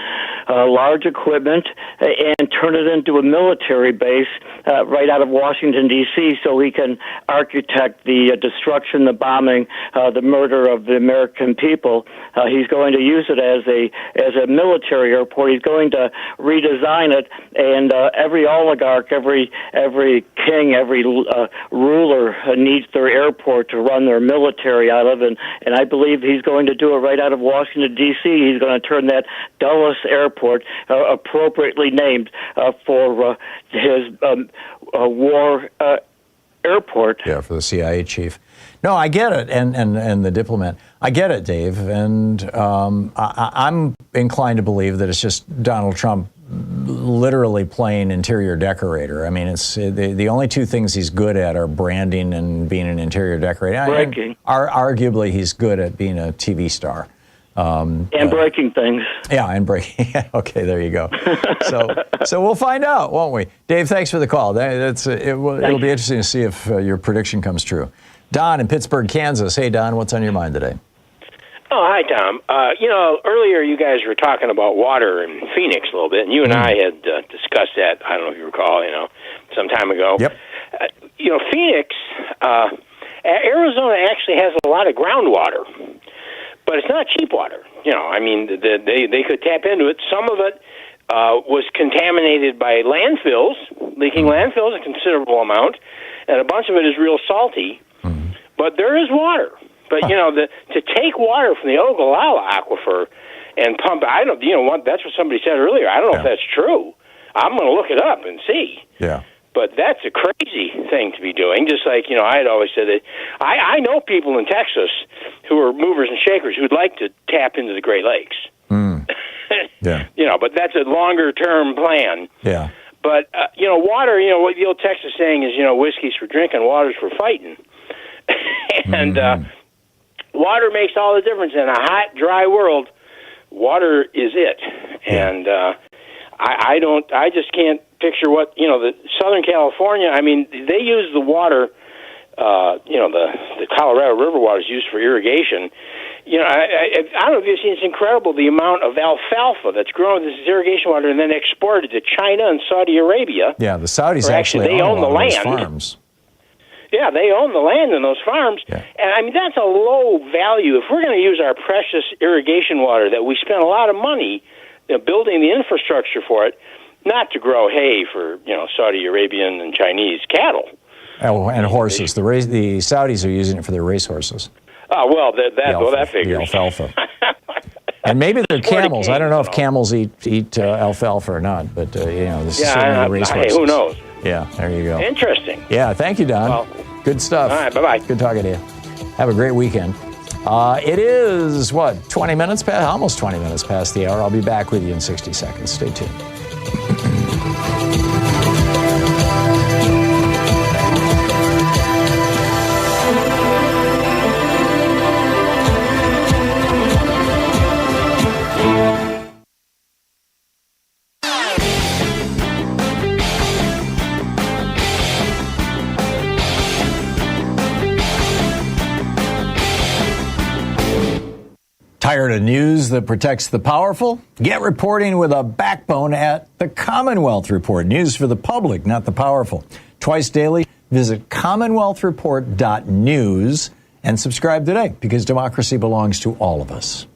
large equipment and turn it into a military base right out of Washington, D.C., so he can architect the destruction, the bombing, the murder of the American people. He's going to use it as a military airport. He's going to redesign it, and every oligarch, every king, every ruler needs their airport to run their military out of, and I believe he's going to do it right out of Washington, D.C. He's going to turn that Dulles Airport, appropriately named for his war airport. Yeah, for the CIA chief. No, I get it, and the diplomat. I get it, Dave, and I'm inclined to believe that it's just Donald Trump literally playing interior decorator. I mean, it's the only two things he's good at are branding and being an interior decorator. Breaking. Arguably, he's good at being a TV star. And breaking things. Yeah, and breaking. Okay, there you go. So we'll find out, won't we? Dave, thanks for the call. It'll be interesting to see if your prediction comes true. Don in Pittsburgh, Kansas. Hey, Don, what's on your mind today? Oh, hi, Tom. Earlier you guys were talking about water in Phoenix a little bit, and you and I had discussed that, I don't know if you recall, some time ago. Yep. Phoenix, Arizona actually has a lot of groundwater, but it's not cheap water. They could tap into it. Some of it was contaminated by landfills, leaking landfills, a considerable amount, and a bunch of it is real salty. But there is water. But to take water from the Ogallala aquifer and pump, that's what somebody said earlier. I don't know if that's true. I'm going to look it up and see. Yeah. But that's a crazy thing to be doing. Just like I had always said that I know people in Texas who are movers and shakers who'd like to tap into the Great Lakes. Yeah. But that's a longer term plan. Yeah. But water. What the old Texas saying is, whiskey's for drinking, water's for fighting. And water makes all the difference in a hot, dry world. Water is it, and I just can't picture what the Southern California. I mean, they use the water. The Colorado River water is used for irrigation. I don't know if you've seen. It's incredible the amount of alfalfa that's grown with this irrigation water and then exported to China and Saudi Arabia. Yeah, the Saudis actually they own the land. Farms. Yeah, they own the land in those farms. Yeah. And that's a low value. If we're going to use our precious irrigation water that we spend a lot of money building the infrastructure for it, not to grow hay for Saudi Arabian and Chinese cattle. Oh, and horses. The Saudis are using it for their racehorses. Oh, well, that figures. The alfalfa. And maybe they're camels. I don't know if camels eat alfalfa or not, but this is certainly the racehorses. Who knows? Yeah, there you go. Interesting. Yeah, thank you, Don. Well, good stuff. All right, bye-bye. Good talking to you. Have a great weekend. It is, 20 minutes past? Almost 20 minutes past the hour. I'll be back with you in 60 seconds. Stay tuned. Tired of news that protects the powerful? Get reporting with a backbone at the Commonwealth Report. News for the public, not the powerful. Twice daily, visit commonwealthreport.news and subscribe today, because democracy belongs to all of us.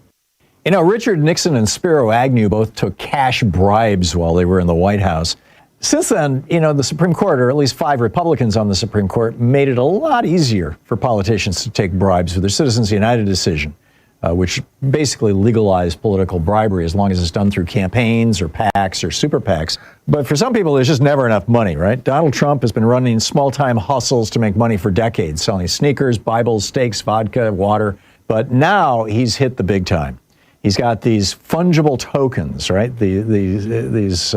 Richard Nixon and Spiro Agnew both took cash bribes while they were in the White House. Since then, the Supreme Court, or at least 5 Republicans on the Supreme Court, made it a lot easier for politicians to take bribes with their Citizens United decision, which basically legalized political bribery as long as it's done through campaigns or PACs or super PACs. But for some people, there's just never enough money, right? Donald Trump has been running small-time hustles to make money for decades, selling sneakers, Bibles, steaks, vodka, water. But now he's hit the big time. He's got these fungible tokens, right? These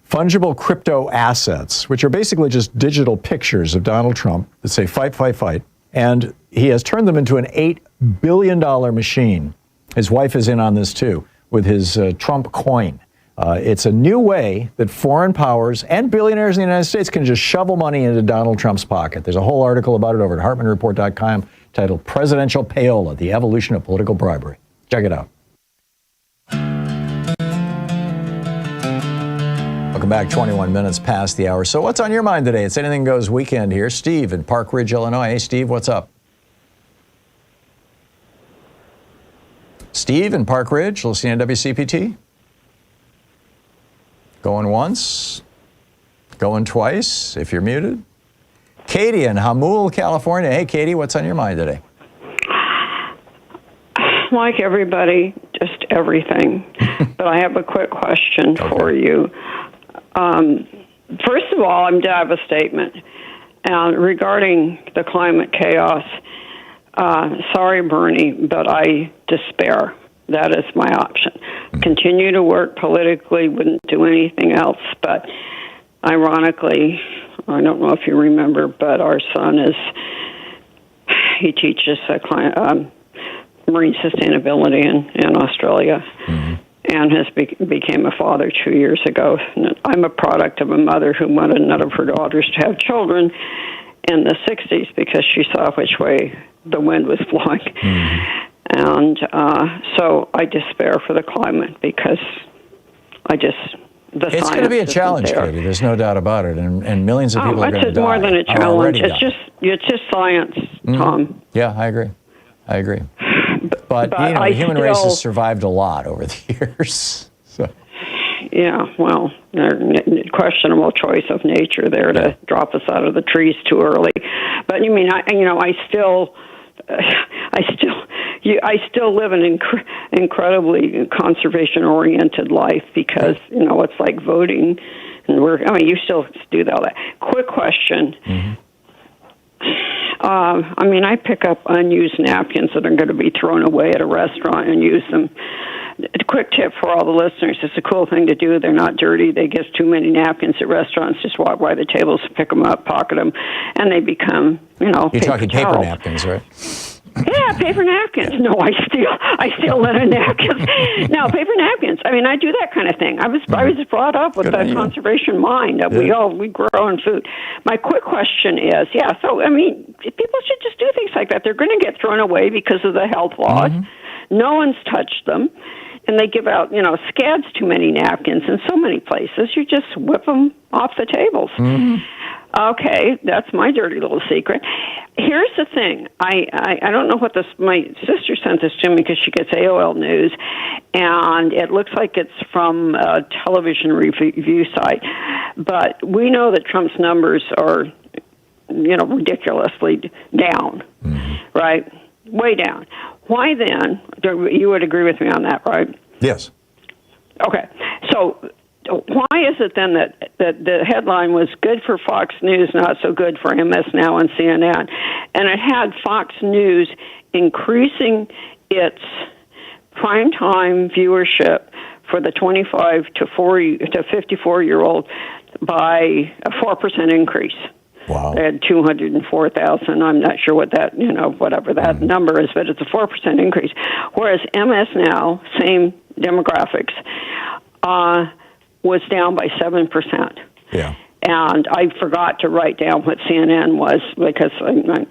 fungible crypto assets, which are basically just digital pictures of Donald Trump that say fight, fight, fight. And he has turned them into an $8 billion machine. His wife is in on this too, with his Trump coin. It's a new way that foreign powers and billionaires in the United States can just shovel money into Donald Trump's pocket. There's a whole article about it over at HartmannReport.com titled Presidential Payola, The Evolution of Political Bribery. Check it out. Welcome back, 21 minutes past the hour. So what's on your mind today? It's Anything Goes weekend here. Steve in Park Ridge, Illinois. Hey, Steve, what's up? Steve in Park Ridge, listening to WCPT. Going once, going twice, if you're muted. Katie in Hamul, California. Hey, Katie, what's on your mind today? Like everybody, just everything. But I have a quick question for you. First of all, I'm to have a statement regarding the climate chaos. Sorry, Bernie, but I despair. That is my option. Continue to work politically, wouldn't do anything else. But ironically, I don't know if you remember, but our son he teaches marine sustainability in Australia, and has became a father 2 years ago. I'm a product of a mother who wanted none of her daughters to have children in the 60s because she saw which way the wind was blowing. And so I despair for the climate because it's going to be a challenge, Katie. There's no doubt about it, and millions of people are going to die. It's more than a challenge. It's just science, Tom. Yeah, I agree. But you know, the human race has survived a lot over the years. So. Yeah, well, questionable choice of nature there to drop us out of the trees too early. But you mean, I still live an incredibly conservation-oriented life because it's like voting, and you still do all that. Quick question. I pick up unused napkins that are going to be thrown away at a restaurant and use them. A quick tip for all the listeners, it's a cool thing to do. They're not dirty. They get too many napkins at restaurants. Just walk by the tables, pick them up, pocket them, and they become, You're talking paper napkins, right? Yeah, paper napkins. No, I steal linen napkins. No, paper napkins. I do that kind of thing. I was brought up with a conservation mind. We grow our own food. My quick question is, so people should just do things like that. They're going to get thrown away because of the health laws. No one's touched them. And they give out, scads too many napkins in so many places. You just whip them off the tables. Okay, that's my dirty little secret. Here's the thing. I don't know what my sister sent this to me because she gets AOL News, and it looks like it's from a television review site. But we know that Trump's numbers are, ridiculously down, right? Way down. Why then, you would agree with me on that, right? Yes. Okay. So why is it then that the headline was good for Fox News, not so good for MS Now and CNN? And it had Fox News increasing its primetime viewership for the 25 to 54-year-old by a 4% increase. Wow. They had 204,000. I'm not sure what that, whatever that number is, but it's a 4% increase. Whereas MS Now, same demographics, was down by 7%. Yeah. And I forgot to write down what CNN was because,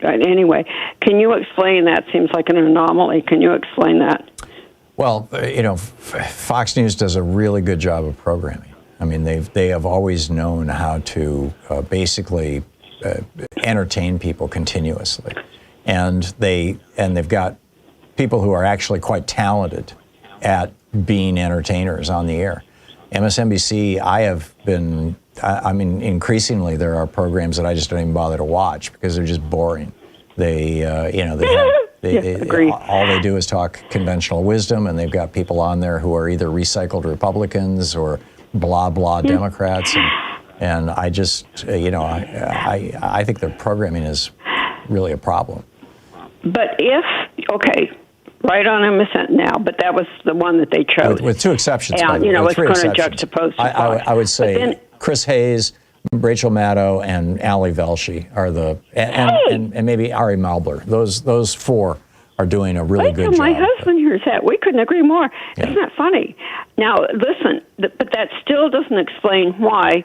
anyway, can you explain that? Seems like an anomaly. Can you explain that? Well, Fox News does a really good job of programming. They have always known how to basically entertain people continuously, and they've got people who are actually quite talented at being entertainers on the air. MSNBC, increasingly there are programs that I just don't even bother to watch because they're just boring. They all they do is talk conventional wisdom, and they've got people on there who are either recycled Republicans or blah blah Democrats, and I just I think their programming is really a problem. But right on MSN Now, but that was the one that they chose with two exceptions. And by the way, it's three going to exceptions. juxtapose. I would say Chris Hayes, Rachel Maddow, and Ali Velshi are and maybe Ari Malber. Those four are doing a really good job. My husband hears that. We couldn't agree more. Yeah. Isn't that funny? Now, listen, but that still doesn't explain why,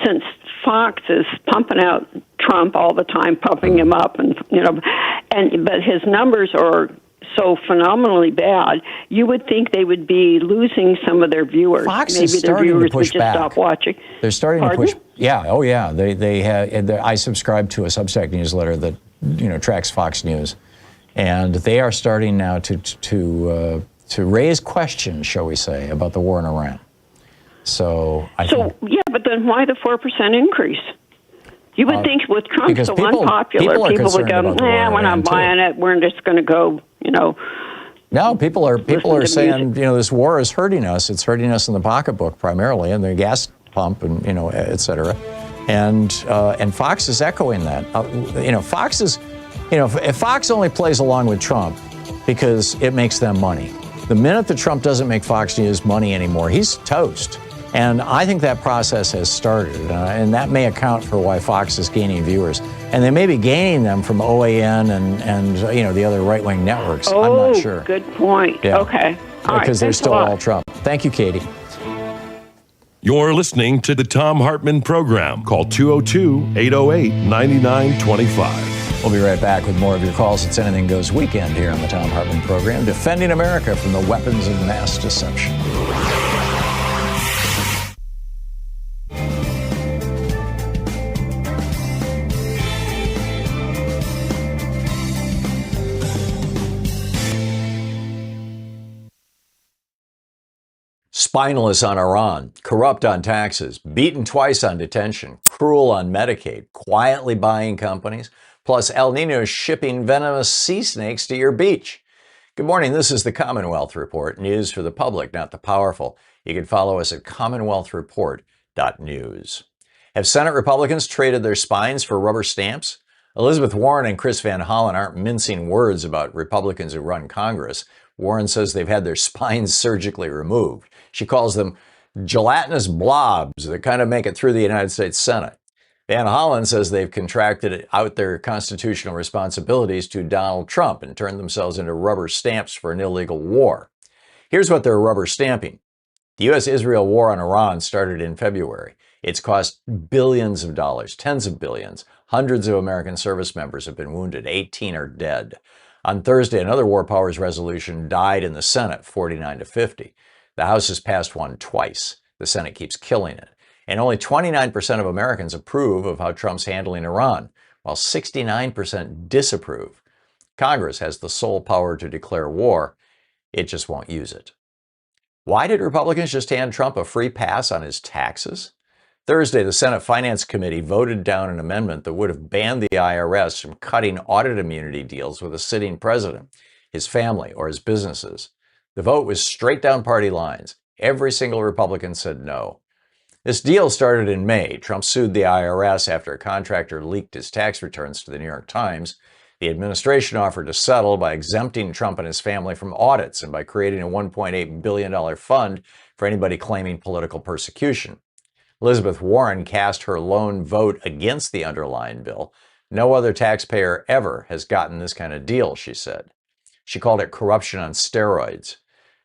since Fox is pumping out Trump all the time, pumping him up, but his numbers are so phenomenally bad, you would think they would be losing some of their viewers. Fox Maybe is their starting viewers to push would just back. stop watching. They're starting Pardon? to push. Yeah. Oh, yeah. They have. I subscribe to a Substack newsletter that tracks Fox News, and they are starting now to raise questions, shall we say, about the war in Iran. But then why the 4% increase? You would think with Trump so unpopular, people would go, "Nah, we're not buying it. We're just going to go, No, people are saying, this war is hurting us. It's hurting us in the pocketbook primarily, and the gas pump, and et cetera. And Fox is echoing that. Fox is, if Fox only plays along with Trump because it makes them money. The minute that Trump doesn't make Fox News money anymore, he's toast. And I think that process has started, and that may account for why Fox is gaining viewers. And they may be gaining them from OAN and the other right-wing networks. I'm not sure. Good point. Yeah. Okay. All because right. they're still all Trump. Thank you, Katie. You're listening to the Thom Hartmann Program. Call 202-808-9925. We'll be right back with more of your calls. It's Anything Goes Weekend here on the Thom Hartmann Program, defending America from the weapons of mass deception. Spineless on Iran, corrupt on taxes, beaten twice on detention, cruel on Medicaid, quietly buying companies, plus El Nino shipping venomous sea snakes to your beach. Good morning, this is the Commonwealth Report, news for the public, not the powerful. You can follow us at commonwealthreport.news. Have Senate Republicans traded their spines for rubber stamps? Elizabeth Warren and Chris Van Hollen aren't mincing words about Republicans who run Congress. Warren says they've had their spines surgically removed. She calls them gelatinous blobs that kind of make it through the United States Senate. Van Hollen says they've contracted out their constitutional responsibilities to Donald Trump and turned themselves into rubber stamps for an illegal war. Here's what they're rubber stamping. The U.S.-Israel war on Iran started in February. It's cost billions of dollars, tens of billions. Hundreds of American service members have been wounded. 18 are dead. On Thursday, another War Powers resolution died in the Senate, 49-50. The House has passed one twice. The Senate keeps killing it. And only 29% of Americans approve of how Trump's handling Iran, while 69% disapprove. Congress has the sole power to declare war. It just won't use it. Why did Republicans just hand Trump a free pass on his taxes? Thursday, the Senate Finance Committee voted down an amendment that would have banned the IRS from cutting audit immunity deals with a sitting president, his family, or his businesses. The vote was straight down party lines. Every single Republican said no. This deal started in May. Trump sued the IRS after a contractor leaked his tax returns to the New York Times. The administration offered to settle by exempting Trump and his family from audits and by creating a $1.8 billion fund for anybody claiming political persecution. Elizabeth Warren cast her lone vote against the underlying bill. No other taxpayer ever has gotten this kind of deal, she said. She called it corruption on steroids.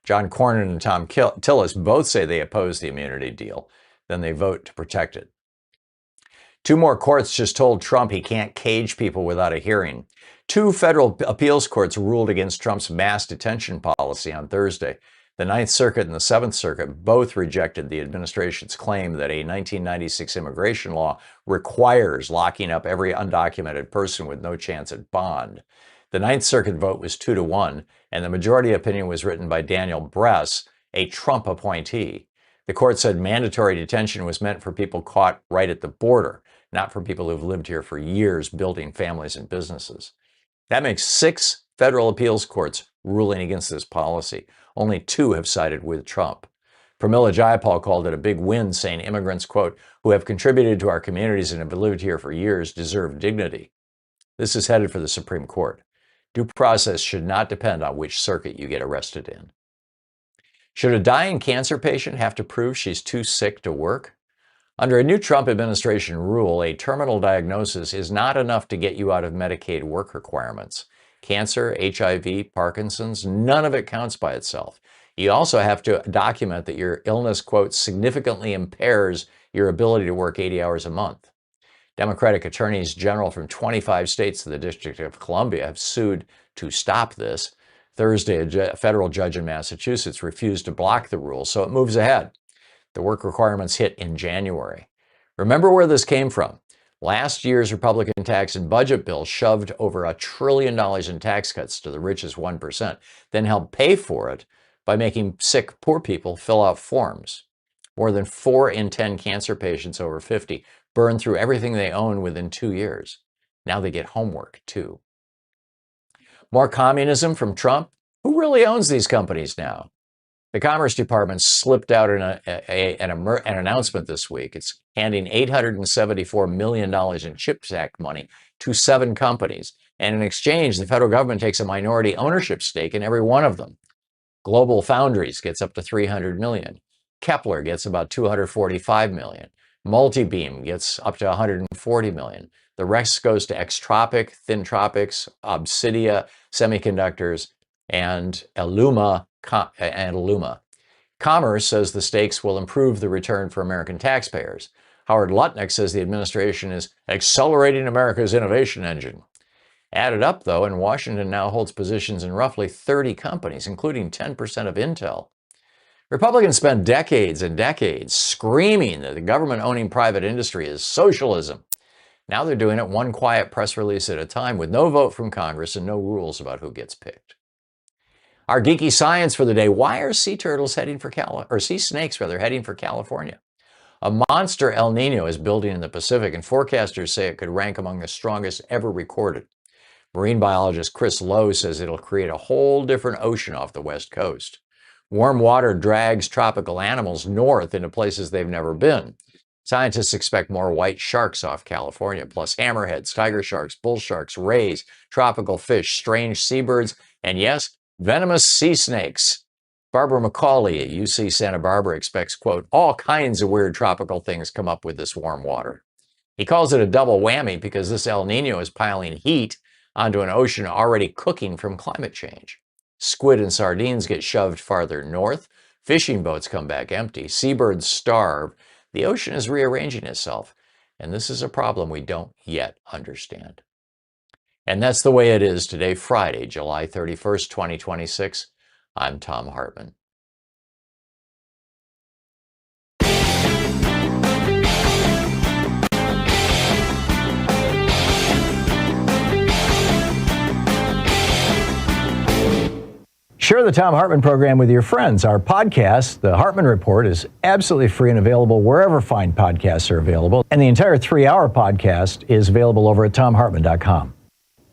John Cornyn and Tom Tillis both say they oppose the immunity deal. Then they vote to protect it. Two more courts just told Trump he can't cage people without a hearing. Two federal appeals courts ruled against Trump's mass detention policy on Thursday. The Ninth Circuit and the Seventh Circuit both rejected the administration's claim that a 1996 immigration law requires locking up every undocumented person with no chance at bond. The Ninth Circuit vote was 2-1, and the majority opinion was written by Daniel Bress, a Trump appointee. The court said mandatory detention was meant for people caught right at the border, not for people who've lived here for years building families and businesses. That makes 6 federal appeals courts ruling against this policy. Only 2 have sided with Trump. Pramila Jayapal called it a big win, saying immigrants, quote, who have contributed to our communities and have lived here for years deserve dignity. This is headed for the Supreme Court. Due process should not depend on which circuit you get arrested in. Should a dying cancer patient have to prove she's too sick to work? Under a new Trump administration rule, a terminal diagnosis is not enough to get you out of Medicaid work requirements. Cancer, HIV, Parkinson's, none of it counts by itself. You also have to document that your illness, quote, significantly impairs your ability to work 80 hours a month. Democratic attorneys general from 25 states and the District of Columbia have sued to stop this. Thursday, a federal judge in Massachusetts refused to block the rule, so it moves ahead. The work requirements hit in January. Remember where this came from. Last year's Republican tax and budget bill shoved over $1 trillion in tax cuts to the richest 1%, then helped pay for it by making sick, poor people fill out forms. More than 4 in 10 cancer patients over 50 burn through everything they own within 2 years. Now they get homework, too. More communism from Trump? Who really owns these companies now? The Commerce Department slipped out an announcement this week. It's handing $874 million in CHIPS Act money to 7 companies. And in exchange, the federal government takes a minority ownership stake in every one of them. Global Foundries gets up to $300 million. Kepler gets about $245 million. Multibeam gets up to $140 million. The rest goes to Extropic, Thintropics, Obsidia, Semiconductors, and Illuma. Commerce says the stakes will improve the return for American taxpayers. Howard Lutnick says the administration is accelerating America's innovation engine. Added up, though, and Washington now holds positions in roughly 30 companies, including 10% of Intel. Republicans spent decades and decades screaming that the government owning private industry is socialism. Now they're doing it one quiet press release at a time with no vote from Congress and no rules about who gets picked. Our geeky science for the day: why are sea turtles heading for sea snakes heading for California? A monster El Nino is building in the Pacific, and forecasters say it could rank among the strongest ever recorded. Marine biologist Chris Lowe says it'll create a whole different ocean off the West Coast. Warm water drags tropical animals north into places they've never been. Scientists expect more white sharks off California, plus hammerheads, tiger sharks, bull sharks, rays, tropical fish, strange seabirds, and yes, venomous sea snakes. Barbara McCauley at UC Santa Barbara expects, quote, all kinds of weird tropical things come up with this warm water. He calls it a double whammy because this El Nino is piling heat onto an ocean already cooking from climate change. Squid and sardines get shoved farther north. Fishing boats come back empty. Seabirds starve. The ocean is rearranging itself. And this is a problem we don't yet understand. And that's the way it is today, Friday, July 31st, 2026. I'm Thom Hartmann. Share the Thom Hartmann program with your friends. Our podcast, The Hartmann Report, is absolutely free and available wherever fine podcasts are available. And the entire 3-hour podcast is available over at thomhartmann.com.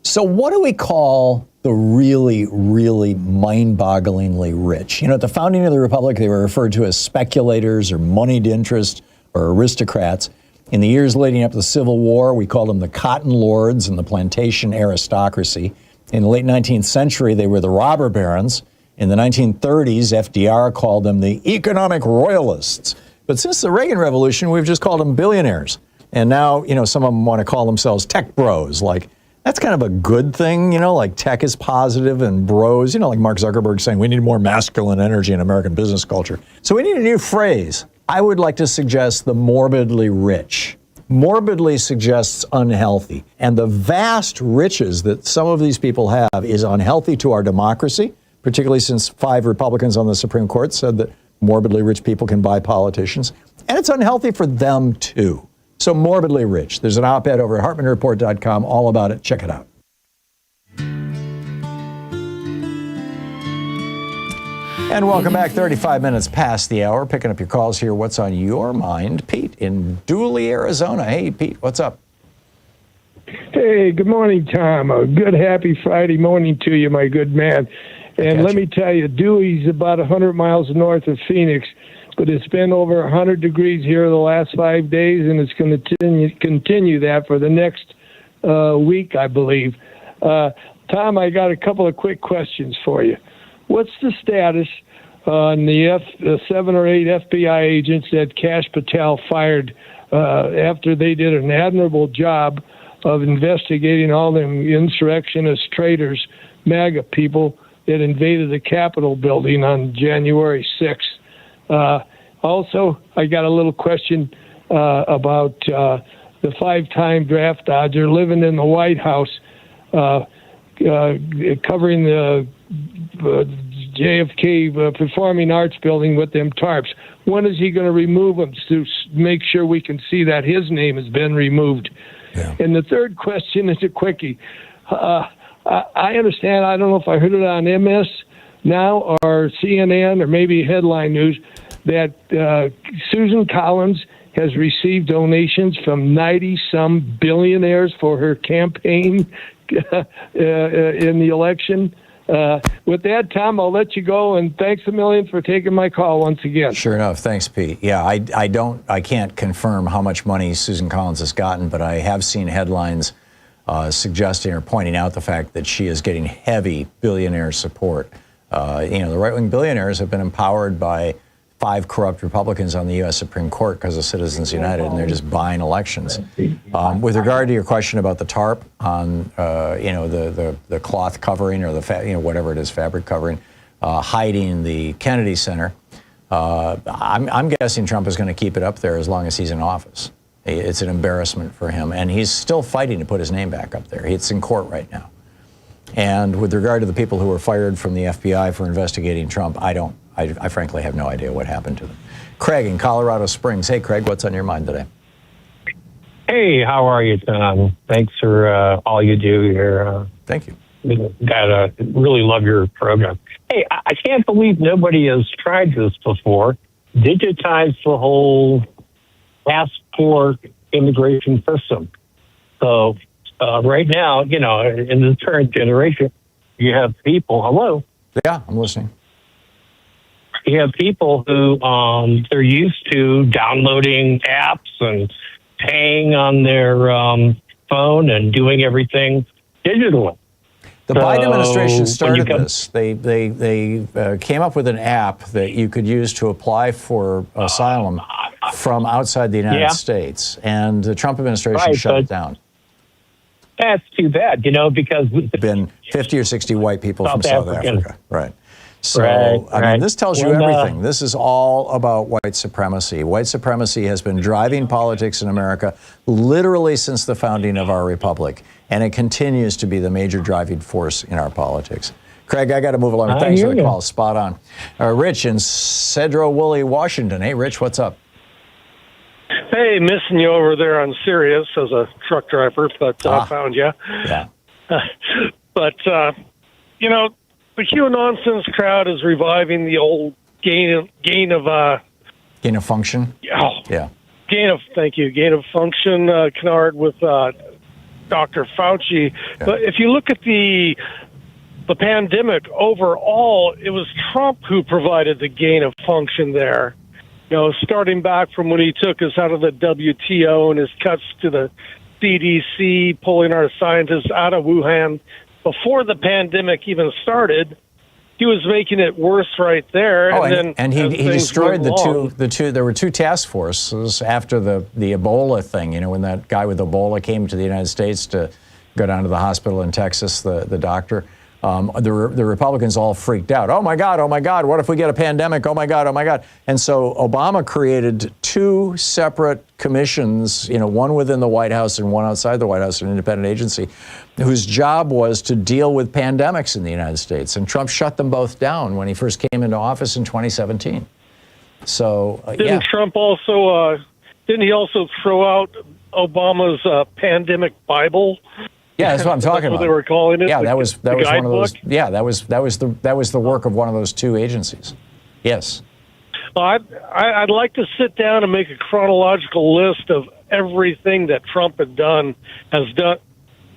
So what do we call the really, really mind-bogglingly rich? You know, at the founding of the Republic, they were referred to as speculators or moneyed interests or aristocrats. In the years leading up to the Civil War, we called them the cotton lords and the plantation aristocracy. In the late 19th century, they were the robber barons. In the 1930s, FDR called them the economic royalists. But since the Reagan Revolution, we've just called them billionaires. And now, you know, some of them want to call themselves tech bros. Like, that's kind of a good thing, you know, like tech is positive and bros, you know, like Mark Zuckerberg saying we need more masculine energy in American business culture. So we need a new phrase. I would like to suggest the morbidly rich. Morbidly suggests unhealthy. And the vast riches that some of these people have is unhealthy to our democracy, particularly since 5 Republicans on the Supreme Court said that morbidly rich people can buy politicians. And it's unhealthy for them, too. So morbidly rich. There's an op-ed over at HartmannReport.com all about it. Check it out. And welcome back. 35 minutes past the hour. Picking up your calls here. What's on your mind? Pete in Dooley, Arizona. Hey, Pete, what's up? Hey, good morning, Tom. A good, happy Friday morning to you, my good man. And let me tell you, Dewey's about 100 miles north of Phoenix, but it's been over 100 degrees here the last 5 days, and it's going to continue that for the next week, I believe. Tom, I got a couple of quick questions for you. What's the status on the 7 or 8 FBI agents that Kash Patel fired after they did an admirable job of investigating all them insurrectionist traitors, MAGA people that invaded the Capitol building on January 6th. Also, I got a little question about the 5-time draft dodger living in the White House, covering the JFK Performing Arts Building with them tarps. When is he going to remove them to make sure we can see that his name has been removed? Yeah. And the third question is a quickie. I understand, I don't know if I heard it on MS now or CNN or maybe Headline News, that Susan Collins has received donations from 90-some billionaires for her campaign in the election. With that, Tom, I'll let you go, and thanks a million for taking my call once again. Sure enough. Thanks, Pete. Yeah, I can't confirm how much money Susan Collins has gotten, but I have seen headlines suggesting or pointing out the fact that she is getting heavy billionaire support. The right-wing billionaires have been empowered by 5 corrupt Republicans on the U.S. Supreme Court because of Citizens United, and they're just buying elections. With regard to your question about the tarp on, the cloth covering or the, whatever it is, fabric covering, hiding the Kennedy Center, I'm guessing Trump is going to keep it up there as long as he's in office. It's an embarrassment for him, and he's still fighting to put his name back up there. It's in court right now. And with regard to the people who were fired from the FBI for investigating Trump, I frankly have no idea what happened to them. Craig in Colorado Springs. Hey, Craig, what's on your mind today? Hey, how are you, Tom? Thanks for all you do here. Thank you. Really love your program. Hey, I can't believe nobody has tried this before. Digitize the whole passport immigration system. So right now, in the current generation, you have people. Hello? Yeah, I'm listening. You have people who they're used to downloading apps and paying on their phone and doing everything digitally. The Biden administration started this. They came up with an app that you could use to apply for asylum from outside the United States, and the Trump administration shut it down. That's too bad, because it's been 50 or 60 white people from South Africa. Right. So, I mean, this tells you everything. This is all about white supremacy. White supremacy has been driving politics in America literally since the founding of our republic, and it continues to be the major driving force in our politics. Craig, I got to move along. Thanks for the call. Spot on. Rich in Cedro Woolley, Washington. Hey, Rich, what's up? Hey, missing you over there on Sirius as a truck driver, but I found you. Yeah. But, the Q-nonsense crowd is reviving the old gain of function. Yeah. Gain of function canard with Dr. Fauci. Yeah. But if you look at the pandemic overall, it was Trump who provided the gain of function there. Starting back from when he took us out of the WTO and his cuts to the CDC, pulling our scientists out of Wuhan. Before the pandemic even started, he was making it worse right there. Oh, and he destroyed the two. There were 2 task forces after the Ebola thing. When that guy with Ebola came to the United States to go down to the hospital in Texas, the doctor. The Republicans all freaked out. Oh my God, what if we get a pandemic? Oh my God. And so Obama created 2 separate commissions, one within the White House and one outside the White House, an independent agency, whose job was to deal with pandemics in the United States. And Trump shut them both down when he first came into office in 2017. So, Didn't Trump also, didn't he also throw out Obama's pandemic Bible? Yeah, that's what I'm talking about. That's what they were calling it. Yeah, that was one of those. Yeah, that was the work of one of those 2 agencies. Yes. Well, I'd like to sit down and make a chronological list of everything that Trump has done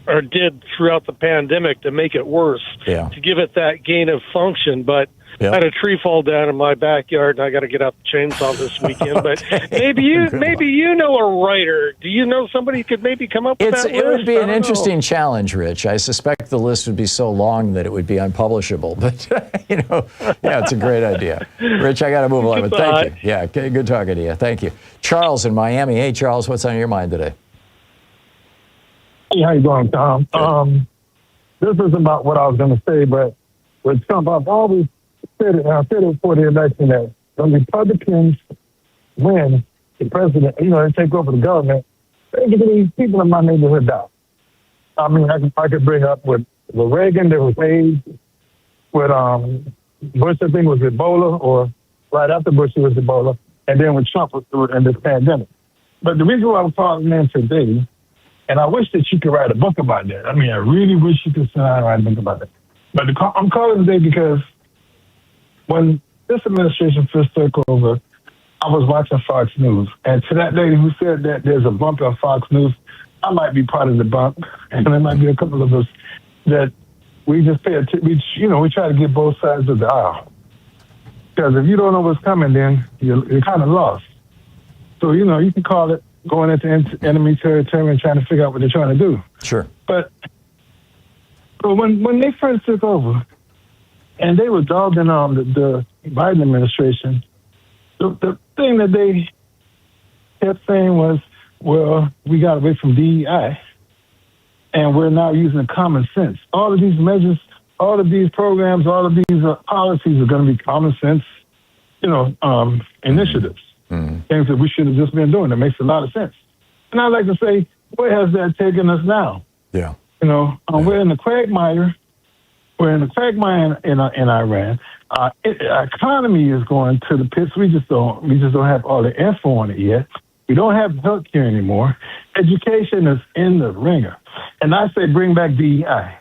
or did throughout the pandemic to make it worse. Yeah. To give it that gain of function, but Yep. I had a tree fall down in my backyard, and I got to get out the chainsaw this weekend. But maybe you know a writer. Do you know somebody who could maybe come up with that list? It would be an interesting challenge, Rich. I suspect the list would be so long that it would be unpublishable. But yeah, it's a great idea. Rich, I got to move along. But thank you. Yeah, good talking to you. Thank you, Charles in Miami. Hey, Charles, what's on your mind today? Hey, how you doing, Tom? This is about what I was going to say, but with Trump, I've always said it, and I said it before the election, that when Republicans win the president, they take over the government, they get these people in my neighborhood die. I mean, I could bring up with Reagan, there was AIDS. With Bush, I think, was Ebola, or right after Bush, it was Ebola. And then with Trump, was in this pandemic. But the reason why I'm calling in today, and I wish that you could write a book about that. I mean, I really wish you could sit down and write a book about that. But I'm calling today because when this administration first took over, I was watching Fox News. And to that lady who said that there's a bump on Fox News, I might be part of the bump. And there might be a couple of us that we just pay attention. We try to get both sides of the aisle. Because if you don't know what's coming, then you're kind of lost. So, you can call it going into enemy territory and trying to figure out what they're trying to do. Sure. But when they first took over, and they were dogging on the Biden administration, the thing that they kept saying was, well, we got away from DEI, and we're now using common sense. All of these measures, all of these programs, all of these policies are going to be common sense, initiatives. Things that we should have just been doing. That makes a lot of sense. And I'd like to say, where has that taken us now? Yeah. We're in the quagmire. We're in the quagmire in Iran. Our economy is going to the pits. We just don't have all the info on it yet. We don't have health care anymore. Education is in the ringer. And I say bring back DEI.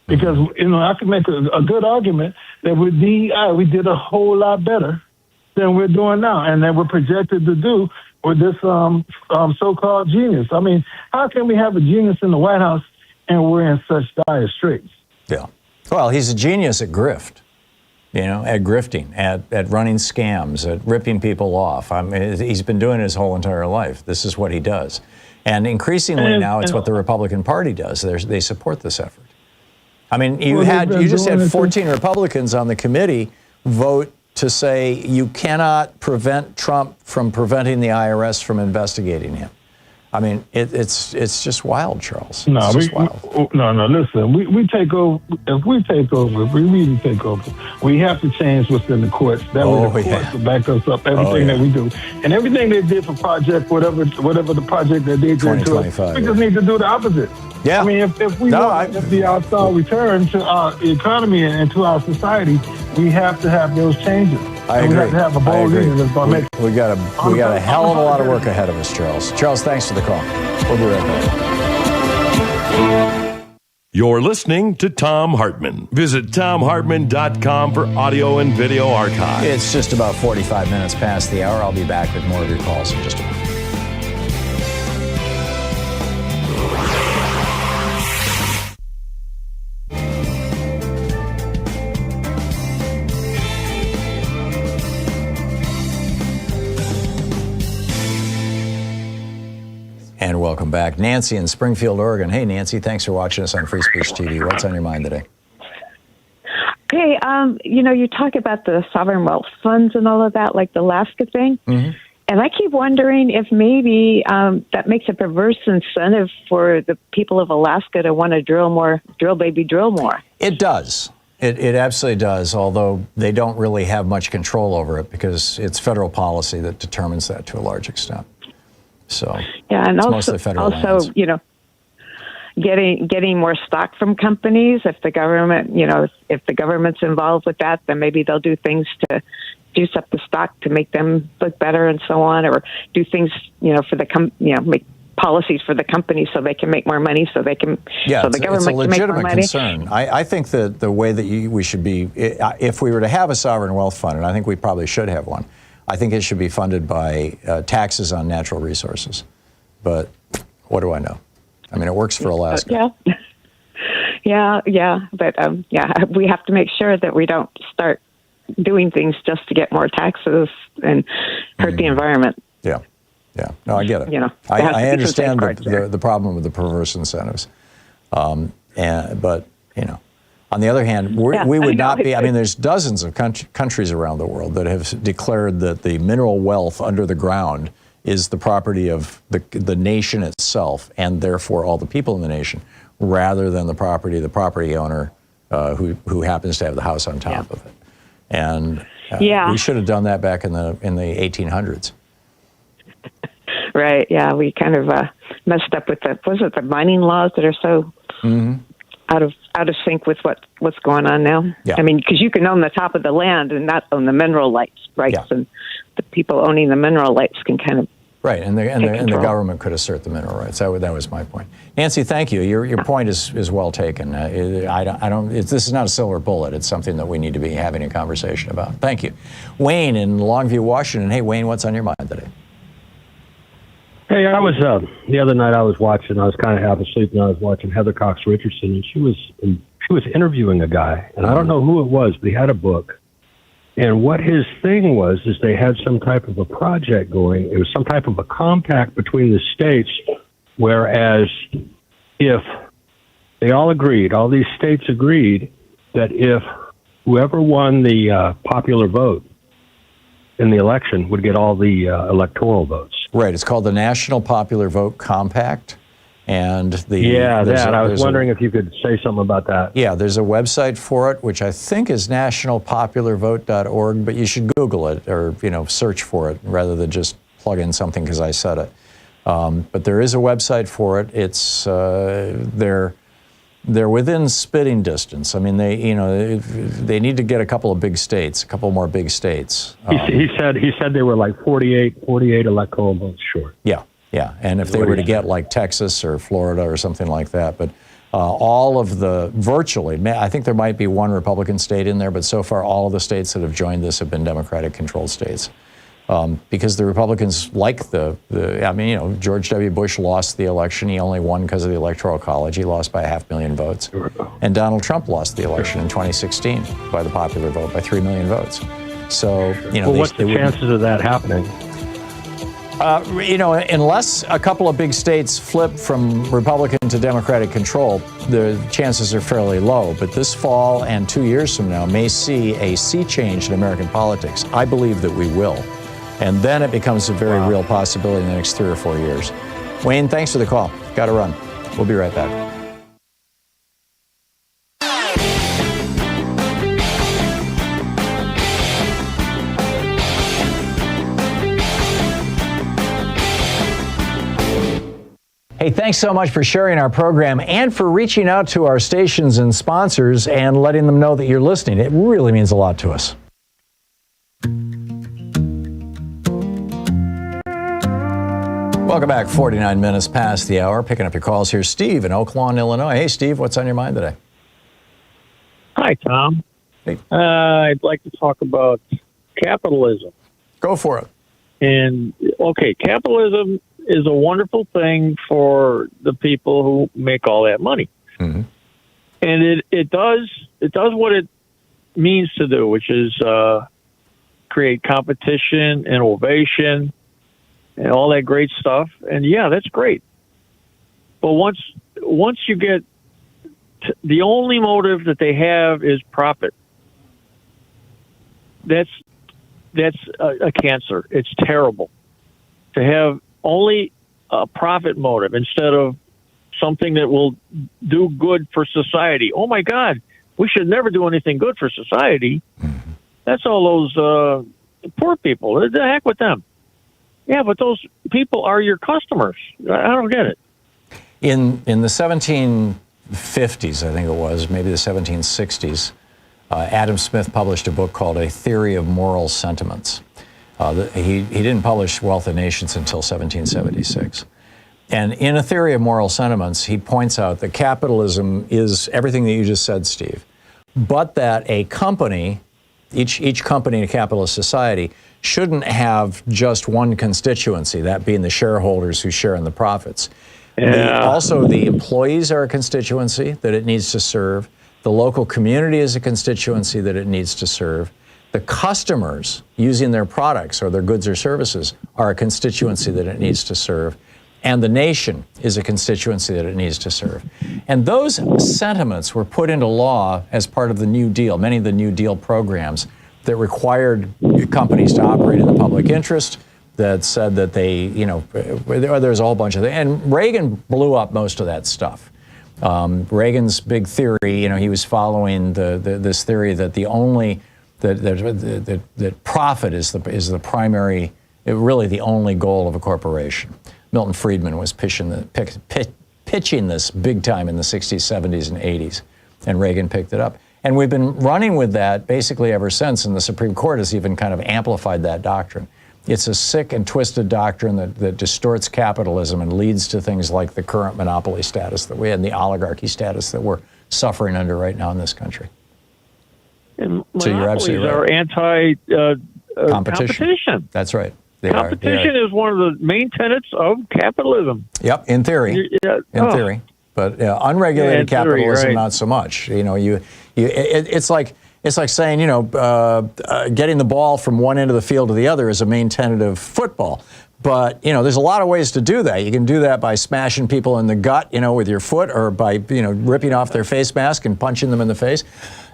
Because, I could make a good argument that with DEI, we did a whole lot better than we're doing now, and that we're projected to do with this so-called genius. I mean, how can we have a genius in the White House and we're in such dire straits? Yeah. Well, he's a genius at grift, at grifting, at running scams, at ripping people off. I mean, he's been doing it his whole entire life. This is what he does. And increasingly now it's what the Republican Party does. They support this effort. I mean, you just had 14 Republicans on the committee vote to say you cannot prevent Trump from preventing the IRS from investigating him. I mean, it's just wild, Charles. No, wild. No. Listen, we take over. If we take over, if we really take over, we have to change what's in the courts. That way, the courts will back us up everything that we do, and everything they did for project, whatever the project that they did to us, we just need to do the opposite. Yeah. I mean, if we want the outside return to our economy and to our society, we have to have those changes. I agree. We have to have a bold leader that's going to make it. We got a hell of a lot of work ahead of us, Charles. Charles, thanks for the call. We'll be right back. You're listening to Thom Hartmann. Visit thomhartmann.com for audio and video archive. It's just about 45 minutes past the hour. I'll be back with more of your calls in just a moment. And welcome back. Nancy in Springfield, Oregon. Hey, Nancy, thanks for watching us on Free Speech TV. What's on your mind today? Okay, you talk about the sovereign wealth funds and all of that, like the Alaska thing. Mm-hmm. And I keep wondering if maybe that makes a perverse incentive for the people of Alaska to want to drill more. It does. It absolutely does, although they don't really have much control over it because it's federal policy that determines that to a large extent. So yeah, and it's also, mostly federal lands. Getting more stock from companies. If the government, if the government's involved with that, then maybe they'll do things to juice up the stock to make them look better and so on, or do things, for the make policies for the company so they can make more money, so the government can make more money. It's a legitimate concern. I think that the way that we should be, if we were to have a sovereign wealth fund, and I think we probably should have one, I think it should be funded by taxes on natural resources. But what do I know? I mean, it works for Alaska. Yeah. But we have to make sure that we don't start, doing things just to get more taxes and hurt the environment. Yeah. No, I get it. You know, I understand the problem with the perverse incentives. But, you know, on the other hand, we would not be, I mean, there's dozens of countries around the world that have declared that the mineral wealth under the ground is the property of the nation itself, and therefore all the people in the nation, rather than the property owner who happens to have the house on top of it. And we should have done that back in the 1800s. Right. Yeah, we kind of messed up with the mining laws that are so out of sync with what's going on now. Yeah. I mean, because you can own the top of the land and not own the mineral rights, and the people owning the mineral rights can kind of and the government could assert the mineral rights. That was my point. Nancy, thank you. Your point is well taken. This is not a silver bullet. It's something that we need to be having a conversation about. Thank you, Wayne in Longview, Washington. Hey, Wayne, what's on your mind today? Hey, I was the other night. I was watching. I was kind of half asleep, and I was watching Heather Cox Richardson, and she was interviewing a guy, and I don't know who it was, but he had a book, and what his thing was is they had some type of a project going. It was some type of a compact between the states, whereas if they all these states agreed that if whoever won the popular vote in the election would get all the electoral votes. Right. It's called the National Popular Vote Compact. And I was wondering if you could say something about that. Yeah, there's a website for it, which I think is nationalpopularvote.org, but you should Google it or, search for it rather than just plug in something because I said it. But there is a website for it. It's they're within spitting distance. I mean, they need to get a couple more big states. He said they were like 48 electoral votes short. Yeah, and if they were to get like Texas or Florida or something like that, but all of virtually, I think there might be one Republican state in there, but so far all of the states that have joined this have been Democratic-controlled states. Because the Republicans like George W. Bush lost the election. He only won because of the Electoral College. He lost by 500,000 votes. And Donald Trump lost the election in 2016 by the popular vote by 3 million votes. So, what's the chances of that happening? Unless a couple of big states flip from Republican to Democratic control, the chances are fairly low. But this fall and 2 years from now may see a sea change in American politics. I believe that we will. And then it becomes a very real possibility in the next 3 or 4 years. Wayne, thanks for the call. Got to run. We'll be right back. Hey, thanks so much for sharing our program and for reaching out to our stations and sponsors and letting them know that you're listening. It really means a lot to us. Welcome back. 49 minutes past the hour. Picking up your calls here. Steve in Oak Lawn, Illinois. Hey, Steve, what's on your mind today? Hi, Tom. Hey. I'd like to talk about capitalism. Go for it. And, capitalism is a wonderful thing for the people who make all that money. Mm-hmm. And it does what it means to do, which is create competition, innovation, and all that great stuff. And that's great. But once you get the only motive that they have is profit. That's a cancer. It's terrible to have only a profit motive instead of something that will do good for society. Oh my God, we should never do anything good for society. That's all those poor people. The heck with them. Yeah, but those people are your customers. I don't get it. In the 1750s, I think it was, maybe the 1760s, Adam Smith published a book called A Theory of Moral Sentiments. He didn't publish Wealth of Nations until 1776. And in A Theory of Moral Sentiments, he points out that capitalism is everything that you just said, Steve, but that a company, each company in a capitalist society, shouldn't have just one constituency, that being the shareholders who share in the profits. Also, the employees are a constituency that it needs to serve. The local community is a constituency that it needs to serve. The customers using their products or their goods or services are a constituency that it needs to serve. And the nation is a constituency that it needs to serve. And those sentiments were put into law as part of the New Deal, many of the New Deal programs that required companies to operate in the public interest, that said that they, there's a whole bunch of things. And Reagan blew up most of that stuff. Reagan's big theory, he was following this theory that that profit is the primary, really the only goal of a corporation. Milton Friedman was pitching this big time in the 60s, 70s, and 80s, and Reagan picked it up. And we've been running with that basically ever since, and the Supreme Court has even kind of amplified that doctrine. It's a sick and twisted doctrine that distorts capitalism and leads to things like the current monopoly status that we had and the oligarchy status that we're suffering under right now in this country. And so you're absolutely right. Are anti-competition. That's right. Competition is one of the main tenets of capitalism. Yep, in theory. In theory. But unregulated capitalism, right. Not so much. It's like saying, getting the ball from one end of the field to the other is a main tenet of football. But, there's a lot of ways to do that. You can do that by smashing people in the gut, with your foot, or by, ripping off their face mask and punching them in the face.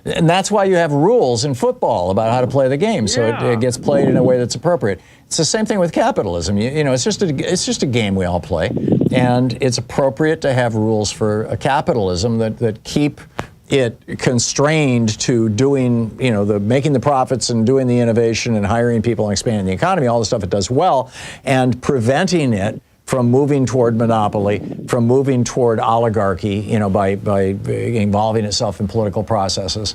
And that's why you have rules in football about how to play the game, so it gets played in a way that's appropriate. It's the same thing with capitalism. It's just a game we all play, and it's appropriate to have rules for a capitalism that keep it constrained to doing, making the profits and doing the innovation and hiring people and expanding the economy, all the stuff it does well, and preventing it from moving toward monopoly, from moving toward oligarchy, by involving itself in political processes,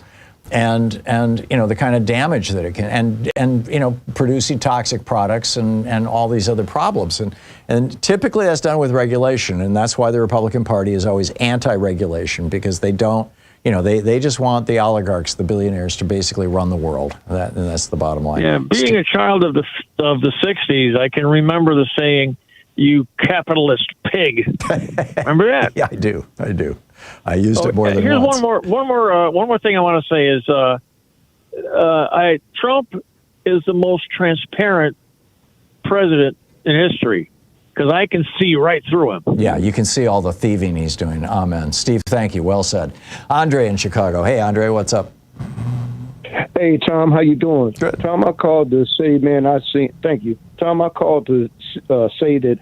and the kind of damage that it can, and producing toxic products and all these other problems. And typically that's done with regulation, and that's why the Republican Party is always anti-regulation, because they don't, they just want the oligarchs, the billionaires, to basically run the world. And that's the bottom line. Yeah, being a child of the 60s, I can remember the saying, "You capitalist pig." Remember that? Yeah, I do. I used it more than here's once. one more thing I want to say is, Trump is the most transparent president in history, because I can see right through him. Yeah, you can see all the thieving he's doing. Amen. Steve, thank you. Well said. Andre in Chicago. Hey, Andre, what's up? Hey, Tom, how you doing? Good. Tom, I called to say, thank you. Tom, I called to say that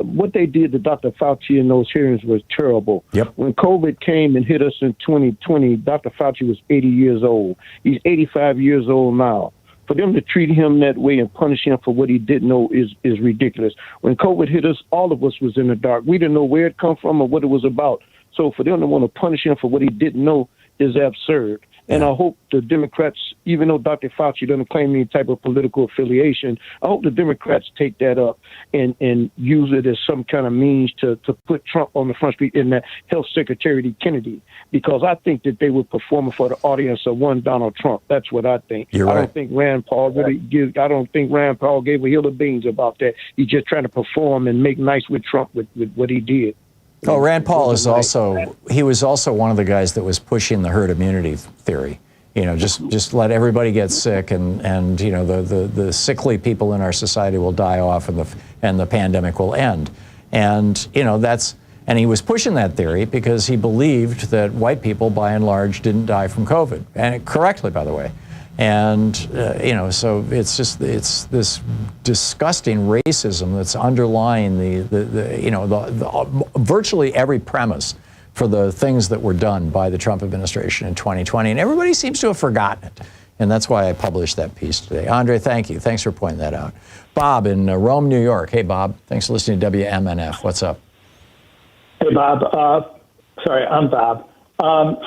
what they did to Dr. Fauci in those hearings was terrible. Yep. When COVID came and hit us in 2020, Dr. Fauci was 80 years old. He's 85 years old now. For them to treat him that way and punish him for what he didn't know is ridiculous. When COVID hit us, all of us was in the dark. We didn't know where it come from or what it was about. So for them to want to punish him for what he didn't know is absurd. And I hope the Democrats, even though Dr. Fauci doesn't claim any type of political affiliation, I hope the Democrats take that up and use it as some kind of means to put Trump on the front street in that Health Secretary Kennedy, because I think that they were performing for the audience of one Donald Trump. That's what I think. You're right. I don't think Rand Paul gave a hill of beans about that. He's just trying to perform and make nice with Trump with what he did. Oh, Rand Paul was also one of the guys that was pushing the herd immunity theory. Just let everybody get sick, and the sickly people in our society will die off, and the pandemic will end. And he was pushing that theory because he believed that white people, by and large, didn't die from COVID, and correctly, by the way. And so it's this disgusting racism that's underlying the virtually every premise for the things that were done by the Trump administration in 2020, and everybody seems to have forgotten it. And that's why I published that piece today. Andre, thank you. Thanks for pointing that out. Bob in Rome, New York. Hey, Bob. Thanks for listening to WMNF. What's up? Hey, Bob. Sorry, I'm Bob.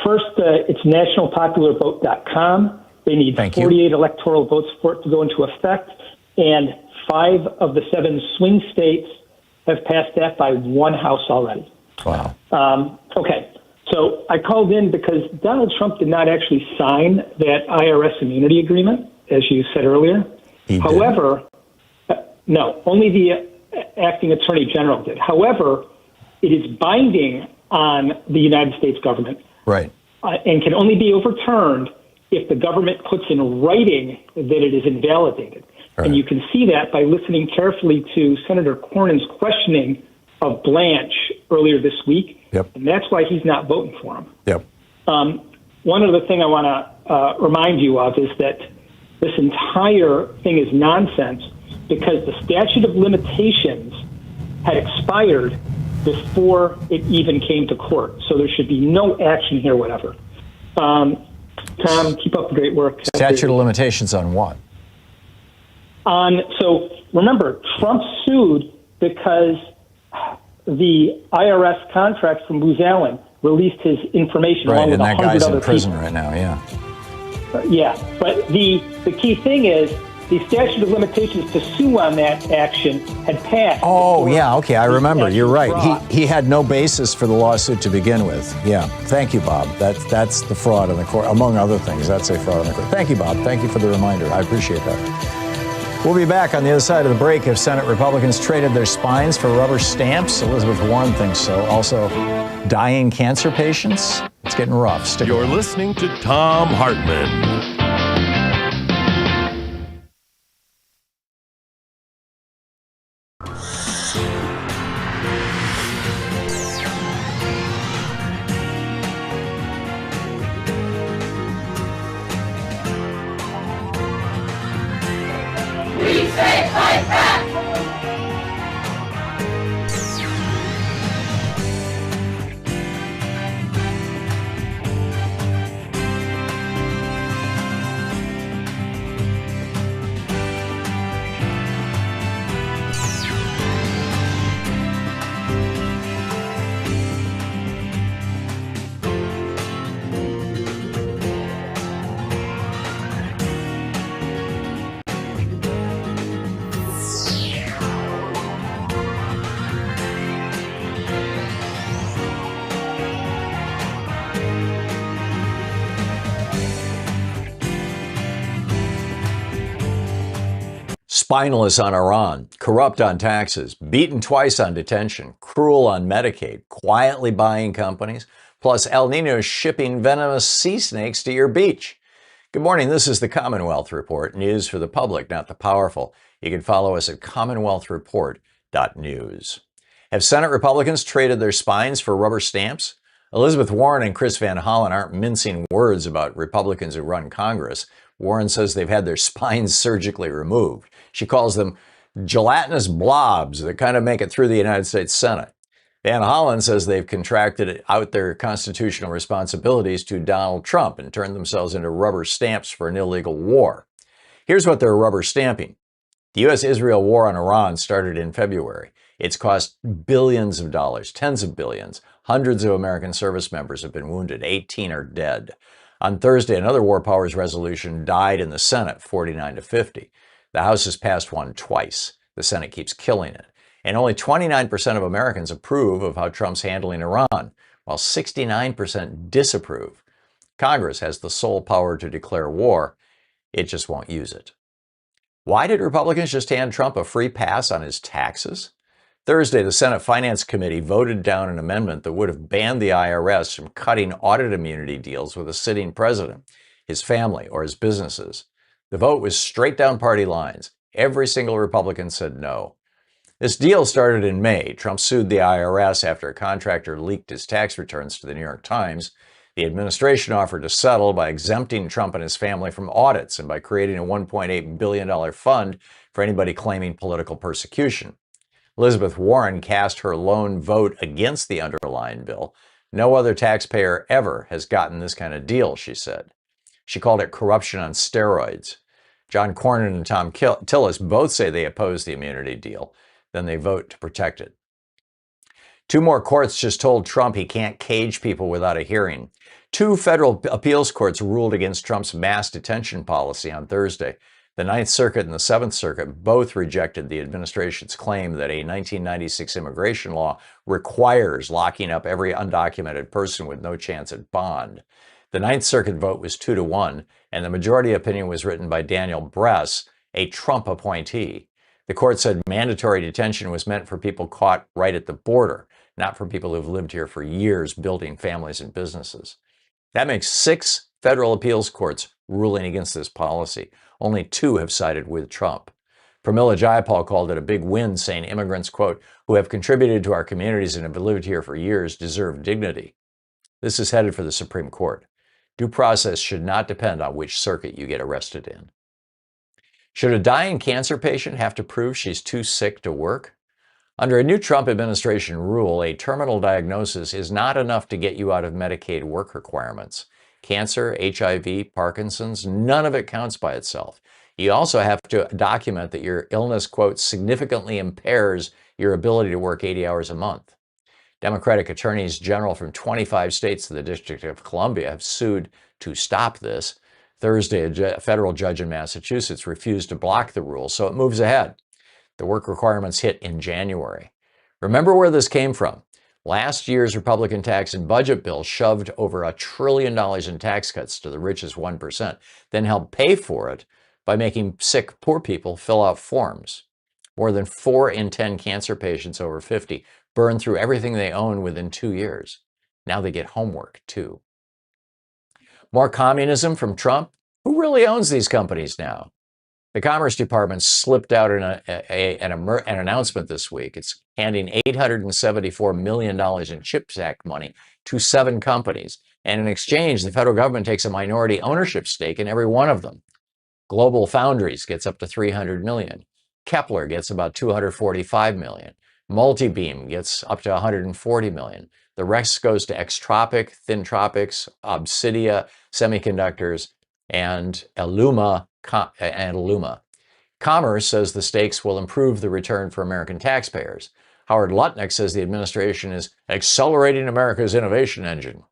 First, it's nationalpopularvote.com. They need 48 electoral votes for it to go into effect, and 5 of the 7 swing states have passed that by 1 house already. Wow. Okay, so I called in because Donald Trump did not actually sign that IRS immunity agreement, as you said earlier. However, no, only the acting attorney general did. However, it is binding on the United States government. Right. And can only be overturned if the government puts in writing that it is invalidated. Right. And you can see that by listening carefully to Senator Cornyn's questioning of Blanche earlier this week. Yep. And that's why he's not voting for him. Yep. One other thing I want to remind you of is that this entire thing is nonsense because the statute of limitations had expired before it even came to court. So there should be no action here, whatever. Tom, keep up the great work. Statute of limitations on what? So remember, Trump sued because the IRS contract from Booz Allen released his information Right, along with and that 100 guy's other in prison people. right now, yeah. Yeah, but the key thing is the statute of limitations to sue on that action had passed. Oh, yeah, okay, I remember. You're right. He had no basis for the lawsuit to begin with. Yeah, thank you, Bob. That's the fraud in the court, among other things. That's a fraud in the court. Thank you, Bob. Thank you for the reminder. I appreciate that. We'll be back on the other side of the break. If Senate Republicans traded their spines for rubber stamps, Elizabeth Warren thinks so. Also, dying cancer patients. It's getting rough. Stick You're around. listening to Thom Hartmann. We say fight back! Spineless on Iran, corrupt on taxes, beaten twice on detention, cruel on Medicaid, quietly buying companies, plus El Nino shipping venomous sea snakes to your beach. Good morning, this is the Commonwealth Report, news for the public, not the powerful. You can follow us at commonwealthreport.news. Have Senate Republicans traded their spines for rubber stamps? Elizabeth Warren and Chris Van Hollen aren't mincing words about Republicans who run Congress. Warren says they've had their spines surgically removed. She calls them gelatinous blobs that kind of make it through the United States Senate. Van Hollen says they've contracted out their constitutional responsibilities to Donald Trump and turned themselves into rubber stamps for an illegal war. Here's what they're rubber stamping. The U.S.-Israel war on Iran started in February. It's cost billions of dollars, tens of billions. Hundreds of American service members have been wounded. 18 are dead. On Thursday, another War Powers resolution died in the Senate, 49-50. The House has passed one twice. The Senate keeps killing it. And only 29% of Americans approve of how Trump's handling Iran, while 69% disapprove. Congress has the sole power to declare war. It just won't use it. Why did Republicans just hand Trump a free pass on his taxes? Thursday, the Senate Finance Committee voted down an amendment that would have banned the IRS from cutting audit immunity deals with a sitting president, his family, or his businesses. The vote was straight down party lines. Every single Republican said no. This deal started in May. Trump sued the IRS after a contractor leaked his tax returns to the New York Times. The administration offered to settle by exempting Trump and his family from audits and by creating a $1.8 billion fund for anybody claiming political persecution. Elizabeth Warren cast her lone vote against the underlying bill. No other taxpayer ever has gotten this kind of deal, she said. She called it corruption on steroids. John Cornyn and Thom Tillis both say they oppose the immunity deal. Then they vote to protect it. Two more courts just told Trump he can't cage people without a hearing. Two federal appeals courts ruled against Trump's mass detention policy on Thursday. The Ninth Circuit and the Seventh Circuit both rejected the administration's claim that a 1996 immigration law requires locking up every undocumented person with no chance at bond. The Ninth Circuit vote was 2-1, and the majority opinion was written by Daniel Bress, a Trump appointee. The court said mandatory detention was meant for people caught right at the border, not for people who've lived here for years building families and businesses. That makes 6 federal appeals courts ruling against this policy. Only 2 have sided with Trump. Pramila Jayapal called it a big win, saying immigrants, quote, who have contributed to our communities and have lived here for years deserve dignity. This is headed for the Supreme Court. Due process should not depend on which circuit you get arrested in. Should a dying cancer patient have to prove she's too sick to work? Under a new Trump administration rule, a terminal diagnosis is not enough to get you out of Medicaid work requirements. Cancer, HIV, Parkinson's, none of it counts by itself. You also have to document that your illness, quote, significantly impairs your ability to work 80 hours a month. Democratic attorneys general from 25 states and the District of Columbia have sued to stop this. Thursday, a federal judge in Massachusetts refused to block the rule, so it moves ahead. The work requirements hit in January. Remember where this came from. Last year's Republican tax and budget bill shoved over $1 trillion in tax cuts to the richest 1%, then helped pay for it by making sick poor people fill out forms. More than 4 in 10 cancer patients over 50 burn through everything they own within 2 years. Now they get homework, too. More communism from Trump? Who really owns these companies now? The Commerce Department slipped out an announcement this week. It's handing $874 million in CHIPS Act money to 7 companies. And in exchange, the federal government takes a minority ownership stake in every one of them. Global Foundries gets up to $300 million. Kepler gets about $245 million. Multibeam gets up to $140 million. The rest goes to Extropic, Thintropics, Obsidia, Semiconductors, and Illuma. Commerce says the stakes will improve the return for American taxpayers. Howard Lutnick says the administration is accelerating America's innovation engine.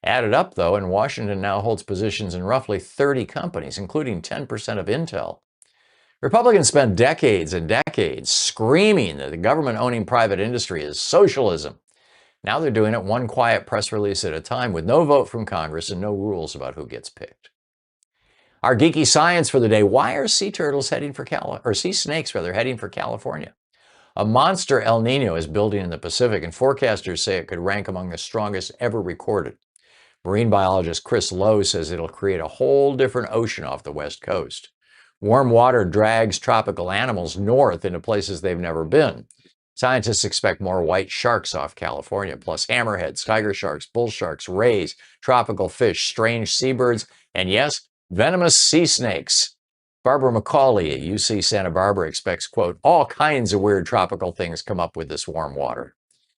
Added up, though, and Washington now holds positions in roughly 30 companies, including 10% of Intel. Republicans spent decades and decades screaming that the government owning private industry is socialism. Now they're doing it one quiet press release at a time with no vote from Congress and no rules about who gets picked. Our geeky science for the day: why are sea turtles heading for sea snakes heading for California? A monster El Nino is building in the Pacific, and forecasters say it could rank among the strongest ever recorded. Marine biologist Chris Lowe says it'll create a whole different ocean off the West Coast. Warm water drags tropical animals north into places they've never been. Scientists expect more white sharks off California, plus hammerheads, tiger sharks, bull sharks, rays, tropical fish, strange seabirds, and yes, venomous sea snakes. Barbara McCauley at UC Santa Barbara expects, quote, all kinds of weird tropical things come up with this warm water.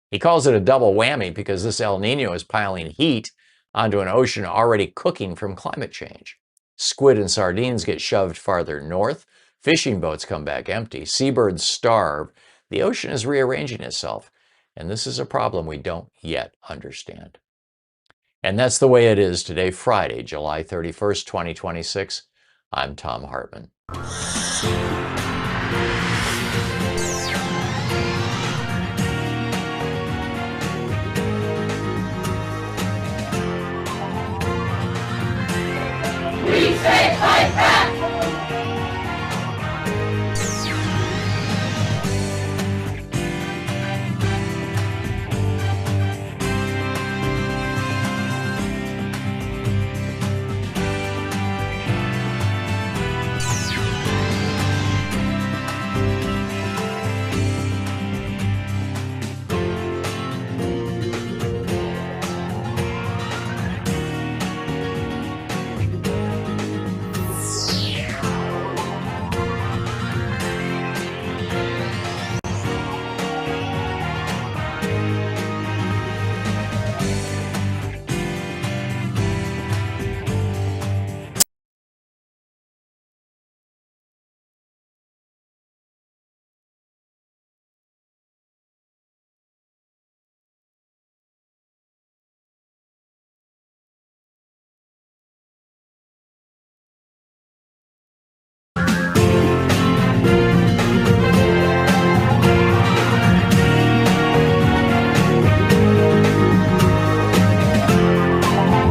He calls it a double whammy because this El Nino is piling heat onto an ocean already cooking from climate change. Squid and sardines get shoved farther north. Fishing boats come back empty. Seabirds starve. The ocean is rearranging itself. And this is a problem we don't yet understand. And that's the way it is today, Friday, July 31st, 2026. I'm Thom Hartmann. We say fight back!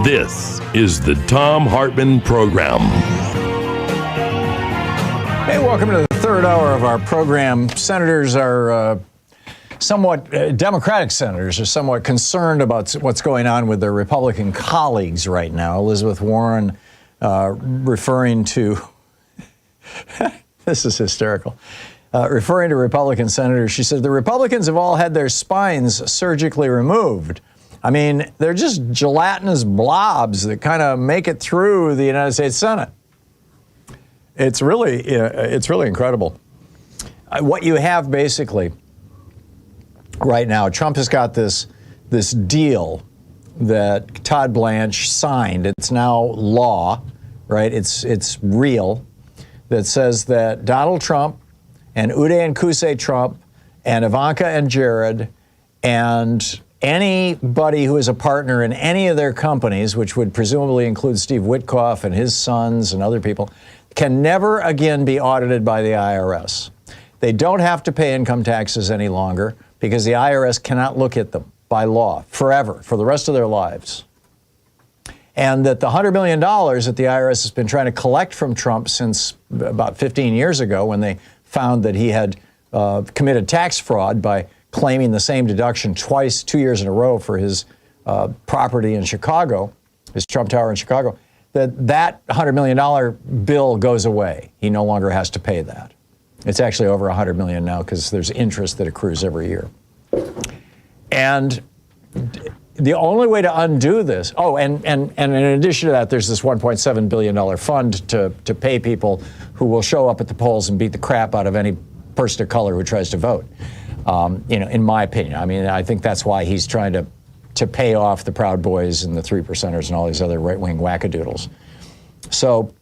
This is the Thom Hartmann Program. Hey, welcome to the third hour of our program. Senators are somewhat Democratic senators are somewhat concerned about what's going on with their Republican colleagues right now. Elizabeth Warren referring to, this is hysterical, referring to Republican senators, she said, the Republicans have all had their spines surgically removed. I mean, they're just gelatinous blobs that kind of make it through the United States Senate. It's really incredible. What you have basically right now, Trump has got this deal that Todd Blanche signed. It's now law, right? It's real. That says that Donald Trump and Uday and Qusay Trump and Ivanka and Jared and anybody who is a partner in any of their companies, which would presumably include Steve Witkoff and his sons and other people, can never again be audited by the IRS. They don't have to pay income taxes any longer because the IRS cannot look at them by law forever, for the rest of their lives. And that the $100 million that the IRS has been trying to collect from Trump since about 15 years ago, when they found that he had committed tax fraud by claiming the same deduction twice, 2 years in a row for his property in Chicago, his Trump Tower in Chicago, that $100 million bill goes away. He no longer has to pay that. It's actually over $100 million now because there's interest that accrues every year. And the only way to undo this, and in addition to that, there's this $1.7 billion fund to pay people who will show up at the polls and beat the crap out of any person of color who tries to vote. In my opinion, I mean, I think that's why he's trying to pay off the Proud Boys and the 3%ers and all these other right-wing wackadoodles. So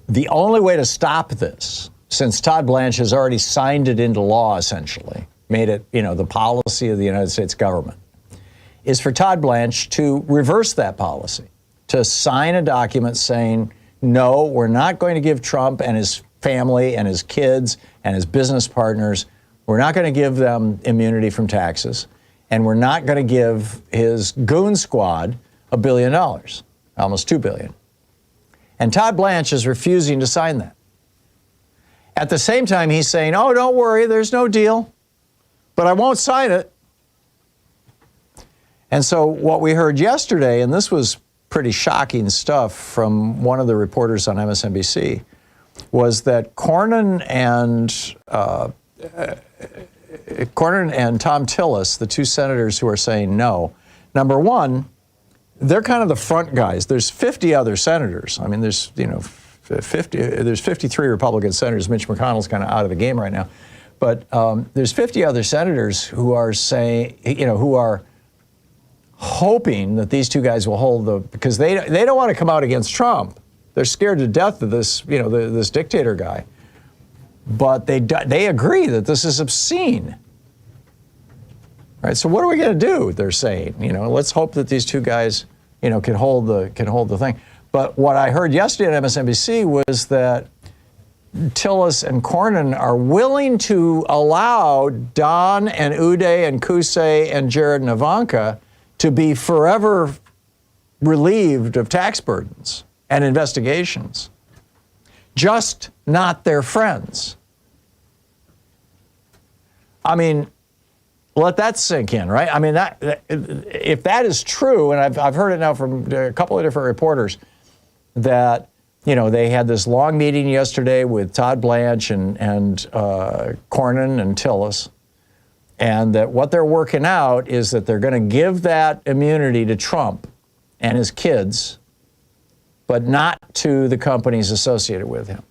the only way to stop this, since Todd Blanche has already signed it into law, essentially, made it, the policy of the United States government, is for Todd Blanche to reverse that policy, to sign a document saying, no, we're not going to give Trump and his family and his kids and his business partners, we're not going to give them immunity from taxes, and we're not going to give his goon squad $1 billion, almost $2 billion. And Todd Blanche is refusing to sign that. At the same time, he's saying, oh, don't worry, there's no deal, but I won't sign it. And so what we heard yesterday, and this was pretty shocking stuff from one of the reporters on MSNBC, was that Cornyn and Thom Tillis, the two senators who are saying no, number one, they're kind of the front guys. There's 50 other senators. I mean, there's 53 Republican senators. Mitch McConnell's kind of out of the game right now. But there's 50 other senators who are saying, who are hoping that these two guys will hold because they don't want to come out against Trump. They're scared to death of this, this dictator guy. But they agree that this is obscene. Right? So what are we going to do? They're saying, let's hope that these two guys, can hold the thing. But what I heard yesterday on MSNBC was that Tillis and Cornyn are willing to allow Don and Uday and Qusay and Jared and Ivanka to be forever relieved of tax burdens and investigations, just not their friends. I mean, let that sink in, right? I mean, if that is true, and I've heard it now from a couple of different reporters, that they had this long meeting yesterday with Todd Blanche and Cornyn and Tillis, and that what they're working out is that they're going to give that immunity to Trump and his kids, but not to the companies associated with him.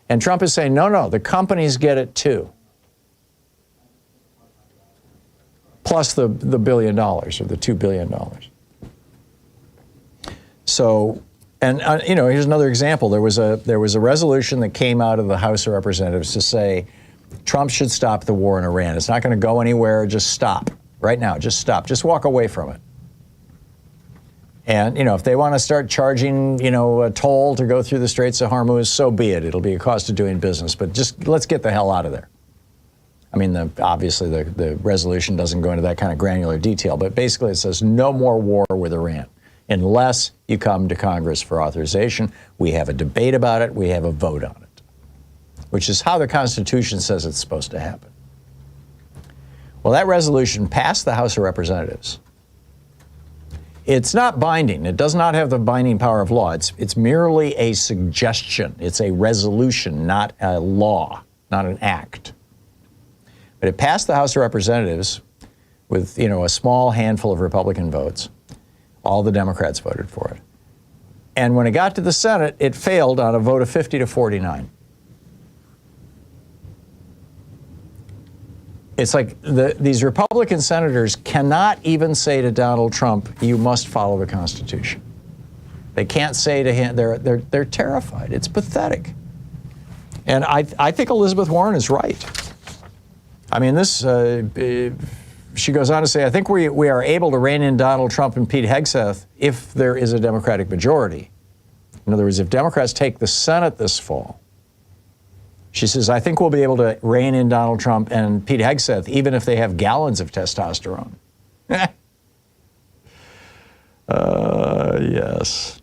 And Trump is saying, no, the companies get it too. Plus the $1 billion or the $2 billion. So, and here's another example. There was a resolution that came out of the House of Representatives to say Trump should stop the war in Iran. It's not going to go anywhere. Just stop right now. Just stop. Just walk away from it. And if they want to start charging a toll to go through the Straits of Hormuz, so be it. It'll be a cost of doing business. But just let's get the hell out of there. I mean, obviously the resolution doesn't go into that kind of granular detail, but basically it says no more war with Iran unless you come to Congress for authorization. We have a debate about it. We have a vote on it, which is how the Constitution says it's supposed to happen. Well, that resolution passed the House of Representatives. It's not binding. It does not have the binding power of law. It's merely a suggestion. It's a resolution, not a law, not an act. But it passed the House of Representatives with, a small handful of Republican votes. All the Democrats voted for it. And when it got to the Senate, it failed on a vote of 50 to 49. It's like these Republican senators cannot even say to Donald Trump, you must follow the Constitution. They can't say to him, they're terrified. It's pathetic. And I think Elizabeth Warren is right. I mean, she goes on to say, I think we are able to rein in Donald Trump and Pete Hegseth if there is a Democratic majority. In other words, if Democrats take the Senate this fall, she says, I think we'll be able to rein in Donald Trump and Pete Hegseth, even if they have gallons of testosterone. Yes.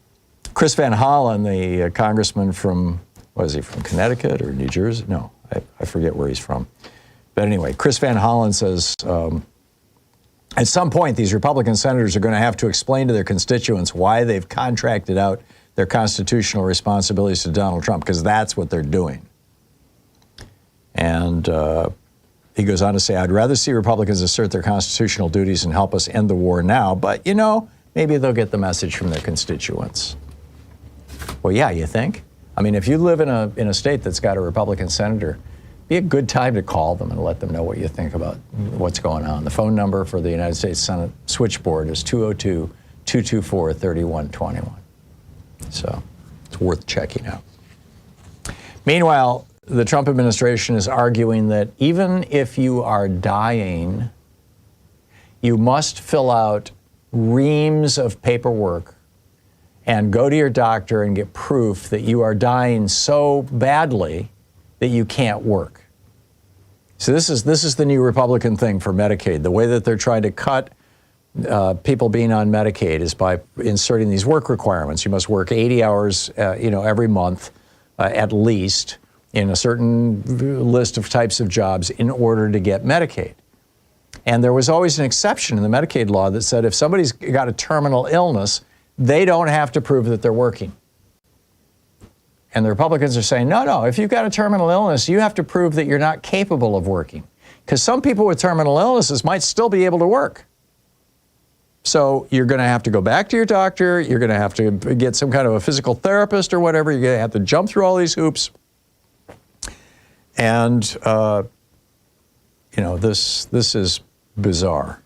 Chris Van Hollen, the congressman from, from Connecticut or New Jersey? No, I forget where he's from. But anyway, Chris Van Hollen says, at some point, these Republican senators are going to have to explain to their constituents why they've contracted out their constitutional responsibilities to Donald Trump, because that's what they're doing. And he goes on to say, I'd rather see Republicans assert their constitutional duties and help us end the war now, but, maybe they'll get the message from their constituents. Well, yeah, you think? I mean, if you live in a state that's got a Republican senator, be a good time to call them and let them know what you think about what's going on. The phone number for the United States Senate switchboard is 202-224-3121. So it's worth checking out. Meanwhile, the Trump administration is arguing that even if you are dying, you must fill out reams of paperwork and go to your doctor and get proof that you are dying so badly that you can't work. So this is the new Republican thing for Medicaid. The way that they're trying to cut people being on Medicaid is by inserting these work requirements. You must work 80 hours, every month at least in a certain list of types of jobs in order to get Medicaid. And there was always an exception in the Medicaid law that said if somebody's got a terminal illness, they don't have to prove that they're working. And the Republicans are saying, no, if you've got a terminal illness, you have to prove that you're not capable of working. Because some people with terminal illnesses might still be able to work. So you're going to have to go back to your doctor. You're going to have to get some kind of a physical therapist or whatever. You're going to have to jump through all these hoops. And, this is bizarre.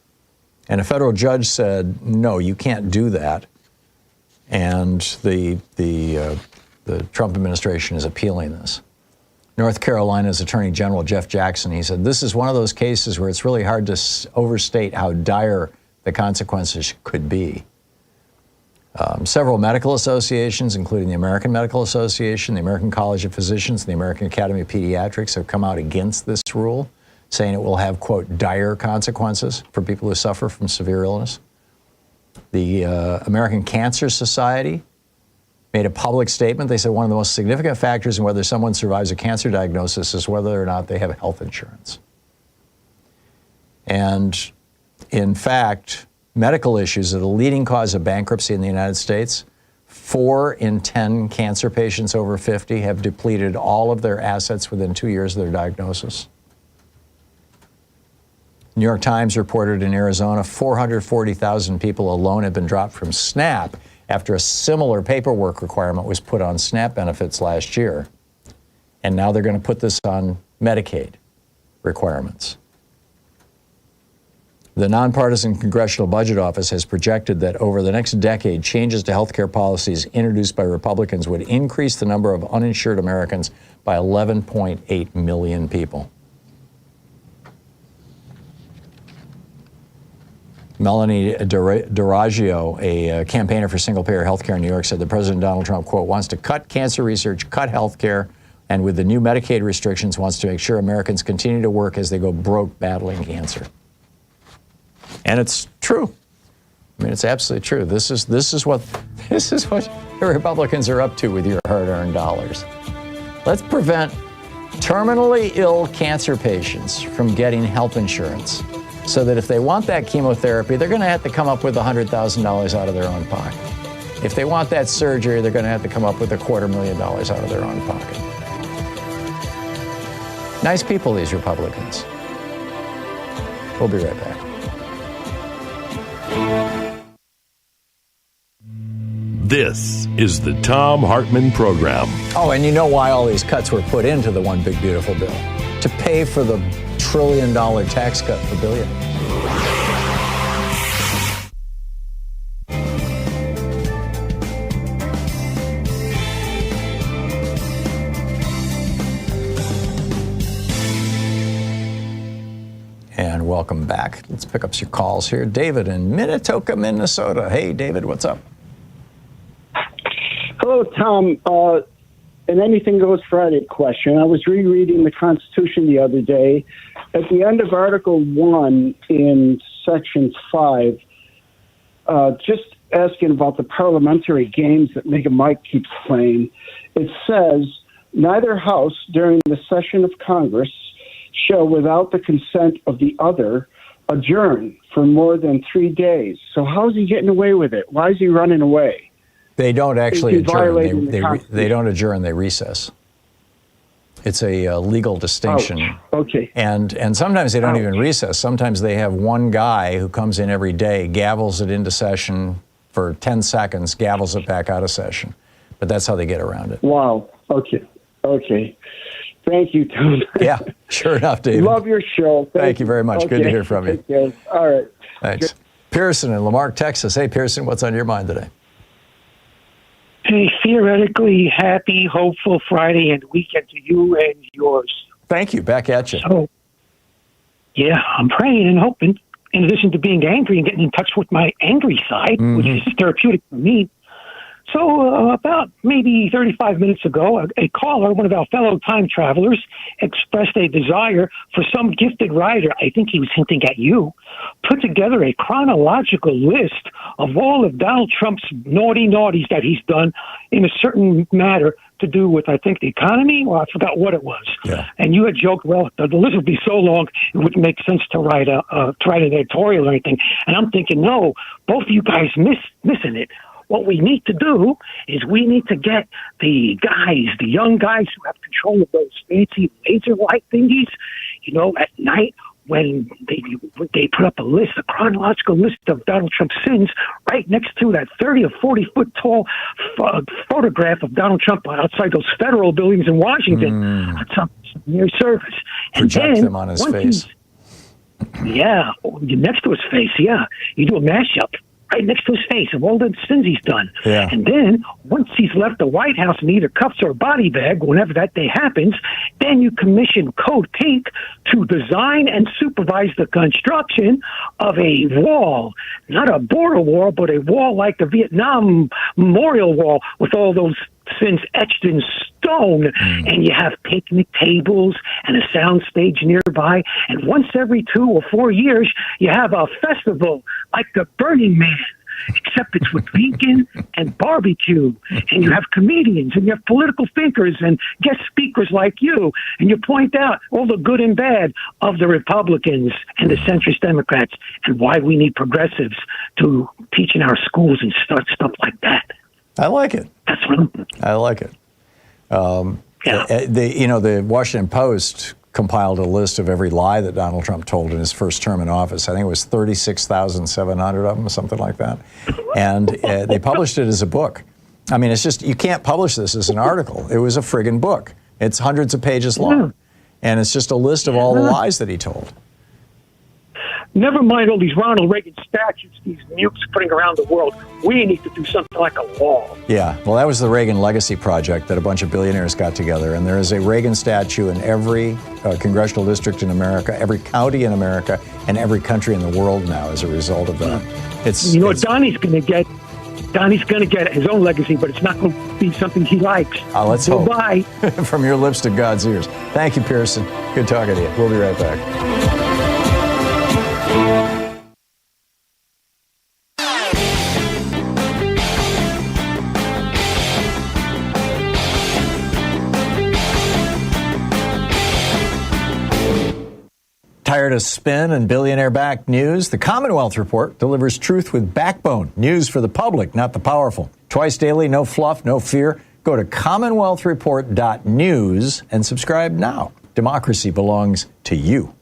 And a federal judge said, no, you can't do that. And the Trump administration is appealing this. North Carolina's Attorney General Jeff Jackson, he said, this is one of those cases where it's really hard to overstate how dire the consequences could be. Several medical associations, including the American Medical Association, the American College of Physicians, and the American Academy of Pediatrics have come out against this rule, saying it will have, quote, dire consequences for people who suffer from severe illness. The American Cancer Society made a public statement. They said one of the most significant factors in whether someone survives a cancer diagnosis is whether or not they have health insurance. And in fact, medical issues are the leading cause of bankruptcy in the United States. 4 in 10 cancer patients over 50 have depleted all of their assets within 2 years of their diagnosis. New York Times reported in Arizona, 440,000 people alone have been dropped from SNAP after a similar paperwork requirement was put on SNAP benefits last year. And now they're going to put this on Medicaid requirements. The Nonpartisan Congressional Budget Office has projected that over the next decade, changes to healthcare policies introduced by Republicans would increase the number of uninsured Americans by 11.8 million people. Melanie D'Orazio, a campaigner for single-payer health care in New York, said that President Donald Trump, quote, wants to cut cancer research, cut health care, and with the new Medicaid restrictions, wants to make sure Americans continue to work as they go broke battling cancer. And it's true. I mean, it's absolutely true. This is what the Republicans are up to with your hard-earned dollars. Let's prevent terminally ill cancer patients from getting health insurance so that if they want that chemotherapy, they're going to have to come up with $100,000 out of their own pocket. If they want that surgery, they're going to have to come up with $250,000 out of their own pocket. Nice people, these Republicans. We'll be right back. This is the Thom Hartmann Program. Oh, and you know why all these cuts were put into the One Big Beautiful Bill? To pay for the $1 trillion tax cut for billionaires. And welcome back. Let's pick up some calls here. David in Minnetonka, Minnesota. Hey, David, what's up? Hello, Tom. An Anything Goes Friday question. I was rereading the Constitution the other day. At the end of Article 1 in Section 5, just asking about the parliamentary games that Mega Mike keeps playing, it says, neither house during the session of Congress shall, without the consent of the other, adjourn for more than 3 days. So how's he getting away with it? Why is he running away? They don't actually He's adjourn. violating They don't adjourn. They recess. It's a legal distinction. Ouch. Okay. And sometimes they don't Ouch. even recess. Sometimes they have one guy who comes in every day, gavels it into session for 10 seconds, gavels it back out of session. But that's how they get around it. Wow. Okay. Okay. Thank you, Tom. Yeah, sure enough, David. Love your show. Thank you very much. Good to hear from you. Take care. All right. Thanks. Pearson in Lamarck, Texas. Hey, Pearson, what's on your mind today? Hey, theoretically happy, hopeful Friday and weekend to you and yours. Thank you. Back at you. So, yeah, I'm praying and hoping, in addition to being angry and getting in touch with my angry side, which is therapeutic for me. So about maybe 35 minutes ago, a caller, one of our fellow time travelers, expressed a desire for some gifted writer, I think he was hinting at you, put together a chronological list of all of Donald Trump's naughties that he's done in a certain matter to do with, I think, the economy, or I forgot what it was. Yeah. And you had joked, well, the list would be so long, it wouldn't make sense to write an editorial or anything. And I'm thinking, no, both of you guys missing it. What we need to do is we need to get the young guys who have control of those fancy laser light thingies, at night when they put up a chronological list of Donald Trump's sins right next to that 30 or 40 foot tall photograph of Donald Trump outside those federal buildings in Washington on some near service. And Project then, them on his face. Yeah, next to his face, yeah. You do a mashup right next to his face of all the sins he's done. Yeah. And then, once he's left the White House in either cuffs or body bag, whenever that day happens, then you commission Code Pink to design and supervise the construction of a wall, not a border wall, but a wall like the Vietnam Memorial Wall with all those sins etched in stone, and you have picnic tables and a sound stage nearby, and once every 2 or 4 years you have a festival like the Burning Man, except it's with vegan and barbecue, and you have comedians and you have political thinkers and guest speakers like you, and you point out all the good and bad of the Republicans and the centrist Democrats and why we need progressives to teach in our schools and start stuff like that. I like it. That's what I like it. The Washington Post compiled a list of every lie that Donald Trump told in his first term in office. I think it was 36,700 of them, something like that. And they published it as a book. I mean, it's just, you can't publish this as an article. It was a friggin' book. It's hundreds of pages long. And it's just a list of all the lies that he told. Never mind all these Ronald Reagan statues these mutes putting around the world. We need to do something like a wall. Yeah, well, that was the Reagan Legacy Project that a bunch of billionaires got together. And there is a Reagan statue in every congressional district in America, every county in America, and every country in the world now as a result of that. What Donnie's going to get? Donnie's going to get his own legacy, but it's not going to be something he likes. Let's hope. Bye. From your lips to God's ears. Thank you, Pearson. Good talking to you. We'll be right back. Tired of spin and billionaire-backed news? The Commonwealth Report delivers truth with backbone. News for the public, not the powerful. Twice daily, no fluff, no fear. Go to commonwealthreport.news and subscribe now. Democracy belongs to you.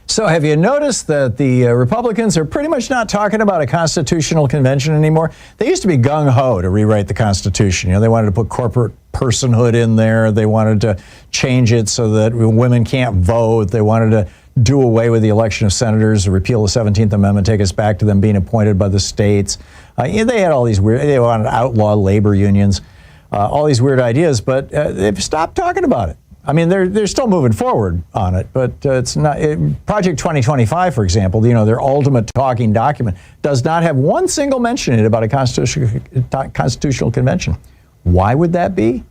So have you noticed that the Republicans are pretty much not talking about a constitutional convention anymore? They used to be gung-ho to rewrite the Constitution. You know, they wanted to put corporate personhood in there. They wanted to change it so that women can't vote. They wanted to do away with the election of senators, repeal the 17th Amendment, take us back to them being appointed by the states. They had all these weird, they wanted to outlaw labor unions, all these weird ideas, but they've stopped talking about it. I mean, they're still moving forward on it, but it's not. Project 2025, for example, you know, their ultimate talking document does not have one single mention in it about a constitutional convention. Why would that be?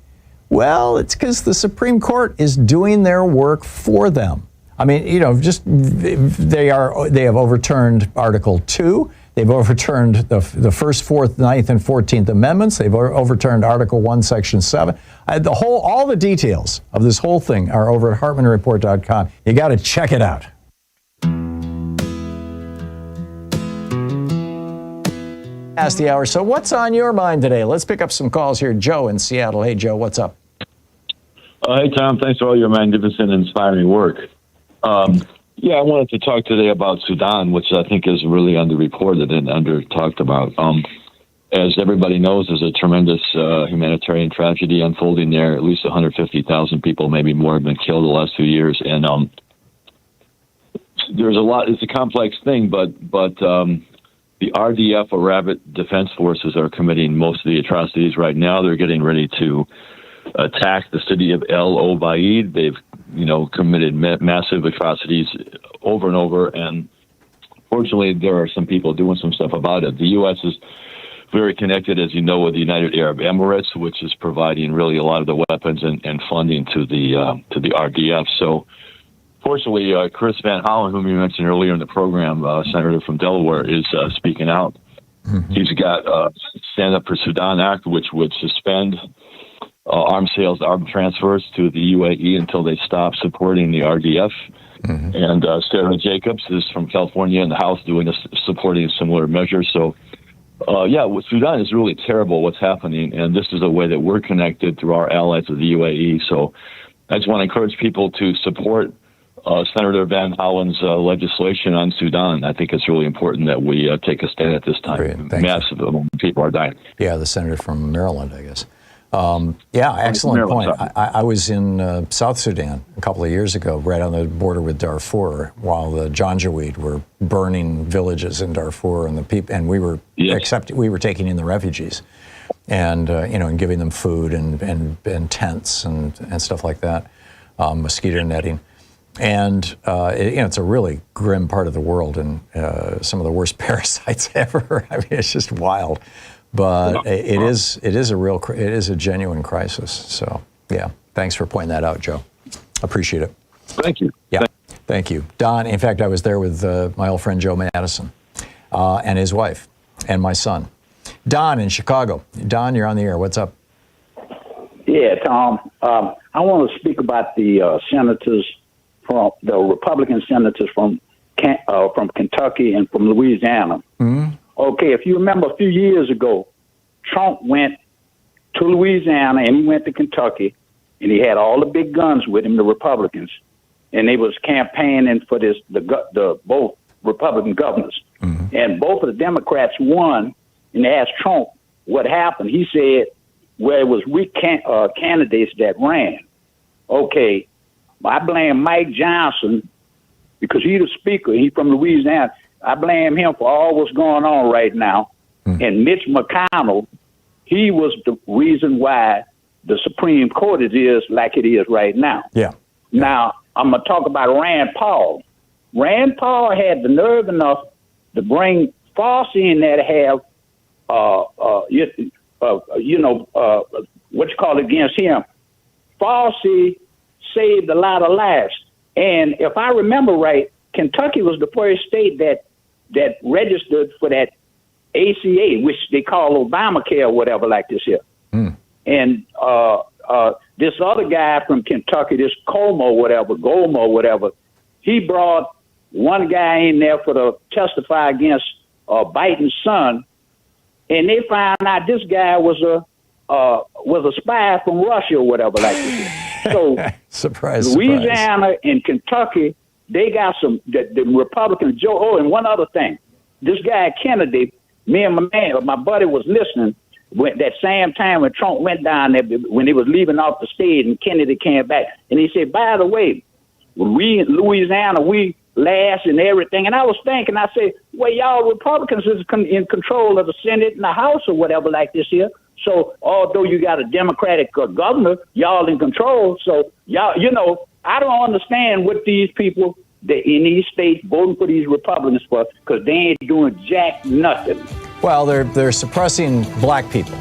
Well, it's because the Supreme Court is doing their work for them. I mean, you know, just they have overturned Article 2. They've overturned the First, Fourth, Ninth, and 14th Amendments. They've overturned Article 1, Section 7. All the details of this whole thing are over at HartmannReport.com. You got to check it out. Past the hour. So what's on your mind today? Let's pick up some calls here. Joe in Seattle. Hey, Joe, what's up? Hey, Tom. Thanks for all your magnificent, inspiring work. Yeah, I wanted to talk today about Sudan, which I think is really underreported and under-talked about. As everybody knows, there's a tremendous humanitarian tragedy unfolding there. At least 150,000 people, maybe more, have been killed the last few years. And there's a lot. It's a complex thing, but the RDF, or Rapid Defense Forces, are committing most of the atrocities right now. They're getting ready to attack the city of El Obeid. They've committed massive atrocities over and over, and fortunately, there are some people doing some stuff about it. The U.S. is very connected, as you know, with the United Arab Emirates, which is providing really a lot of the weapons and funding to the RDF. So, fortunately, Chris Van Hollen, whom you mentioned earlier in the program, senator from Delaware, is speaking out. Mm-hmm. He's got Stand Up for Sudan Act, which would suspend arms sales, arms transfers to the UAE until they stop supporting the RDF. Mm-hmm. And Sarah Jacobs is from California in the House supporting similar measures. So, Sudan is really terrible what's happening, and this is a way that we're connected through our allies of the UAE. So I just want to encourage people to support Senator Van Hollen's legislation on Sudan. I think it's really important that we take a stand at this time. Massive people are dying. Yeah, the senator from Maryland, I guess. Excellent point. I was in South Sudan a couple of years ago, right on the border with Darfur, while the Janjaweed were burning villages in Darfur, and we were taking in the refugees, and and giving them food and tents and stuff like that, mosquito netting, and it's a really grim part of the world, and some of the worst parasites ever. I mean, it's just wild. But it is a genuine crisis. So, yeah, thanks for pointing that out, Joe. Appreciate it. Thank you. Yeah, thank you. Don, in fact, I was there with my old friend Joe Madison and his wife and my son. Don in Chicago. Don, you're on the air. What's up? Yeah, Tom. I want to speak about the senators from the Republican senators from Kentucky and from Louisiana. Mm-hmm. Okay, if you remember a few years ago, Trump went to Louisiana and he went to Kentucky, and he had all the big guns with him, the Republicans, and they was campaigning for the both Republican governors. Mm-hmm. And both of the Democrats won, and they asked Trump what happened. He said, well, it was weak candidates that ran. Okay, I blame Mike Johnson because he's the speaker. He's from Louisiana. I blame him for all what's going on right now. Mm. And Mitch McConnell, he was the reason why the Supreme Court is like it is right now. Yeah. Now, I'm going to talk about Rand Paul. Rand Paul had the nerve enough to bring Fauci in there to have, against him. Fauci saved a lot of lives. And if I remember right, Kentucky was the first state that registered for that ACA, which they call Obamacare or whatever like this here. Mm. And this other guy from Kentucky, this Gomo, whatever, he brought one guy in there for to testify against Biden's son, and they found out this guy was a spy from Russia or whatever like this. So surprise, Louisiana and Kentucky, they got the Republicans. And one other thing, this guy Kennedy, me and my buddy was listening that same time when Trump went down there, when he was leaving off the stage and Kennedy came back, and he said, by the way, we in Louisiana, we last and everything. And I was thinking, I said, well, y'all Republicans is in control of the Senate and the House or whatever like this here. So although you got a Democratic governor, y'all in control. So y'all, I don't understand what these people in these states voting for these Republicans for, because they ain't doing jack nothing. Well, they're suppressing black people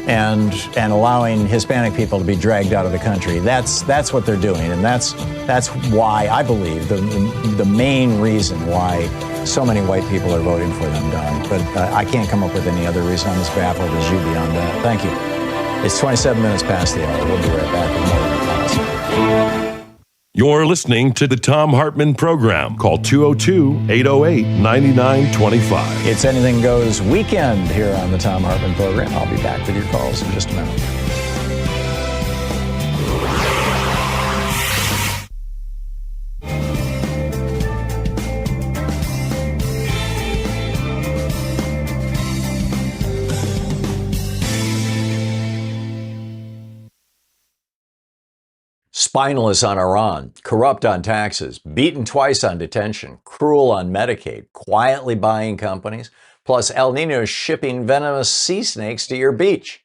and allowing Hispanic people to be dragged out of the country. That's what they're doing, and that's why I believe the main reason why so many white people are voting for them, Don. But I can't come up with any other reason. I'm as baffled as you beyond that. Thank you. It's 27 minutes past the hour. We'll be right back with more of the policy. You're listening to the Thom Hartmann Program. Call 202-808-9925. It's Anything Goes weekend here on the Thom Hartmann Program. I'll be back with your calls in just a minute. Spineless on Iran, corrupt on taxes, beaten twice on detention, cruel on Medicaid, quietly buying companies, plus El Nino shipping venomous sea snakes to your beach.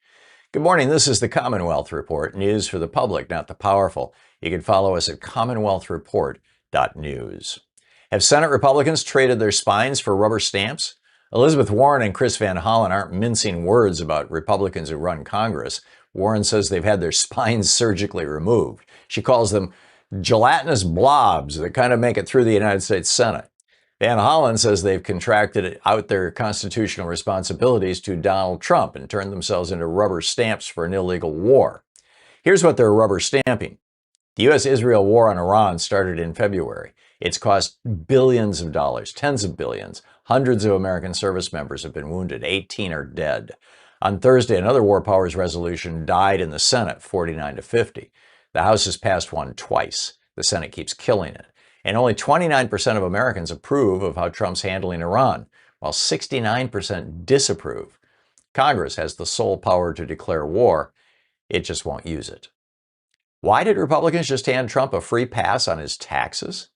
Good morning, this is the Commonwealth Report, news for the public, not the powerful. You can follow us at commonwealthreport.news. Have Senate Republicans traded their spines for rubber stamps? Elizabeth Warren and Chris Van Hollen aren't mincing words about Republicans who run Congress. Warren says they've had their spines surgically removed. She calls them gelatinous blobs that kind of make it through the United States Senate. Van Hollen says they've contracted out their constitutional responsibilities to Donald Trump and turned themselves into rubber stamps for an illegal war. Here's what they're rubber stamping. The U.S.-Israel war on Iran started in February. It's cost billions of dollars, tens of billions. Hundreds of American service members have been wounded. 18 are dead. On Thursday, another War Powers resolution died in the Senate, 49-50. The House has passed one twice. The Senate keeps killing it. And only 29% of Americans approve of how Trump's handling Iran, while 69% disapprove. Congress has the sole power to declare war. It just won't use it. Why did Republicans just hand Trump a free pass on his taxes?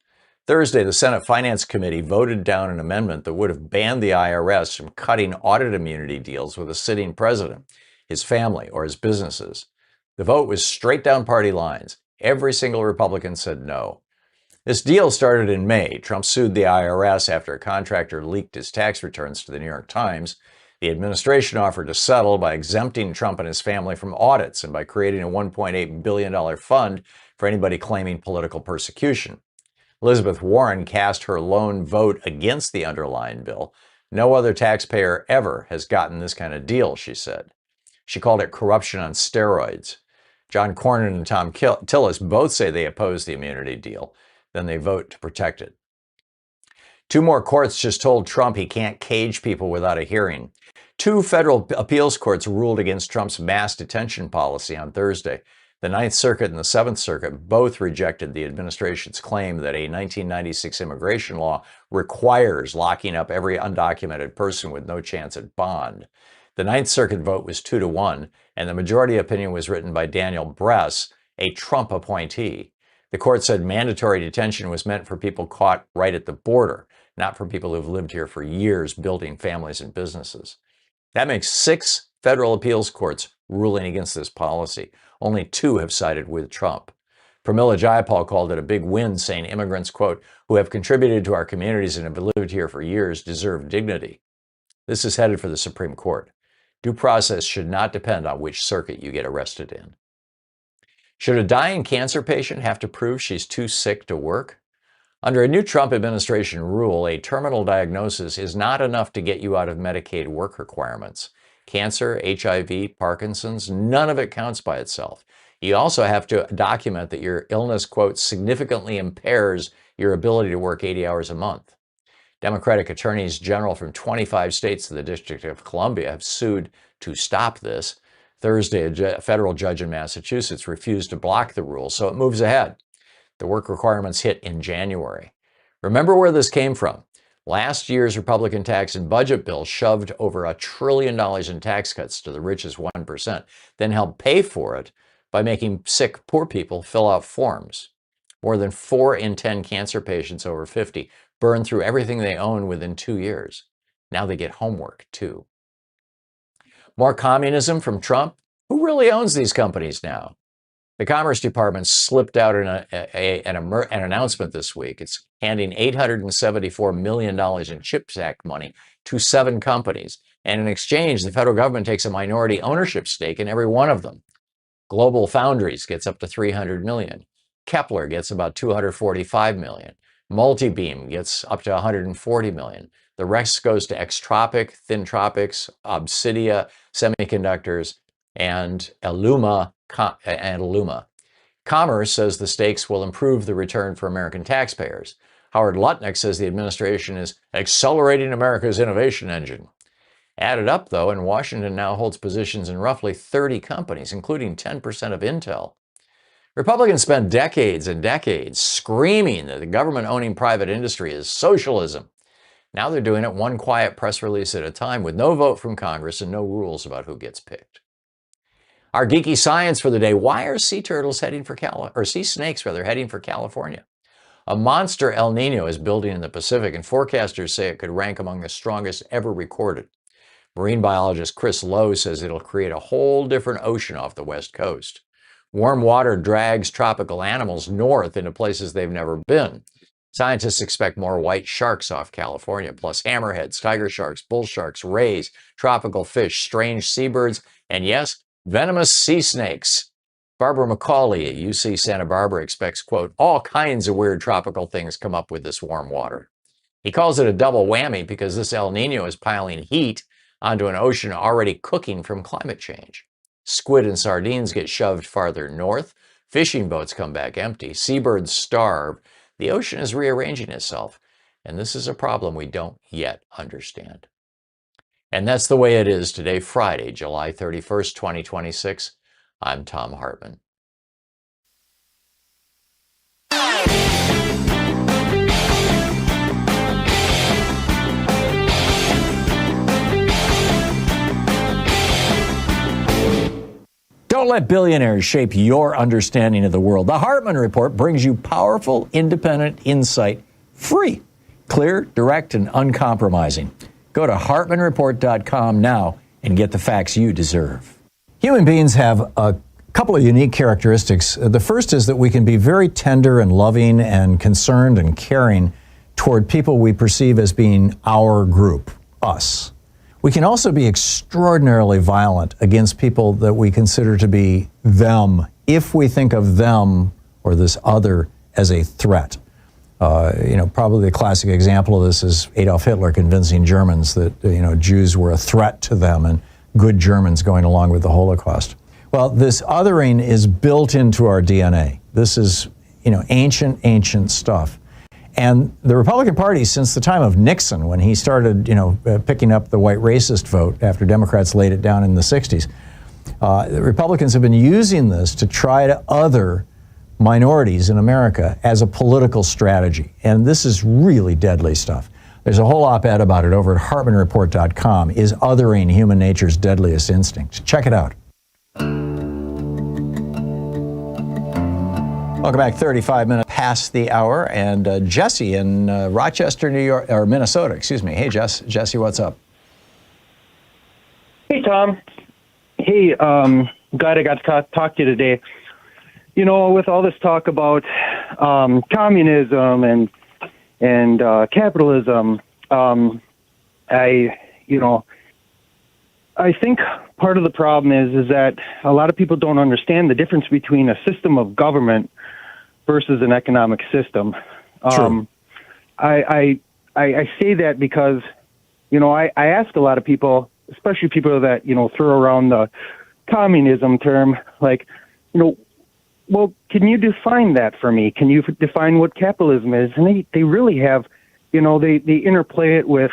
Thursday, the Senate Finance Committee voted down an amendment that would have banned the IRS from cutting audit immunity deals with a sitting president, his family, or his businesses. The vote was straight down party lines. Every single Republican said no. This deal started in May. Trump sued the IRS after a contractor leaked his tax returns to the New York Times. The administration offered to settle by exempting Trump and his family from audits and by creating a $1.8 billion fund for anybody claiming political persecution. Elizabeth Warren cast her lone vote against the underlying bill. No other taxpayer ever has gotten this kind of deal, she said. She called it corruption on steroids. John Cornyn and Tom Tillis both say they oppose the immunity deal. Then they vote to protect it. Two more courts just told Trump he can't cage people without a hearing. Two federal appeals courts ruled against Trump's mass detention policy on Thursday. The Ninth Circuit and the Seventh Circuit both rejected the administration's claim that a 1996 immigration law requires locking up every undocumented person with no chance at bond. The Ninth Circuit vote was 2-1, and the majority opinion was written by Daniel Bress, a Trump appointee. The court said mandatory detention was meant for people caught right at the border, not for people who've lived here for years building families and businesses. That makes 6 federal appeals courts ruling against this policy. Only 2 have sided with Trump. Pramila Jayapal called it a big win, saying immigrants, quote, who have contributed to our communities and have lived here for years deserve dignity. This is headed for the Supreme Court. Due process should not depend on which circuit you get arrested in. Should a dying cancer patient have to prove she's too sick to work? Under a new Trump administration rule, a terminal diagnosis is not enough to get you out of Medicaid work requirements. Cancer, HIV, Parkinson's, none of it counts by itself. You also have to document that your illness, quote, significantly impairs your ability to work 80 hours a month. Democratic attorneys general from 25 states and the District of Columbia have sued to stop this. Thursday, a federal judge in Massachusetts refused to block the rule, so it moves ahead. The work requirements hit in January. Remember where this came from. Last year's Republican tax and budget bill shoved over $1 trillion in tax cuts to the richest 1%, then helped pay for it by making sick, poor people fill out forms. More than 4 in 10 cancer patients over 50 burn through everything they own within 2 years. Now they get homework, too. More communism from Trump? Who really owns these companies now? The Commerce Department slipped out an announcement this week. It's handing $874 million in CHIPS Act money to 7 companies. And in exchange, the federal government takes a minority ownership stake in every one of them. Global Foundries gets up to $300 million. Kepler gets about $245 million. Multibeam gets up to $140 million. The rest goes to Extropic, Thintropics, Obsidia, Semiconductors, and Illuma. Commerce says the stakes will improve the return for American taxpayers. Howard Lutnick says the administration is accelerating America's innovation engine. Added up, though, and Washington now holds positions in roughly 30 companies, including 10% of Intel. Republicans spent decades and decades screaming that the government owning private industry is socialism. Now they're doing it one quiet press release at a time with no vote from Congress and no rules about who gets picked. Our geeky science for the day: why are sea turtles heading for sea snakes heading for California? A monster El Nino is building in the Pacific, and forecasters say it could rank among the strongest ever recorded. Marine biologist Chris Lowe says it'll create a whole different ocean off the West Coast. Warm water drags tropical animals north into places they've never been. Scientists expect more white sharks off California, plus hammerheads, tiger sharks, bull sharks, rays, tropical fish, strange seabirds, and yes, venomous sea snakes. Barbara McCauley at UC Santa Barbara expects, quote, all kinds of weird tropical things come up with this warm water. He calls it a double whammy because this El Nino is piling heat onto an ocean already cooking from climate change. Squid and sardines get shoved farther north. Fishing boats come back empty. Seabirds starve. The ocean is rearranging itself. And this is a problem we don't yet understand. And that's the way it is today, Friday, July 31st, 2026. I'm Thom Hartmann. Don't let billionaires shape your understanding of the world. The Hartmann Report brings you powerful, independent insight, free, clear, direct, and uncompromising. Go to hartmannreport.com now and get the facts you deserve. Human beings have a couple of unique characteristics. The first is that we can be very tender and loving and concerned and caring toward people we perceive as being our group, us. We can also be extraordinarily violent against people that we consider to be them, if we think of them or this other as a threat. Probably the classic example of this is Adolf Hitler convincing Germans that, Jews were a threat to them and good Germans going along with the Holocaust. Well, this othering is built into our DNA. This is, ancient stuff. And the Republican Party, since the time of Nixon, when he started, picking up the white racist vote after Democrats laid it down in the 60s, the Republicans have been using this to try to other minorities in America as a political strategy. And this is really deadly stuff. There's a whole op-ed about it over at hartmannreport.com. Is othering human nature's deadliest instinct? Check it out. Welcome back. 35 minutes past the hour, and Jesse in Rochester, New York, or Minnesota, excuse me. Hey, Jesse, what's up? Hey, Tom. Hey, glad I got to talk to you today. With all this talk about communism and capitalism, I think part of the problem is that a lot of people don't understand the difference between a system of government versus an economic system. True. I say that because, I ask a lot of people, especially people that, throw around the communism term, like, well, can you define that for me? Can you define what capitalism is? And they really have, they interplay it with,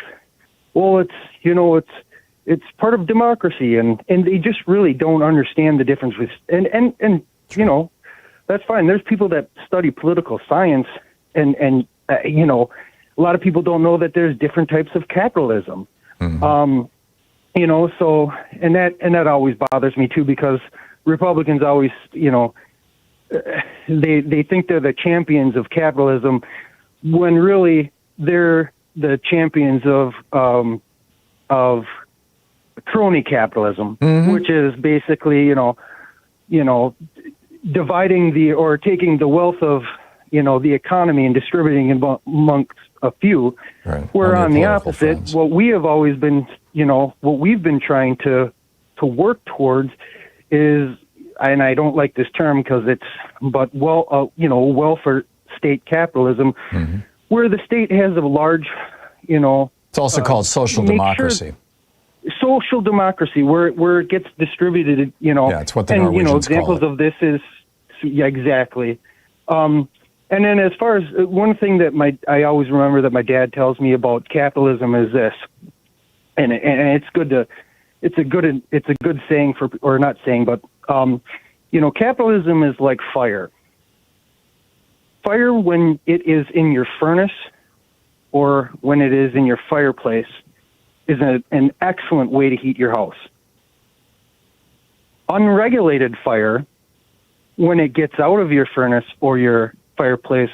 well, it's part of democracy, and they just really don't understand the difference with, and that's fine. There's people that study political science, and a lot of people don't know that there's different types of capitalism. Mm-hmm. So and that always bothers me too, because Republicans always, they think they're the champions of capitalism when really they're the champions of crony capitalism, mm-hmm. which is basically, dividing or taking the wealth of, the economy and distributing it amongst a few. Right. Where on the opposite, friends. What we have always been, what we've been trying to work towards is, and I don't like this term because welfare state capitalism, mm-hmm. where the state has a large, it's also called social democracy. Social democracy, where it gets distributed, Yeah, it's what the Norwegians examples call it. Of this is, yeah, exactly. And then as far as one thing that I always remember that my dad tells me about capitalism is this, and it's a good saying or not saying, but capitalism is like fire. Fire, when it is in your furnace or when it is in your fireplace, is an excellent way to heat your house. Unregulated fire, when it gets out of your furnace or your fireplace,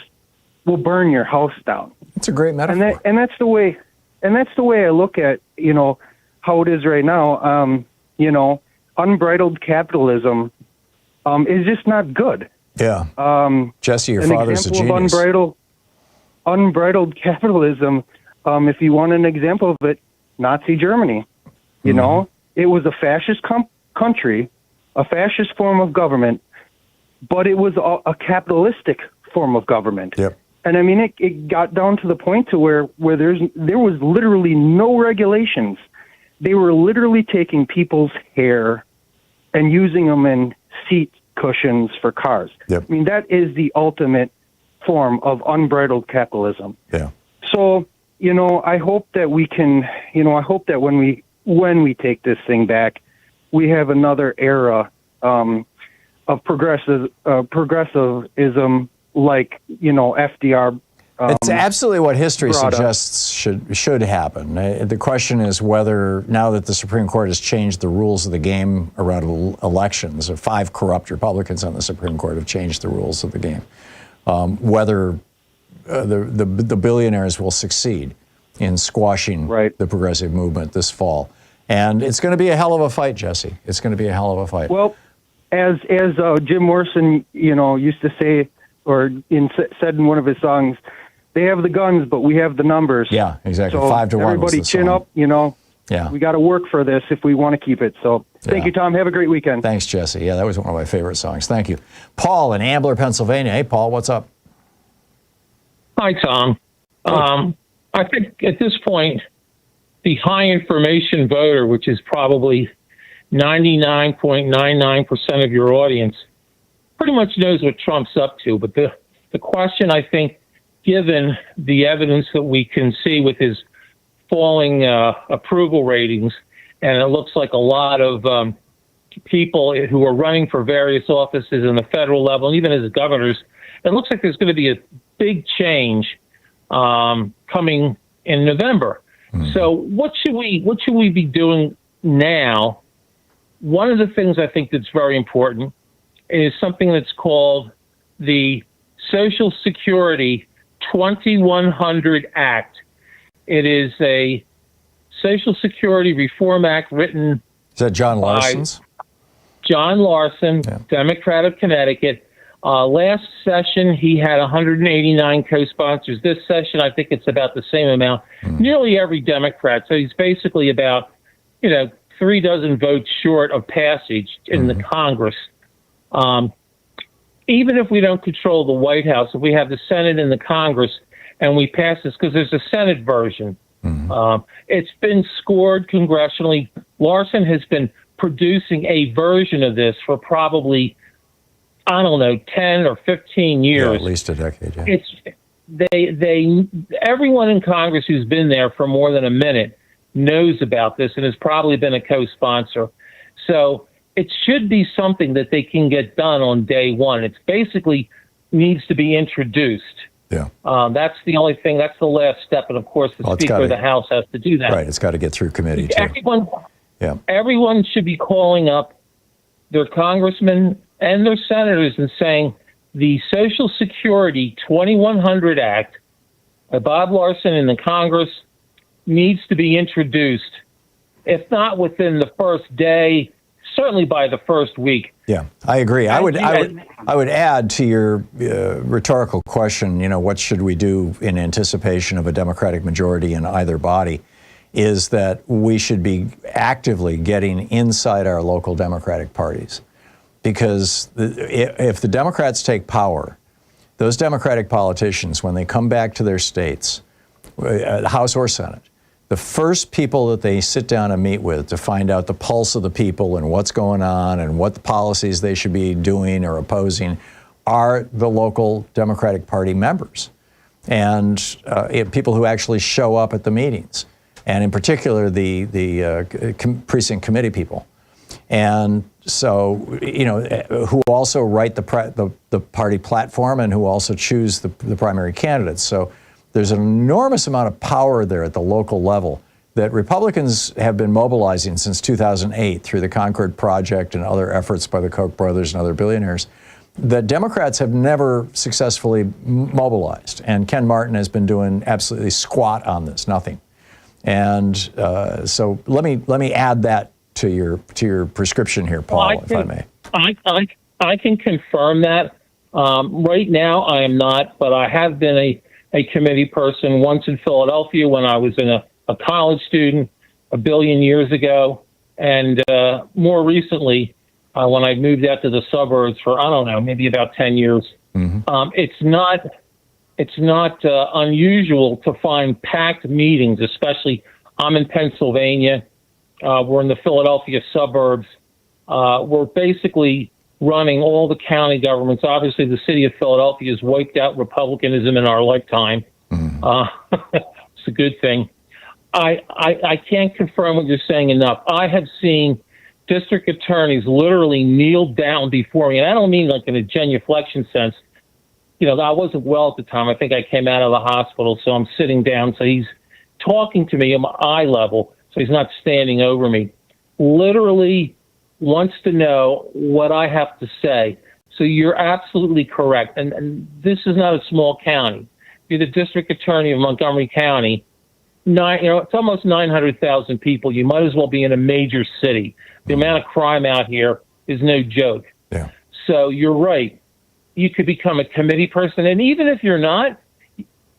will burn your house down. It's a great metaphor. And that's the way I look at, how it is right now. Unbridled capitalism is just not good. Yeah. Jesse, your father's a genius. Unbridled capitalism, if you want an example of it, Nazi Germany. Mm-hmm. It was a fascist country, a fascist form of government, but it was a capitalistic form of government. Yep. And I mean, it got down to the point to where there was literally no regulations. They were literally taking people's hair and using them in seat cushions for cars. Yep. I mean, that is the ultimate form of unbridled capitalism. Yeah. So, I hope that we can, I hope that when we take this thing back, we have another era of progressivism, like FDR. It's absolutely what history suggests should happen. The question is whether, now that the Supreme Court has changed the rules of the game around elections, 5 corrupt Republicans on the Supreme Court have changed the rules of the game, whether the billionaires will succeed in squashing the progressive movement this fall. And it's going to be a hell of a fight, Jesse. It's going to be a hell of a fight. Well, as Jim Morrison, used to say, or said in one of his songs, they have the guns, but we have the numbers. Yeah, exactly. So 5 to 1. Everybody chin up, Yeah. We got to work for this if we want to keep it. So thank you, Tom. Have a great weekend. Thanks, Jesse. Yeah, that was one of my favorite songs. Thank you. Paul in Ambler, Pennsylvania. Hey, Paul, what's up? Hi, Tom. I think at this point, the high information voter, which is probably 99.99% of your audience, pretty much knows what Trump's up to. But the question, I think, given the evidence that we can see with his falling approval ratings, and it looks like a lot of people who are running for various offices in the federal level, and even as governors, it looks like there's going to be a big change coming in November. Mm-hmm. So what should we be doing now? One of the things I think that's very important is something that's called the Social Security 2100 Act. It is a Social Security Reform Act written. Is that John Larson's? John Larson, yeah. Democrat of Connecticut. Last session, he had 189 co-sponsors. This session, I think it's about the same amount. Nearly every Democrat. So he's basically about, 3 dozen votes short of passage in the Congress. Even if we don't control the White House, if we have the Senate and the Congress and we pass this, because there's a Senate version, it's been scored congressionally. Larson has been producing a version of this for probably I don't know, 10 or 15 years. Yeah, at least a decade, yeah. Everyone in Congress who's been there for more than a minute knows about this and has probably been a co-sponsor. So it should be something that they can get done on day one. It's basically needs to be introduced. Yeah. That's the only thing. That's the last step. And, of course, the Speaker of the House has to do that. Right. It's got to get through committee, too. Everyone should be calling up their congressmen and their senators and saying the Social Security 2100 Act by Bob Larson in the Congress needs to be introduced, if not within the first day, certainly by the first week. Yeah, I agree. I would add to your rhetorical question, what should we do in anticipation of a Democratic majority in either body, is that we should be actively getting inside our local Democratic parties. Because if the Democrats take power, those Democratic politicians, when they come back to their states, House or Senate, the first people that they sit down and meet with to find out the pulse of the people and what's going on and what the policies they should be doing or opposing are the local Democratic Party members and people who actually show up at the meetings, and in particular the precinct committee people. And so, who also write the party platform and who also choose the primary candidates. So there's an enormous amount of power there at the local level that Republicans have been mobilizing since 2008 through the Concord Project and other efforts by the Koch brothers and other billionaires that Democrats have never successfully mobilized. And Ken Martin has been doing absolutely squat on this, nothing. And so let me add that to your prescription here, Paul, if I may. I can confirm that. Right now, I am not, but I have been a committee person once in Philadelphia when I was a college student a billion years ago, and more recently when I moved out to the suburbs for, I don't know, maybe about 10 years. Mm-hmm. It's not unusual to find packed meetings, especially I'm in Pennsylvania. We're in the Philadelphia suburbs. We're basically running all the county governments. Obviously, the city of Philadelphia has wiped out Republicanism in our lifetime. It's a good thing. I can't confirm what you're saying enough. I have seen district attorneys literally kneel down before me, and I don't mean like in a genuflection sense. I wasn't well at the time. I think I came out of the hospital, so I'm sitting down. So he's talking to me at my eye level, so he's not standing over me. Literally wants to know what I have to say. So you're absolutely correct. And this is not a small county. You're the district attorney of Montgomery County. It's almost 900,000 people. You might as well be in a major city. The amount of crime out here is no joke. Yeah. So you're right. You could become a committee person. And even if you're not,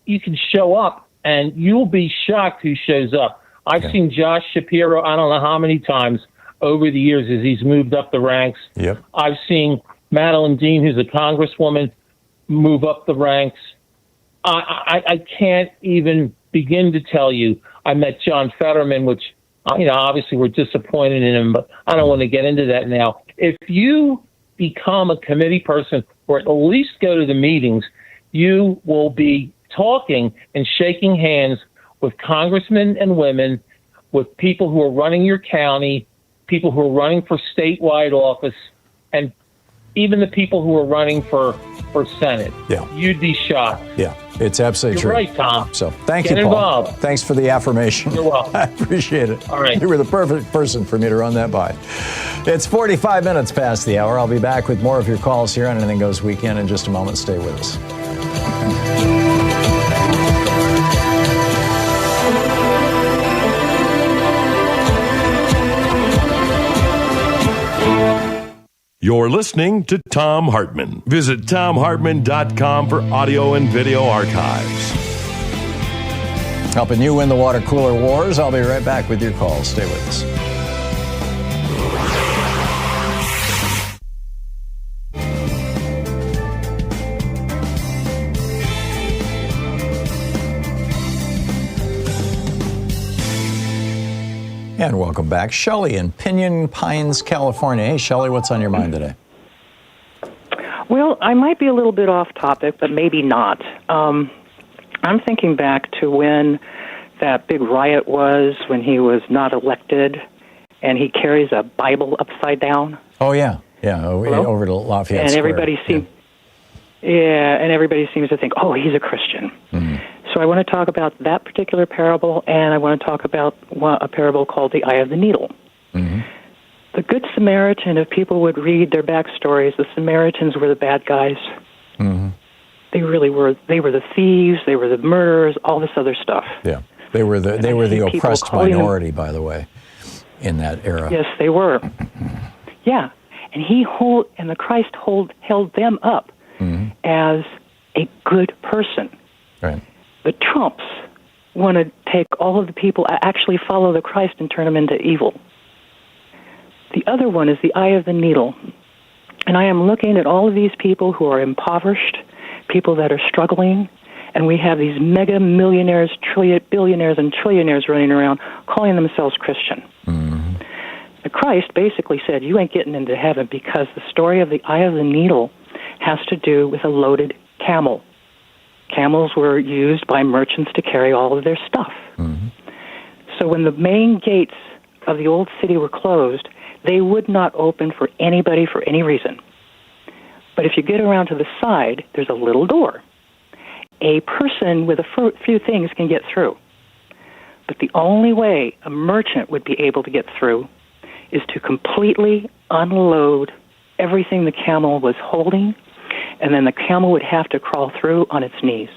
you can show up and you'll be shocked who shows up. I've seen Josh Shapiro, I don't know how many times over the years as he's moved up the ranks. Yep. I've seen Madeline Dean, who's a congresswoman, move up the ranks. I can't even begin to tell you. I met John Fetterman, which, obviously we're disappointed in him, but I don't want to get into that now. If you become a committee person or at least go to the meetings, you will be talking and shaking hands with congressmen and women, with people who are running your county, people who are running for statewide office, and even the people who are running for Senate. Yeah. You'd be shocked. Yeah, it's absolutely true. You're right, Tom. So thank Get you, Paul. involved. Thanks for the affirmation. You're welcome. I appreciate it. All right. You were the perfect person for me to run that by. It's 45 minutes past the hour. I'll be back with more of your calls here on Anything Goes Weekend in just a moment. Stay with us. You're listening to Thom Hartmann. Visit ThomHartmann.com for audio and video archives. Helping you win the water cooler wars. I'll be right back with your calls. Stay with us. And welcome back. Shelley in Pinyon Pines, California. Hey, Shelley, what's on your mind today? Well, I might be a little bit off topic, but maybe not. I'm thinking back to when that big riot was, when he was not elected, and he carries a Bible upside down. Oh, yeah. Yeah, over to Lafayette and Square. Everybody seems, and everybody seems to think, oh, he's a Christian. So I want to talk about that particular parable, and I want to talk about a parable called the Eye of the Needle. The Good Samaritan, if people would read their backstories, the Samaritans were the bad guys. They really were. They were the thieves. They were the murderers. All this other stuff. Yeah, they were the oppressed minority, by the way, in that era. Yes, they were. Yeah, and the Christ held them up as a good person. Right. The Trumps want to take all of the people, actually follow the Christ and turn them into evil. The other one is the eye of the needle. And I am looking at all of these people who are impoverished, people that are struggling, and we have these mega millionaires, billionaires, and trillionaires running around calling themselves Christian. The Christ basically said, you ain't getting into heaven, because the story of the eye of the needle has to do with a loaded camel. Camels were used by merchants to carry all of their stuff. So when the main gates of the old city were closed, they would not open for anybody for any reason. But if you get around to the side, there's a little door. A person with a few things can get through. But the only way a merchant would be able to get through is to completely unload everything the camel was holding, and then the camel would have to crawl through on its knees.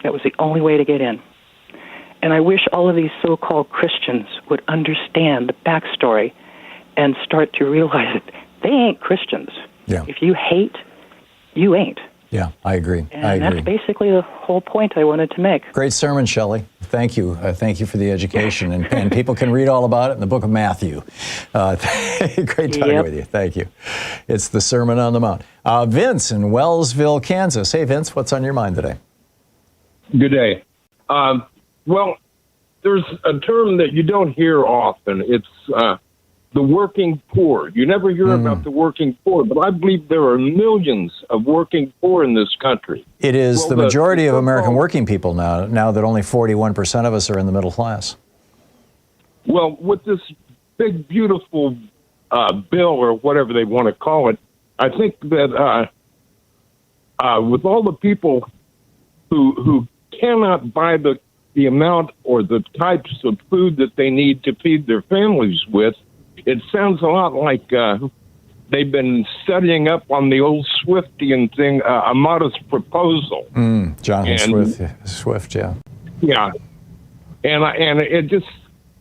That was the only way to get in. And I wish all of these so-called Christians would understand the backstory and start to realize that they ain't Christians. Yeah. If you hate, you ain't. Yeah, I agree. And that's basically the whole point I wanted to make. Great sermon, Shelley. Thank you. Thank you for the education. And people can read all about it in the book of Matthew. Great talking with you. Thank you. It's the Sermon on the Mount. Vince in Wellsville, Kansas. Hey, Vince, what's on your mind today? Good day. Well, there's a term that you don't hear often. It's the working poor. You never hear about the working poor, but I believe there are millions of working poor in this country. It is the majority of American working people now that only 41% of us are in the middle class. Well, with this big, beautiful bill, or whatever they want to call it, I think that with all the people who cannot buy the amount or the types of food that they need to feed their families with, it sounds a lot like they've been studying up on the old Swiftian thing, a modest proposal. Jonathan Swift, yeah. Yeah. And it just,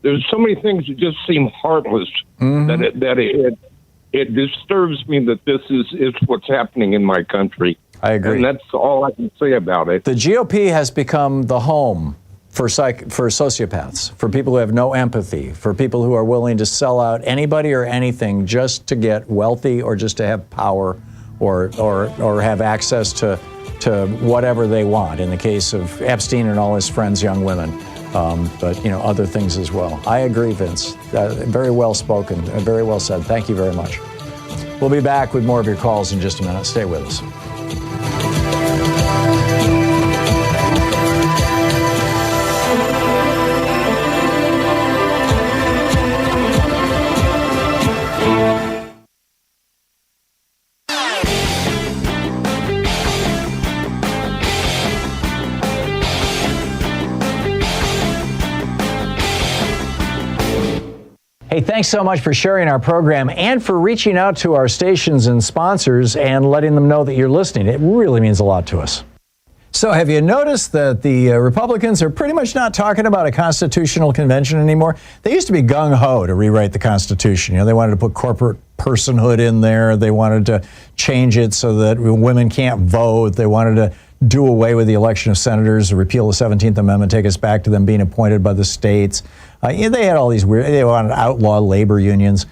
there's so many things that just seem heartless that it disturbs me that this is what's happening in my country. I agree. And that's all I can say about it. The GOP has become the home for sociopaths, for people who have no empathy, for people who are willing to sell out anybody or anything just to get wealthy or just to have power or have access to whatever they want. In the case of Epstein and all his friends, young women, but other things as well. I agree, Vince. Very well spoken, very well said. Thank you very much. We'll be back with more of your calls in just a minute. Stay with us. Hey, thanks so much for sharing our program and for reaching out to our stations and sponsors and letting them know that you're listening. It really means a lot to us. So have you noticed that the Republicans are pretty much not talking about a constitutional convention anymore? They used to be gung-ho to rewrite the Constitution. They wanted to put corporate personhood in there. They wanted to change it so that women can't vote. They wanted to do away with the election of senators, repeal the 17th Amendment, take us back to them being appointed by the states. They had all these they wanted to outlaw labor unions,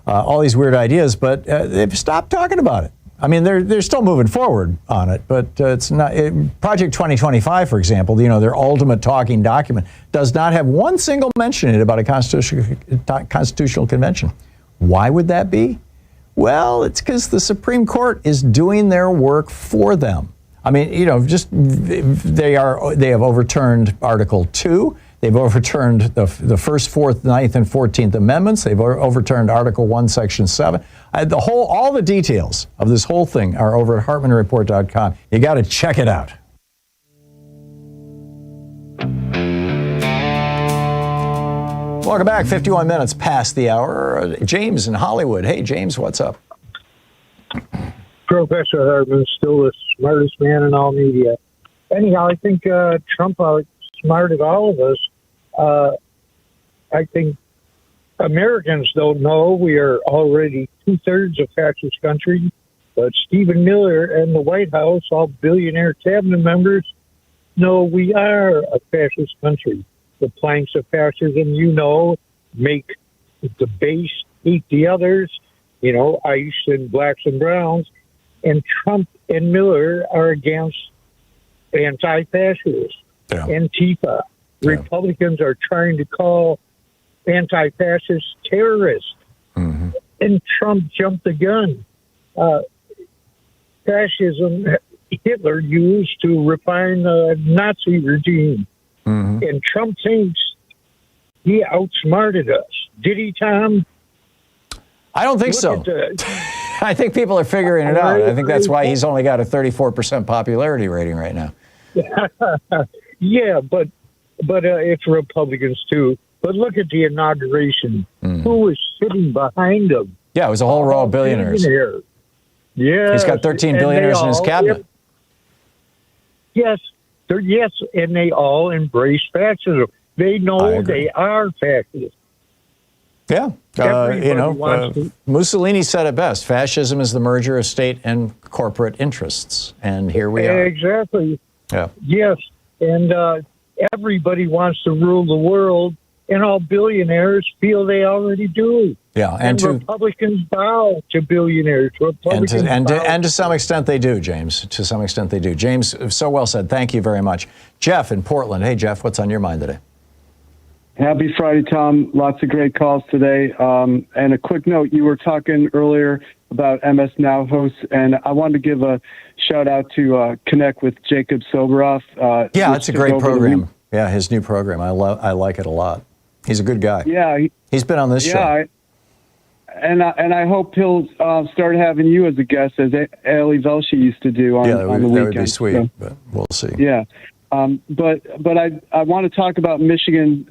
all these weird ideas, but they've stopped talking about it. I mean, they're still moving forward on it, but it's not. Project 2025, for example, their ultimate talking document does not have one single mention in it about a constitutional convention. Why would that be? Well, it's because the Supreme Court is doing their work for them. I mean, you know, just they have overturned Article 2. They've overturned the 1st, 4th, 9th, and 14th Amendments. They've overturned Article 1, Section 7. All the details of this whole thing are over at HartmannReport.com. You got to check it out. Welcome back. 51 minutes past the hour. James in Hollywood. Hey, James, what's up? Professor Hartmann, still the smartest man in all media. Anyhow, I think Trump outsmarted all of us. I think Americans don't know we are already 2/3 a fascist country, but Stephen Miller and the White House, all billionaire cabinet members, know we are a fascist country. The planks of fascism, make the base hate the others, ICE and blacks and browns. And Trump and Miller are against anti-fascists, Antifa. Yeah. Republicans are trying to call anti-fascists terrorists. Mm-hmm. And Trump jumped the gun. Fascism, Hitler used to refine the Nazi regime. Mm-hmm. And Trump thinks he outsmarted us. Did he, Tom? I don't think so. I think people are figuring it out. I think that's why he's only got a 34% popularity rating right now. Yeah, but it's Republicans too. But look at the inauguration. Mm. Who was sitting behind him? Yeah, it was a whole row of billionaires. Yeah, he's got 13 billionaires in his cabinet. Yes, and they all embrace fascism. They know they are fascists. Yeah, Mussolini said it best. Fascism is the merger of state and corporate interests, and here we are. Exactly. Yeah. Yes, and everybody wants to rule the world, and all billionaires feel they already do. Yeah, and Republicans bow to billionaires. And to some extent they do, James. To some extent they do. James, so well said. Thank you very much. Jeff in Portland. Hey, Jeff, what's on your mind today? Happy Friday, Tom. Lots of great calls today. And a quick note, you were talking earlier about MS Now hosts, and I wanted to give a shout out to Connect with Jacob Soboroff. Yeah, it's a great program. Yeah, his new program. I like it a lot. He's a good guy. Yeah. He's been on this show. And I hope he'll start having you as a guest, as Ali Velshi used to do on the weekend. That would be sweet, so, but we'll see. Yeah. But I want to talk about Michigan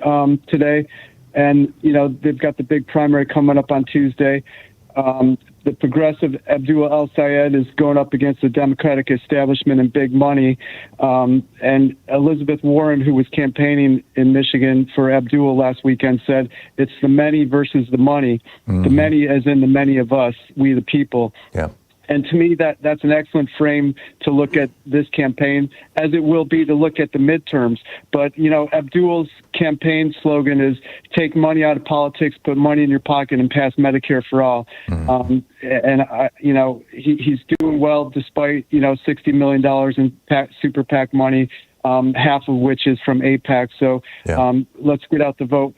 today, and they've got the big primary coming up on Tuesday. The progressive Abdul El-Sayed is going up against the Democratic establishment and big money, and Elizabeth Warren, who was campaigning in Michigan for Abdul last weekend, said it's the many versus the money. Mm-hmm. The many as in the many of us, we the people. Yeah. And to me, that's an excellent frame to look at this campaign, as it will be to look at the midterms. But, Abdul's campaign slogan is take money out of politics, put money in your pocket, and pass Medicare for all. Mm-hmm. He's doing well despite, $60 million in super PAC money, half of which is from AIPAC. So let's get out the vote.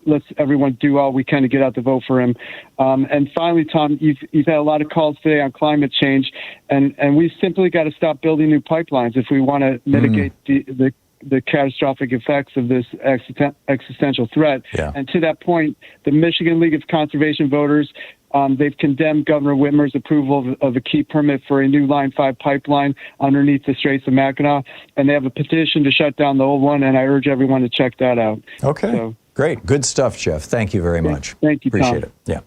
Let's everyone do all we can to get out the vote for him. And finally, Tom, you've had a lot of calls today on climate change, and we simply got to stop building new pipelines if we want to mitigate the catastrophic effects of this existential threat. Yeah. And to that point, the Michigan League of Conservation Voters, they've condemned Governor Whitmer's approval of a key permit for a new Line 5 pipeline underneath the Straits of Mackinac, and they have a petition to shut down the old one, and I urge everyone to check that out. Okay, so, great. Good stuff, Jeff. Thank you very much. Thank you, Appreciate Tom. it. Yeah.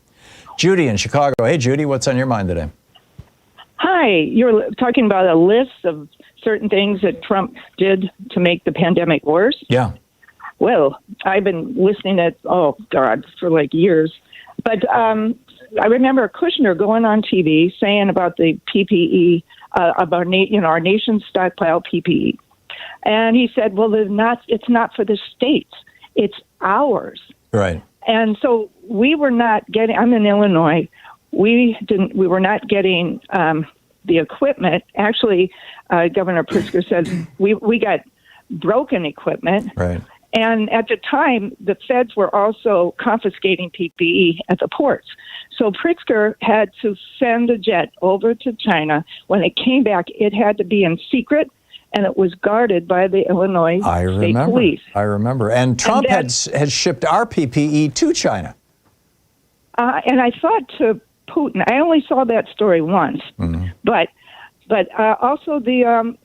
Judy in Chicago. Hey, Judy, what's on your mind today? Hi, you're talking about a list of certain things that Trump did to make the pandemic worse. Yeah. Well, I've been listening for like years. But I remember Kushner going on TV saying about the PPE, about our nation's stockpile PPE. And he said, well, it's not for the states. It's ours. Right. And so we were not getting, I'm in Illinois, we were not getting the equipment. Actually, Governor Pritzker said we got broken equipment. Right. And at the time, the feds were also confiscating PPE at the ports. So Pritzker had to send a jet over to China. When it came back, it had to be in secret, and it was guarded by the Illinois State Police. I remember. And Trump has shipped our PPE to China. And I thought to Putin, I only saw that story once, but also the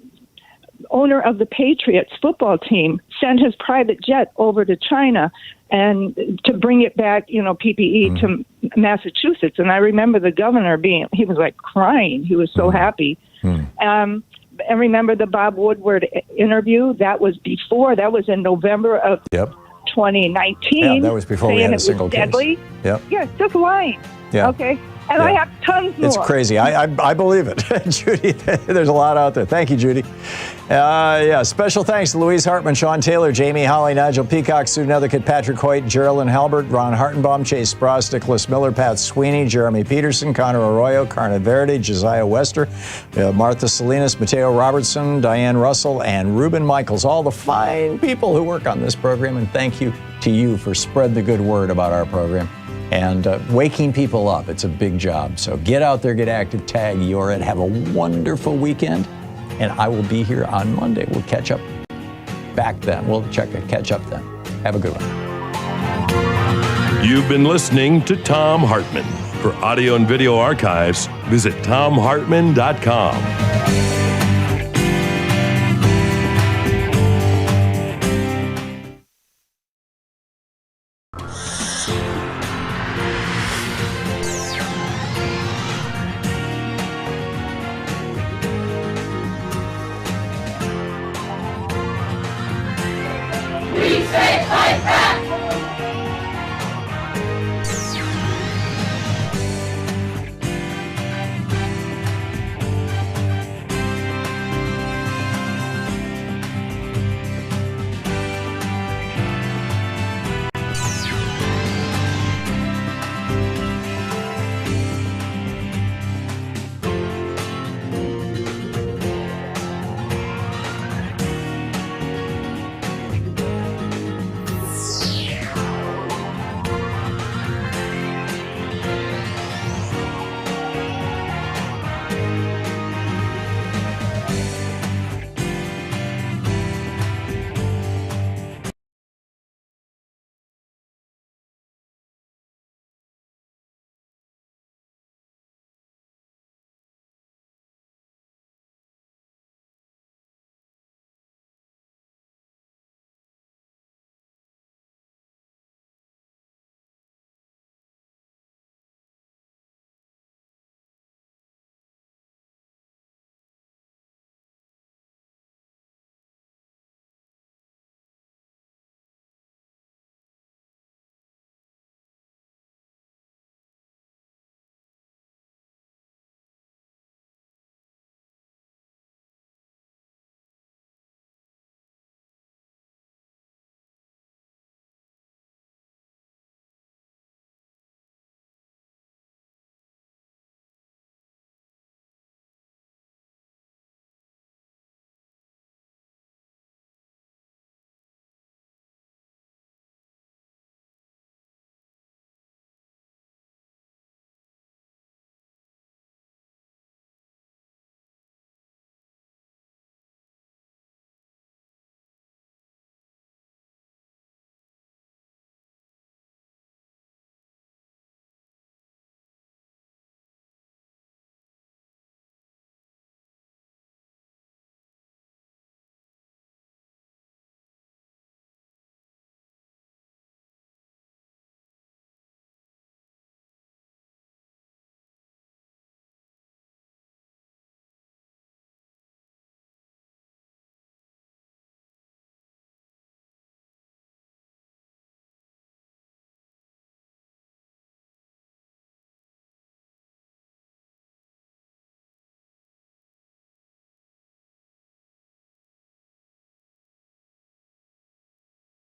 owner of the Patriots football team sent his private jet over to China and to bring it back, PPE to Massachusetts. And I remember the governor he was like crying. He was so happy. And remember the Bob Woodward interview? That was in November of 2019. Yeah, that was before we had a single case. Deadly. Yep. Yeah, just lying. Yeah. Okay. And I have tons more. It's crazy. I believe it. Judy, there's a lot out there. Thank you, Judy. Special thanks to Louise Hartmann, Sean Taylor, Jamie Holly, Nigel Peacock, Sue Nethercutt, Patrick Hoyt, Geraldine Halbert, Ron Hartenbaum, Chase Spross, Nicholas Miller, Pat Sweeney, Jeremy Peterson, Connor Arroyo, Carna Verde, Josiah Wester, Martha Salinas, Mateo Robertson, Diane Russell, and Ruben Michaels, all the fine people who work on this program. And thank you to you for spread the good word about our program. And waking people up, it's a big job. So get out there, get active, tag Yorit, have a wonderful weekend. And I will be here on Monday. We'll catch up back then. We'll catch up then. Have a good one. You've been listening to Thom Hartmann. For audio and video archives, visit thomhartmann.com. We say fight back!